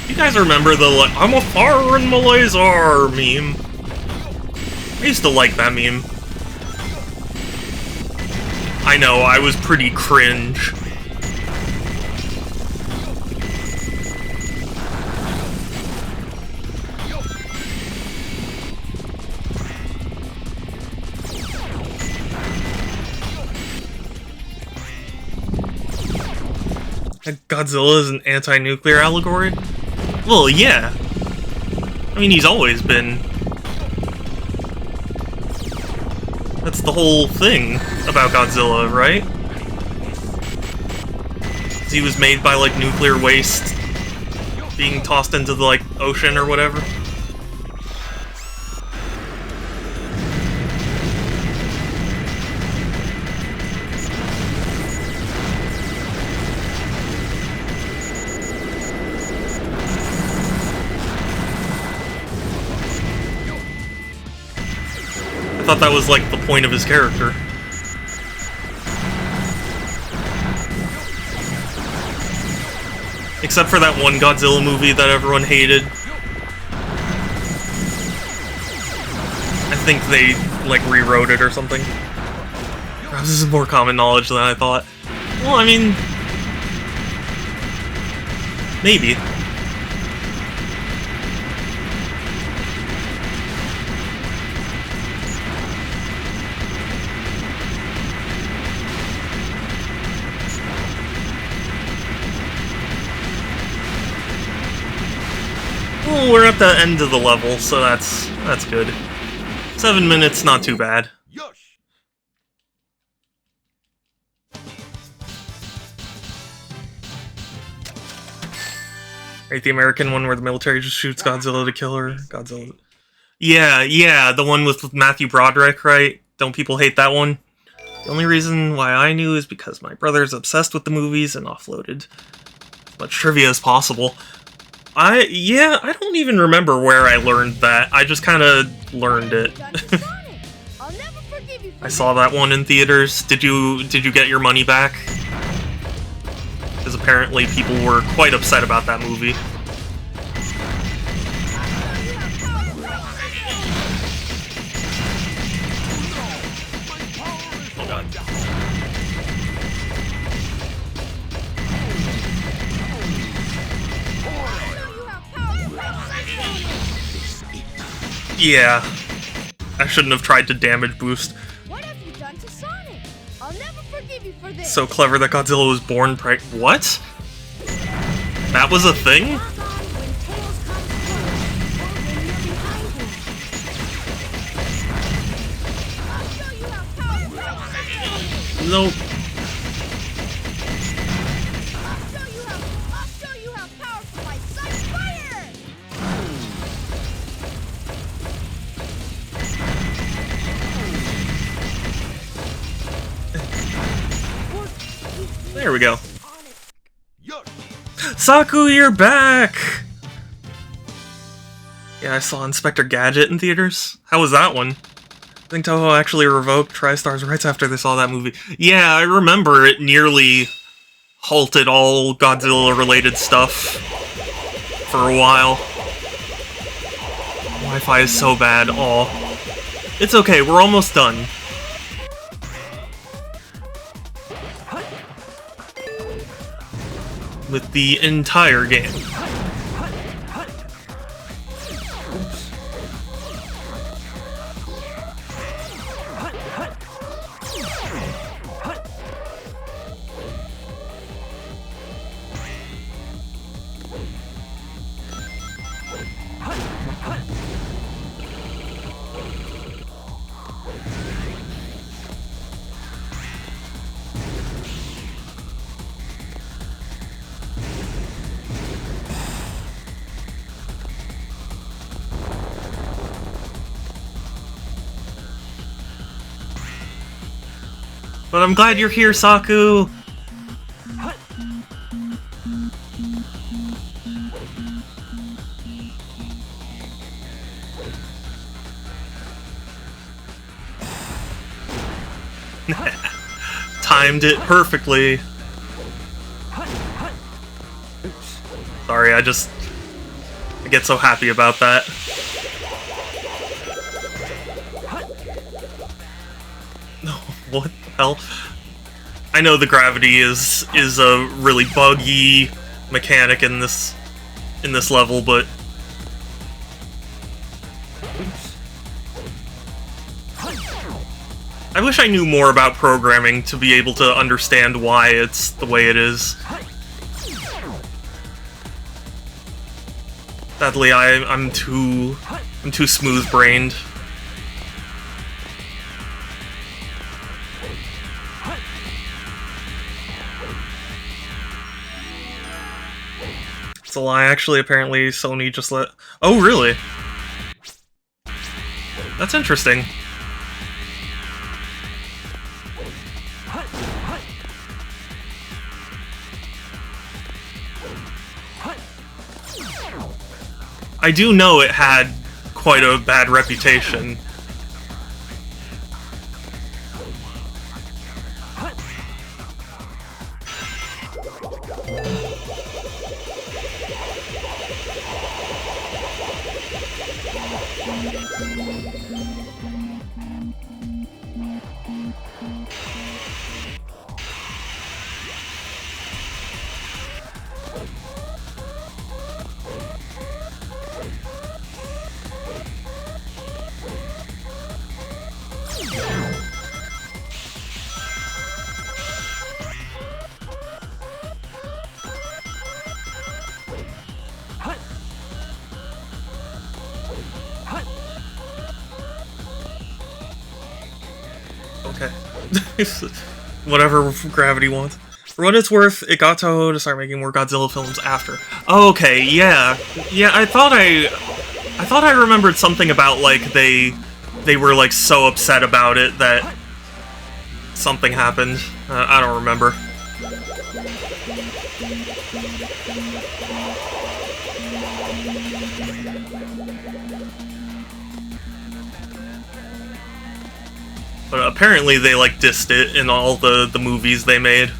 You guys remember the, like, I'm a fire in my laser meme? I used to like that meme. I know, I was pretty cringe. Godzilla is an anti-nuclear allegory? Well, yeah. I mean, he's always been. That's the whole thing about Godzilla, right? He was made by, like, nuclear waste being tossed into the, like, ocean or whatever. I thought that was, like, the point of his character. Except for that one Godzilla movie that everyone hated. I think they, like, rewrote it or something. Perhaps this is more common knowledge than I thought. Well, I mean... maybe. Well, we're at the end of the level, so that's good. 7 minutes, not too bad. Yosh! Right, the American one where the military just shoots Godzilla to kill her. Godzilla. Yeah, the one with Matthew Broderick, right? Don't people hate that one? The only reason why I knew is because my brother's obsessed with the movies and offloaded as much trivia as possible. I don't even remember where I learned that. I just kind of learned it. I saw that one in theaters. Did you get your money back? Because apparently people were quite upset about that movie. Oh god. Yeah. I shouldn't have tried to damage boost. What have you done to Sonic? I'll never forgive you for this. So clever that Godzilla was born what? That was a thing? Nope. I'll show you how powerful my sun's fire! There we go. Yosh! Saku, you're back! Yeah, I saw Inspector Gadget in theaters. How was that one? I think Toho actually revoked TriStar's rights after they saw that movie. Yeah, I remember it nearly halted all Godzilla-related stuff for a while. Wi-Fi is so bad. Aw. It's okay, we're almost done. With the entire game. But I'm glad you're here, Saku! Timed it perfectly. Sorry, I get so happy about that. No, what the hell? I know the gravity is a really buggy mechanic in this level, but I wish I knew more about programming to be able to understand why it's the way it is. Sadly, I'm too smooth-brained. It's a lie, actually. Apparently, Sony just let... Oh, really? That's interesting. I do know it had quite a bad reputation. Okay. Whatever Gravity wants. For what it's worth, it got Toho to start making more Godzilla films after. Oh, okay, yeah. Yeah, I thought I remembered something about, like, they were, like, so upset about it that something happened. I don't remember. But apparently they, like, dissed it in all the movies they made.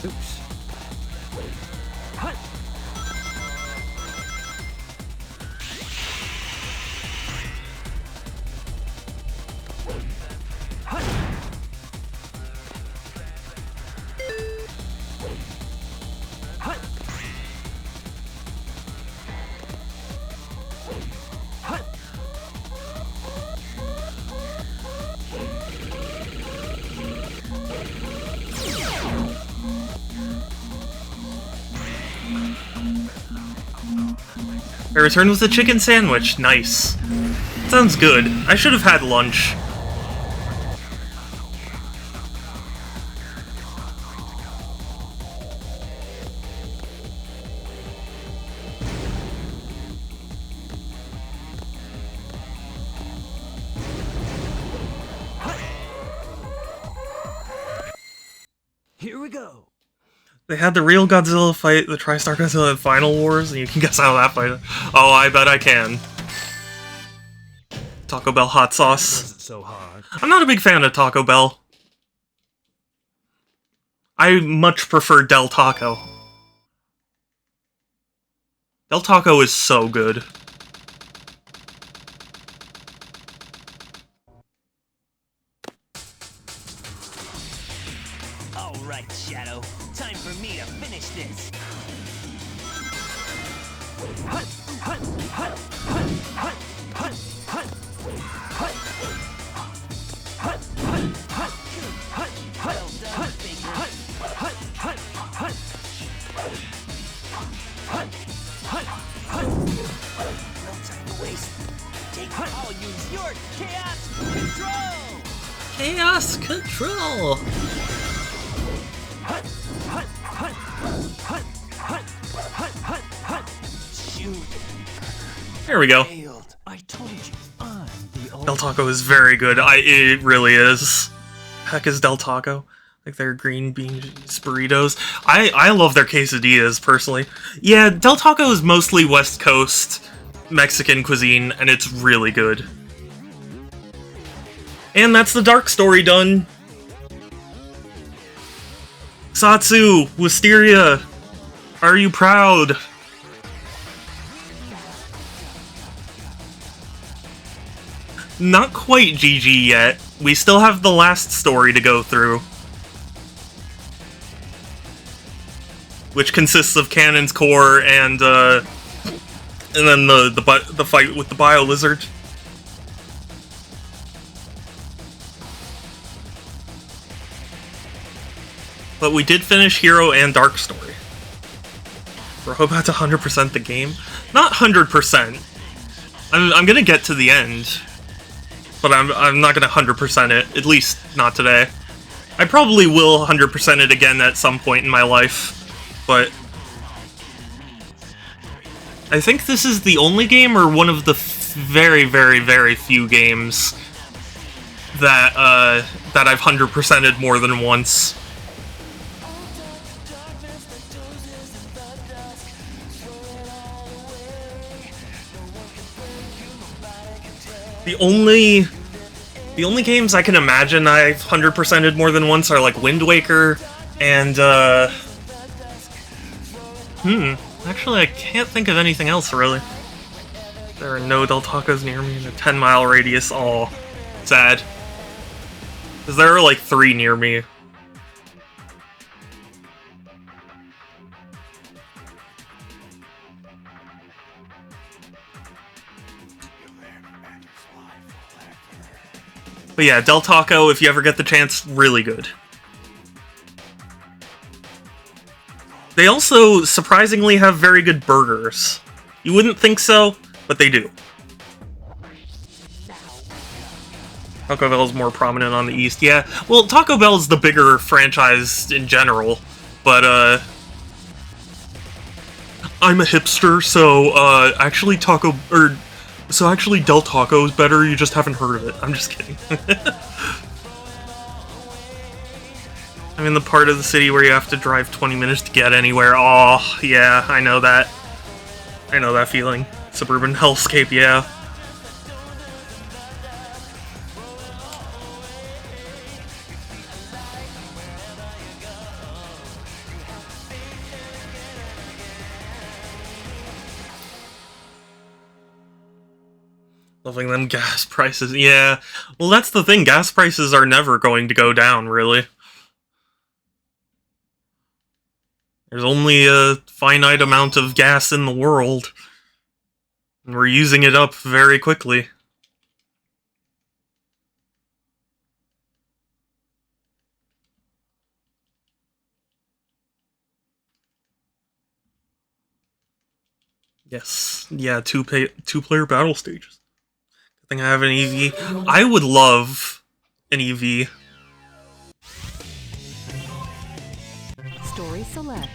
Oops. I returned with a chicken sandwich. Nice. Sounds good. I should have had lunch. Here we go. They had the real Godzilla fight the TriStar Godzilla in Final Wars, and you can guess how that fight. Oh, I bet I can. Taco Bell hot sauce. Wasn't so hard. I'm not a big fan of Taco Bell. I much prefer Del Taco. Del Taco is so good. Alright, Shadow. Time for me to finish this. Well done, Baker. No time to waste. I'll use your chaos control. Chaos Control! Shoot. There we go. Failed. I told you, I'm the old... Del Taco is very good. It really is. Heck is Del Taco. Like their green bean burritos. I love their quesadillas, personally. Yeah, Del Taco is mostly West Coast Mexican cuisine, and it's really good. And that's the Dark story done. Satsu, Wisteria, are you proud? Not quite GG yet. We still have the last story to go through, which consists of Cannon's Core and then the fight with the Bio Lizard. But we did finish Hero and Dark Story. We're about to 100% the game. Not 100%. I'm gonna get to the end, but I'm not gonna 100% it. At least not today. I probably will 100% it again at some point in my life, but I think this is the only game, or one of the very, very, very few games that that I've 100%ed more than once. The only games I can imagine I've 100%ed more than once are like Wind Waker and actually I can't think of anything else really. There are no Del Tacos near me in a 10-mile radius. Aw, sad. Because there are like 3 near me. But yeah, Del Taco, if you ever get the chance, really good. They also surprisingly have very good burgers. You wouldn't think so, but they do. Taco Bell's more prominent on the East, yeah. Well, Taco Bell's the bigger franchise in general, but I'm a hipster, so actually actually Del Taco is better, you just haven't heard of it. I'm just kidding. I'm in the part of the city where you have to drive 20 minutes to get anywhere. Oh, yeah, I know that. I know that feeling. Suburban hellscape, yeah. Loving them gas prices. Yeah. Well, that's the thing. Gas prices are never going to go down, really. There's only a finite amount of gas in the world. And we're using it up very quickly. Yes. Yeah, two-player battle stages. I think I have an EV. I would love an EV. Story select.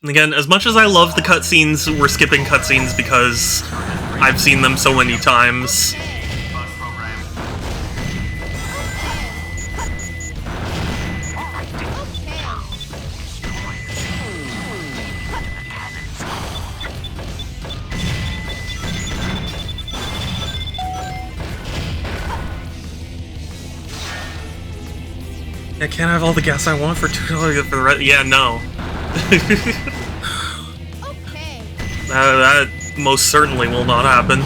And again, as much as I love the cutscenes, we're skipping cutscenes because I've seen them so many times. I can't have all the gas I want for $2 for the rest. Yeah, no. Okay. That most certainly will not happen.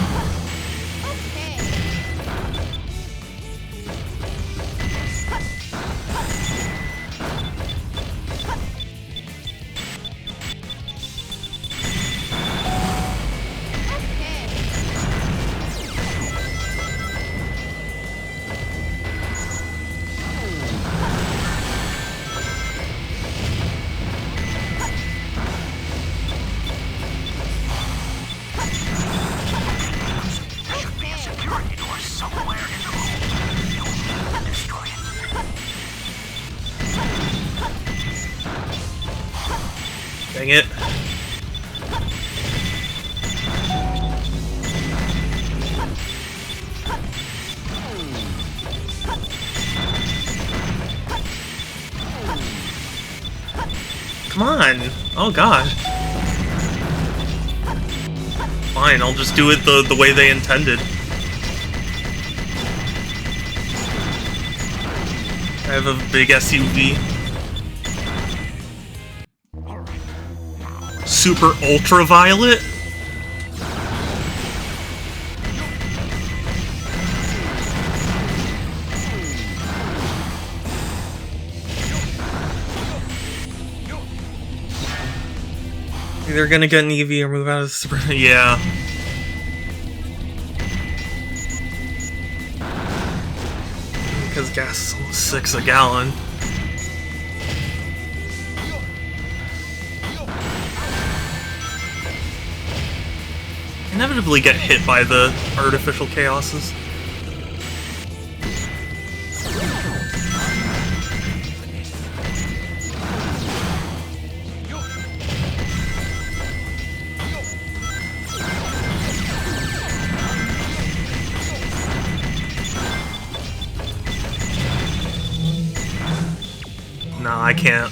Dang it. Come on! Oh god. Fine, I'll just do it the way they intended. I have a big SUV. Super ultraviolet? They're gonna get an EV or move out of the super. Yeah. Because gas is almost $6 a gallon. Inevitably get hit by the artificial chaoses. No, I can't.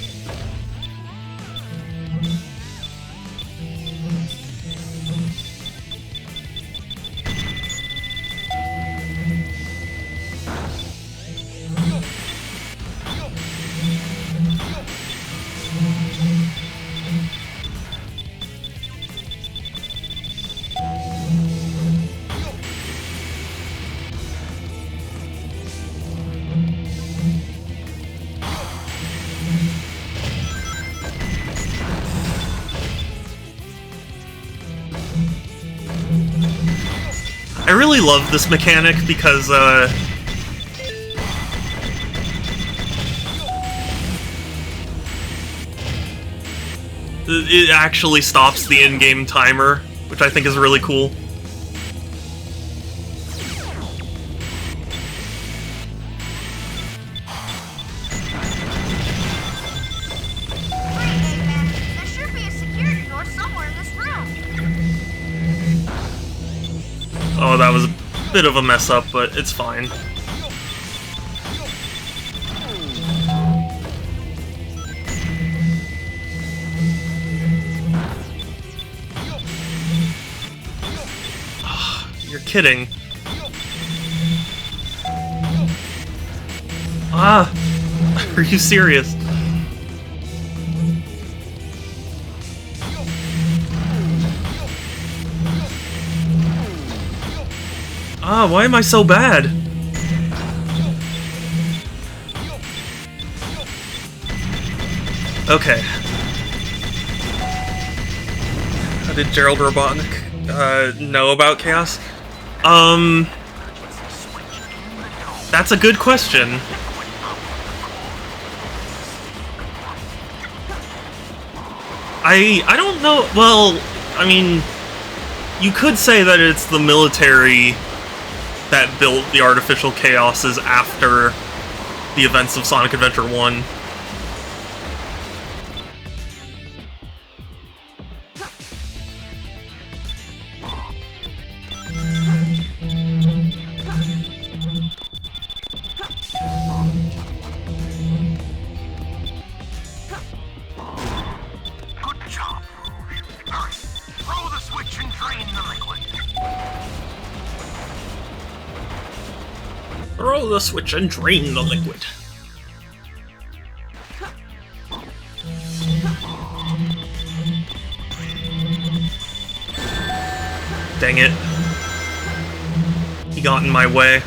I really love this mechanic because, it actually stops the in-game timer, which I think is really cool. There should be a security door somewhere in this room. Oh, that was a bit of a mess up, but it's fine. You're kidding. Ah! Are you serious? Ah, why am I so bad? Okay. How did Gerald Robotnik know about Chaos? That's a good question. I don't know. Well, I mean, you could say that it's the military that built the artificial chaoses after the events of Sonic Adventure 1. Good job, Rouge. Hurry, throw the switch and drain the liquid. Throw the switch and drain the liquid. Dang it. He got in my way.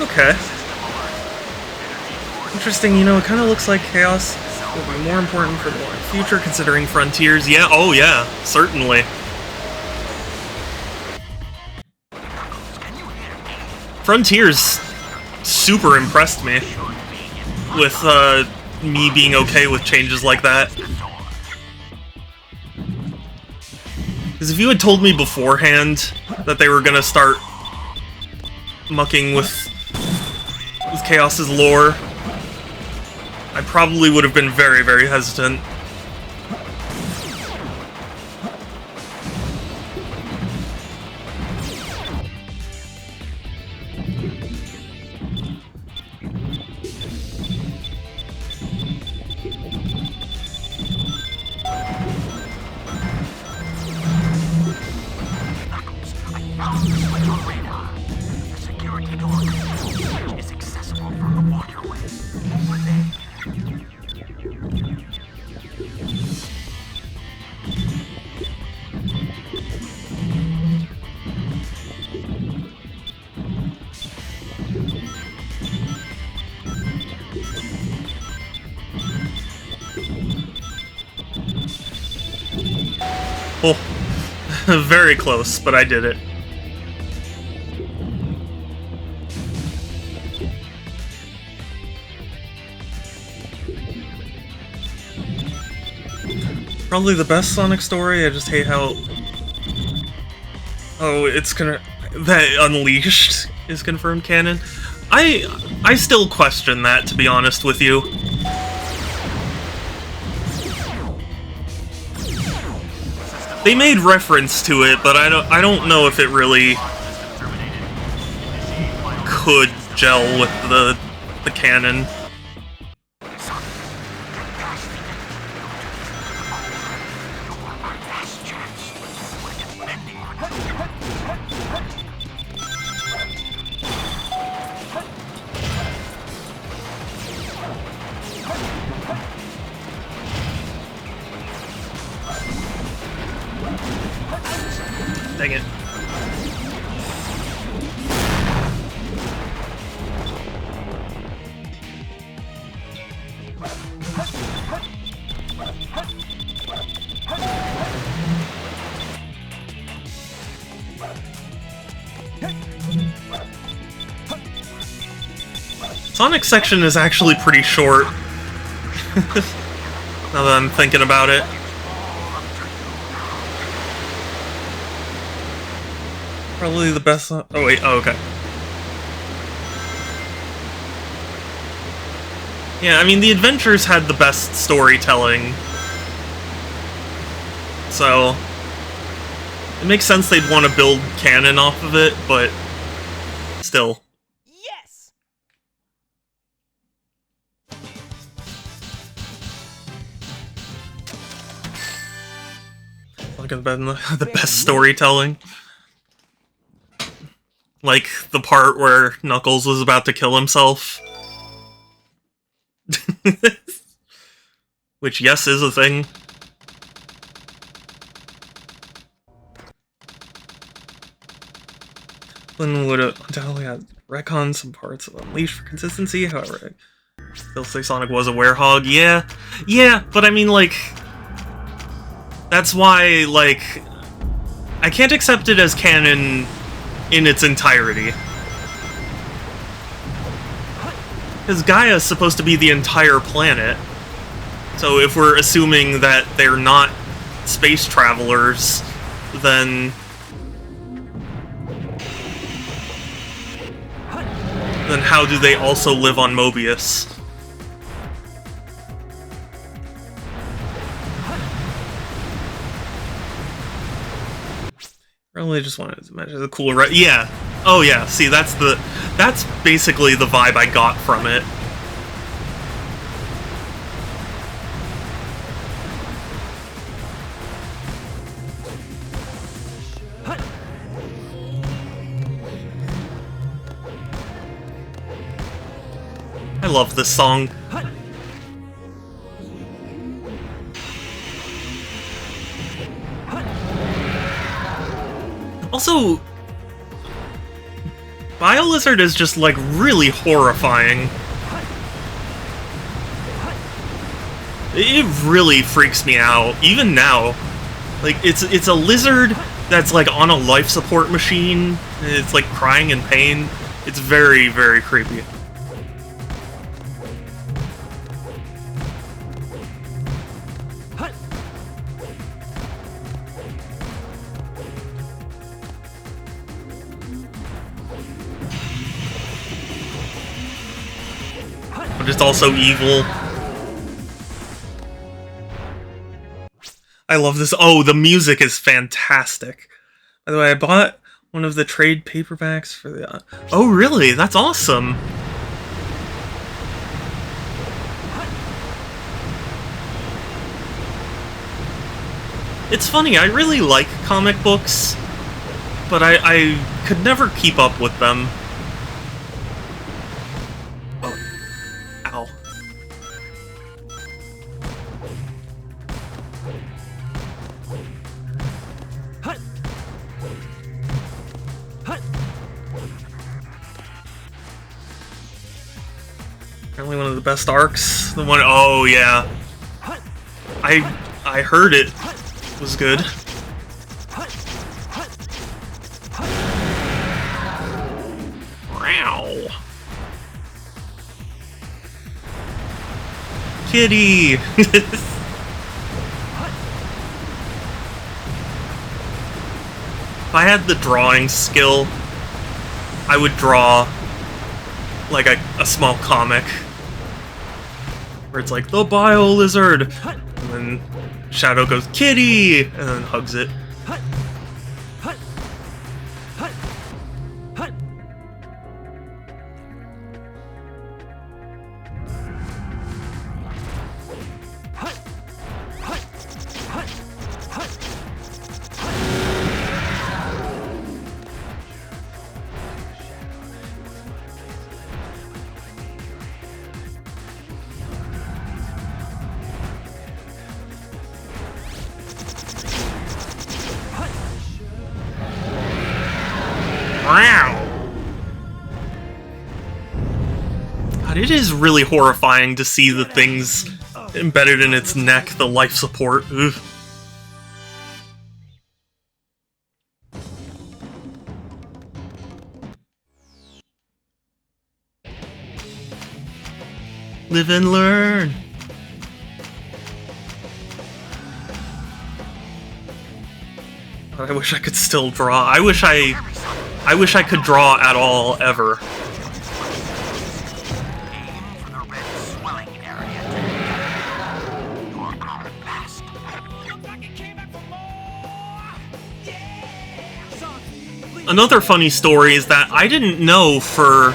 Okay. Interesting, you know, it kind of looks like Chaos will be more important for the future considering Frontiers. Yeah, oh yeah, certainly. Frontiers super impressed me with me being okay with changes like that. Because if you had told me beforehand that they were gonna start mucking with Chaos's lore, I probably would have been very, very hesitant. Oh, very close, but I did it. Probably the best Sonic story. I just hate how... Oh, it's gonna... That Unleashed is confirmed canon. I still question that, to be honest with you. They made reference to it, but I don't know if it really could gel with the canon. Dang it. Sonic's section is actually pretty short. Now that I'm thinking about it. Probably the best... Oh wait, oh okay. Yeah, I mean, the Adventures had the best storytelling. So... It makes sense they'd want to build canon off of it, but... Still. Yes! Look at the best storytelling. Like the part where Knuckles was about to kill himself. Which, yes, is a thing. Flynn would undoubtedly have retconned some parts of Unleashed for consistency, however, I still say Sonic was a werehog. Yeah, but I mean, like... That's why, like... I can't accept it as canon in its entirety. Because Gaia is supposed to be the entire planet. So if we're assuming that they're not space travelers, then how do they also live on Mobius? I really just wanted to imagine the cool yeah. Oh yeah, see that's basically the vibe I got from it. I love this song. Also, BioLizard is just, like, really horrifying. It really freaks me out, even now. Like, it's a lizard that's, like, on a life support machine. It's, like, crying in pain. It's very, very creepy. But it's also evil. I love this. Oh, the music is fantastic. By the way, I bought one of the trade paperbacks for the... Oh, really? That's awesome. It's funny, I really like comic books, but I could never keep up with them. Ow. Apparently one of the best arcs. The one, oh yeah. I heard it was good. Kitty! If I had the drawing skill, I would draw like a small comic where it's like the Bio Lizard, and then Shadow goes Kitty, and then hugs it. God, it is really horrifying to see the things embedded in its neck, the life support. Ugh. Live and learn. I wish I could still draw. I wish I could draw at all, ever. Aim for the red swelling area. You're our last. Another funny story is that I didn't know for,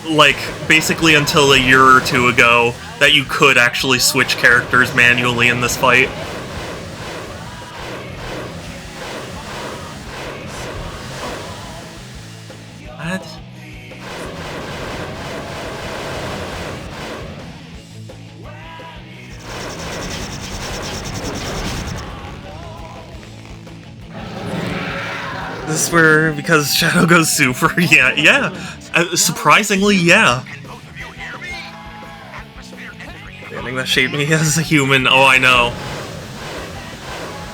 like, basically until a year or two ago that you could actually switch characters manually in this fight. What? This is where, because Shadow goes super, yeah. Surprisingly, yeah. I think that shaped me as a human. Oh, I know.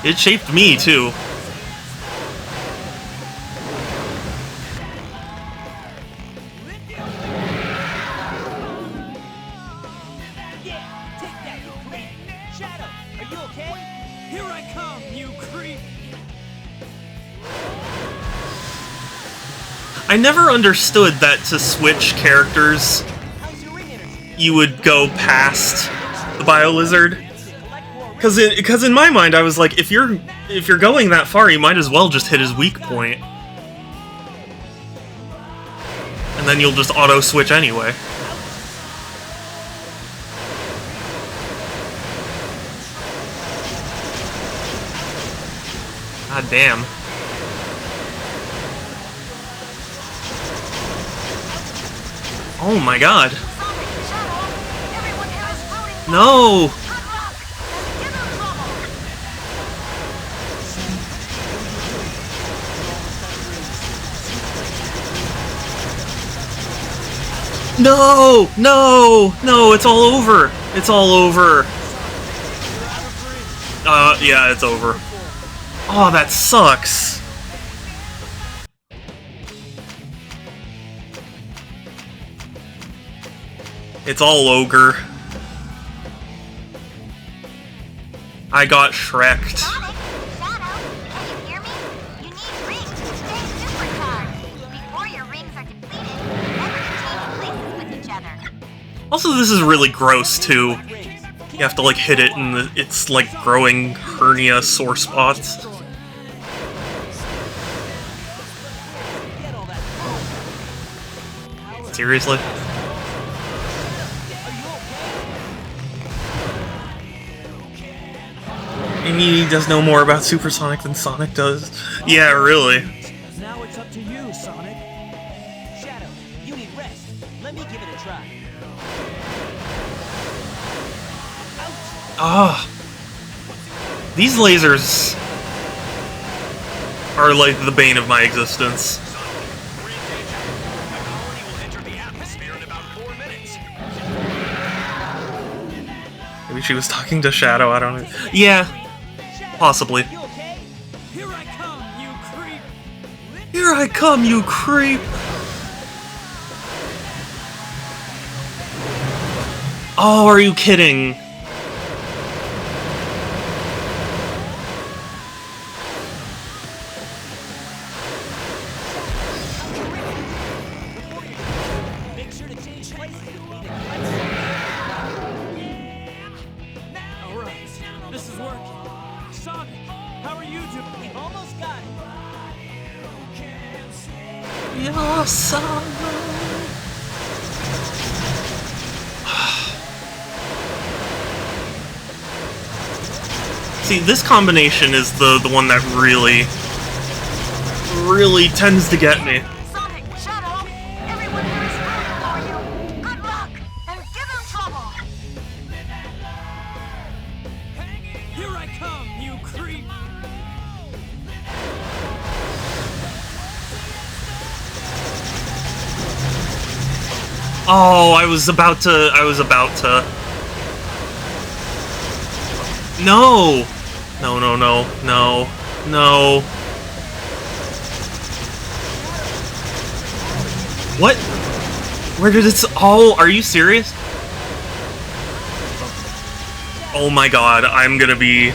It shaped me, too. Yeah, take that, you creep. Shadow, are you okay? Here I come, you creep! I never understood that to switch characters, How's your ring energy? you would go past the Bio Lizard. Because in my mind, I was like, if you're going that far, you might as well just hit his weak point, and then you'll just auto switch anyway. God damn. Oh my god. Everyone here is rooting for No! Good luck. Give him trouble. No! No! No, it's all over! It's all over! Yeah, it's over. Oh, that sucks! It's all ogre. I got Shrek'd. Sonic, Shadow, can you hear me? You need rings to stay supercharged. Before your rings are depleted, remember to change places with each other. Also, this is really gross, too. You have to, like, hit it and it's, like, growing hernia sore spots. Seriously? And he does know more about Supersonic than Sonic does. Yeah, really. Now it's up to you, Sonic. Shadow, you need rest. Let me give it a try. Ah. These lasers are like the bane of my existence. Maybe she was talking to Shadow, I don't know. Yeah, possibly. You okay? Here I come, you creep! Here I come, you creep! Oh, are you kidding? Make sure to change places if needed. Alright, this is working. Sonic, how are you doing? We've almost got it. Your sorrow. See, this combination is the one that really tends to get me. Sonic, Shadow, everyone here is rooting for you. Good luck, and give him trouble. Here I come, you creep! Oh, I was about to. No! No, no, no, no, no. What? Where did it? Oh, are you serious? Oh my god, I'm gonna be.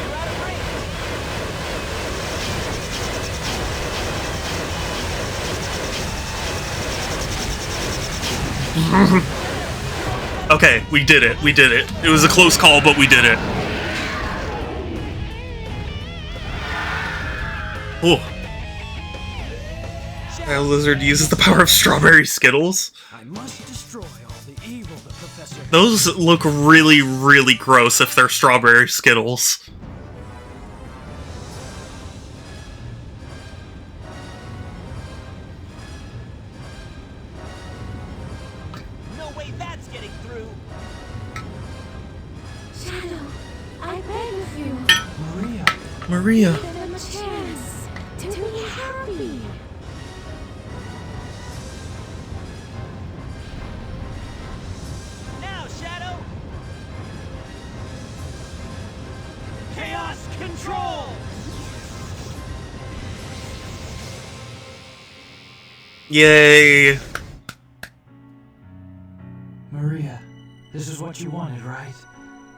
Okay, we did it. We did it. It was a close call, but we did it. Oh. That lizard uses the power of strawberry Skittles. I must destroy all the evil the Professor. Those look really, really gross if they're strawberry Skittles. No way that's getting through! Shadow, I beg of you, Maria. Maria. give them a chance to be happy. Now, Shadow! Chaos Control! Yay. Maria, this is what you wanted, right?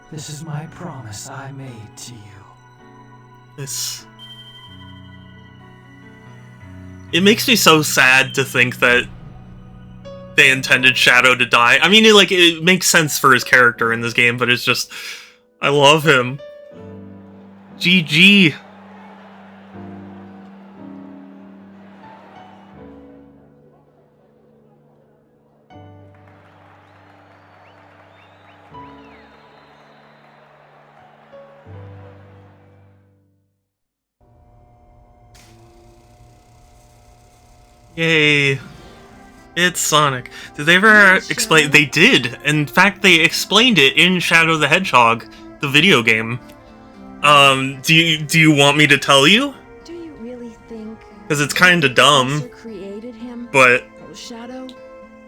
This is my promise I made to you. This. It makes me so sad to think that they intended Shadow to die. I mean, it makes sense for his character in this game, but it's just, I love him. GG. Yay. It's Sonic. Did they ever explain? They did. In fact, they explained it in Shadow the Hedgehog, the video game. Do you want me to tell you? Do you really think? Because it's kind of dumb, Professor created him, but oh, Shadow,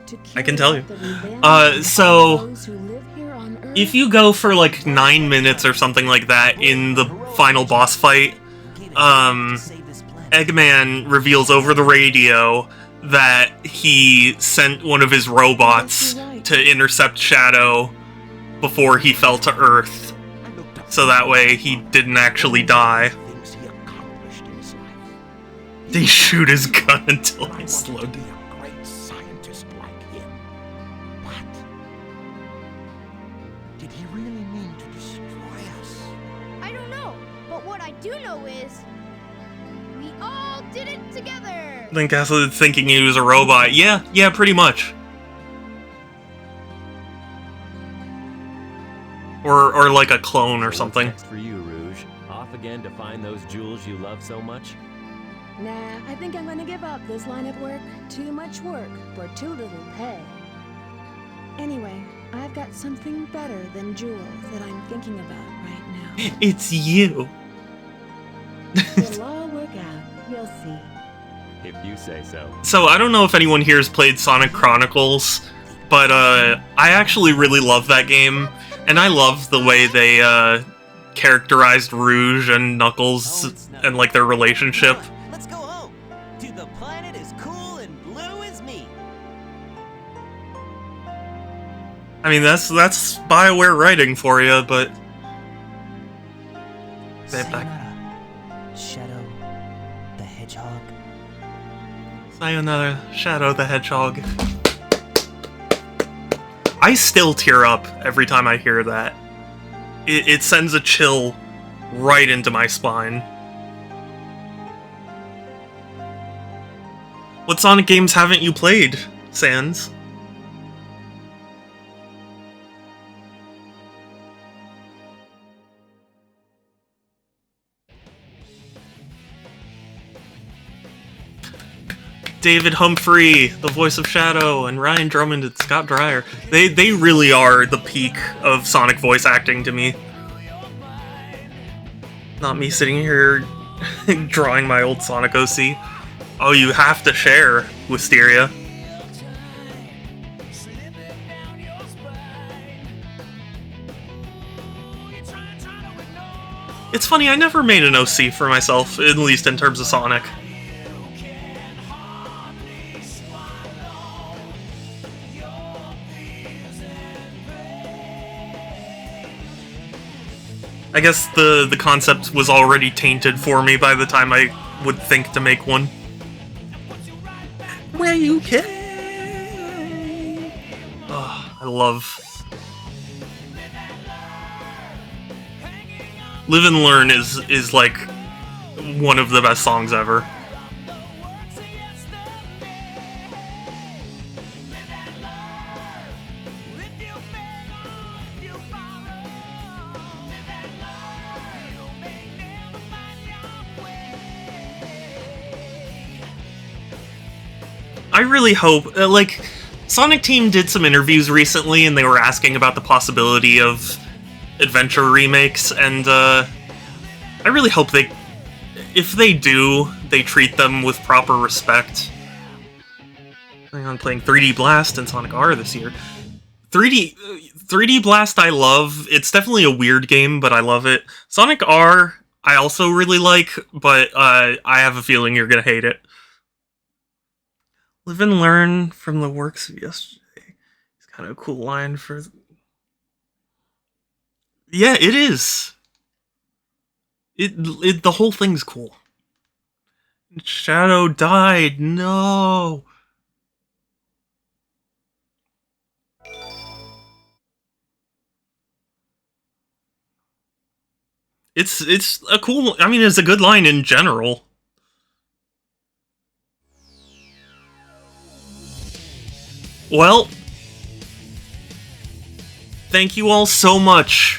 to I can carry tell out you. the revenge of So those who live here on Earth? if you go for like 9 minutes or something like that in the final boss fight, Save this planet. Eggman reveals over the radio that he sent one of his robots to intercept Shadow before he fell to Earth, so that way he didn't actually die. Things he accomplished in his life. They shoot his gun until I he's wanted to slowed. be a great scientist like him. But did he really mean to destroy us? I don't know, but what I do know is we all did it together. Then Gaslit thinking he was a robot. Yeah, pretty much. Or like a clone or something. Next for you, Rouge. Off again to find those jewels you love so much? Nah, I think I'm gonna give up this line of work. Too much work for too little pay. Anyway, I've got something better than jewels that I'm thinking about right now. It's you. It'll all work out. You'll see. If you say so. So I don't know if anyone here has played Sonic Chronicles, but I actually really love that game, and I love the way they characterized Rouge and Knuckles and like their relationship. Let's go home to the planet as cool and blue as me. I mean, that's BioWare writing for you, but Sayonara, Shadow the Hedgehog. Sayonara, Shadow the Hedgehog. I still tear up every time I hear that. It sends a chill right into my spine. What Sonic games haven't you played, Sans? David Humphrey, the voice of Shadow, and Ryan Drummond and Scott Dreyer. They really are the peak of Sonic voice acting to me. Not me sitting here drawing my old Sonic OC. Oh, you have to share, Wisteria. It's funny, I never made an OC for myself, at least in terms of Sonic. I guess the concept was already tainted for me by the time I would think to make one. Where you can. Oh, I love. Live and Learn is like one of the best songs ever. I really hope, like, Sonic Team did some interviews recently, and they were asking about the possibility of adventure remakes, and I really hope if they do, they treat them with proper respect. I'm playing 3D Blast and Sonic R this year. 3D Blast I love. It's definitely a weird game, but I love it. Sonic R I also really like, but I have a feeling you're gonna hate it. Live and learn from the works of yesterday. It's kind of a cool line for... Yeah, it is. The whole thing's cool. Shadow died. No. It's a cool... I mean, it's a good line in general. Well, thank you all so much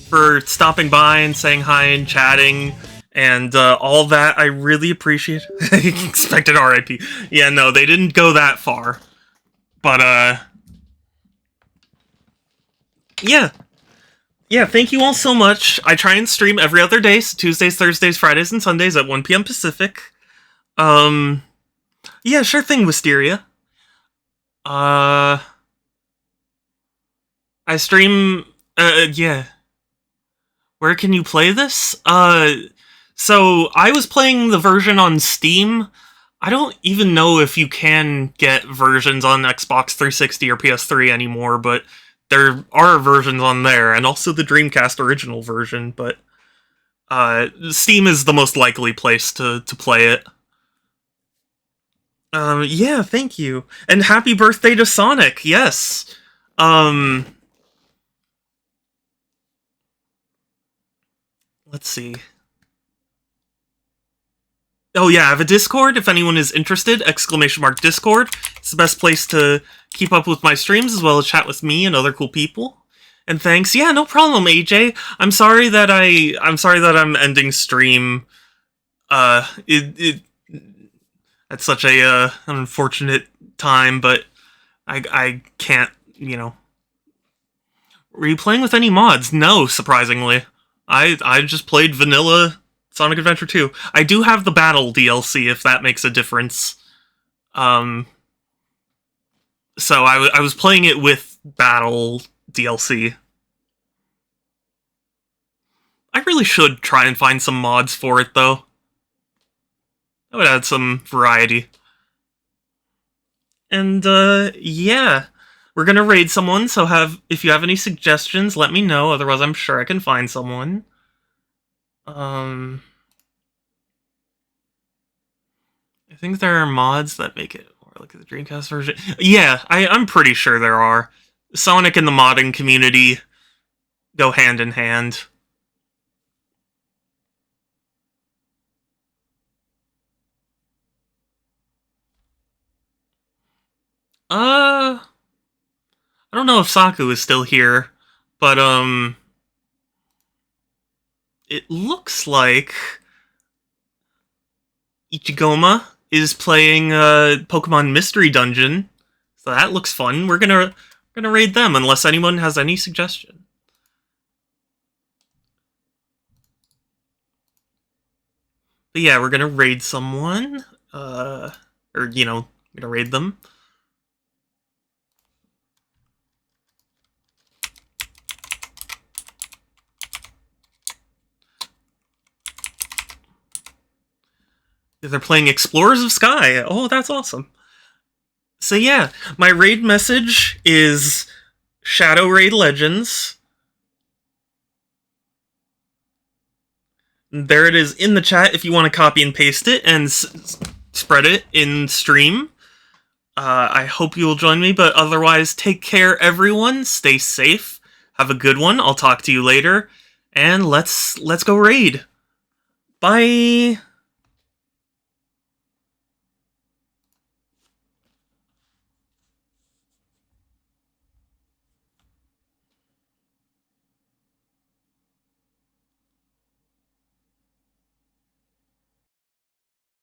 for stopping by and saying hi and chatting and all that. I really appreciate it. Expected RIP. Yeah, no, they didn't go that far. But, yeah. Yeah, thank you all so much. I try and stream every other day, so Tuesdays, Thursdays, Fridays, and Sundays at 1 p.m. Pacific. Yeah, sure thing, Wisteria. I stream, yeah. Where can you play this? So I was playing the version on Steam. I don't even know if you can get versions on Xbox 360 or PS3 anymore, but there are versions on there, and also the Dreamcast original version, but Steam is the most likely place to play it. Yeah, thank you. And happy birthday to Sonic, yes. Let's see. Oh yeah, I have a Discord, if anyone is interested, !Discord. It's the best place to keep up with my streams, as well as chat with me and other cool people. And thanks, yeah, no problem, AJ. I'm sorry that I'm ending stream. It's such a an unfortunate time, but I can't, you know. Were you playing with any mods? No, surprisingly. I just played vanilla Sonic Adventure 2. I do have the Battle DLC, if that makes a difference. So I was playing it with Battle DLC. I really should try and find some mods for it, though. That would add some variety. And, yeah. we're gonna raid someone, so if you have any suggestions, let me know, otherwise I'm sure I can find someone. I think there are mods that make it more like the Dreamcast version. Yeah, I'm pretty sure there are. Sonic and the modding community go hand in hand. I don't know if Saku is still here, but it looks like Ichigoma is playing Pokemon Mystery Dungeon, so that looks fun. We're gonna raid them unless anyone has any suggestion. But yeah, we're gonna raid someone, or gonna raid them. They're playing Explorers of Sky. Oh, that's awesome. So yeah, my raid message is Shadow Raid Legends. There it is in the chat if you want to copy and paste it and spread it in stream. I hope you will join me, but otherwise, take care, everyone. Stay safe. Have a good one. I'll talk to you later. And let's go raid. Bye!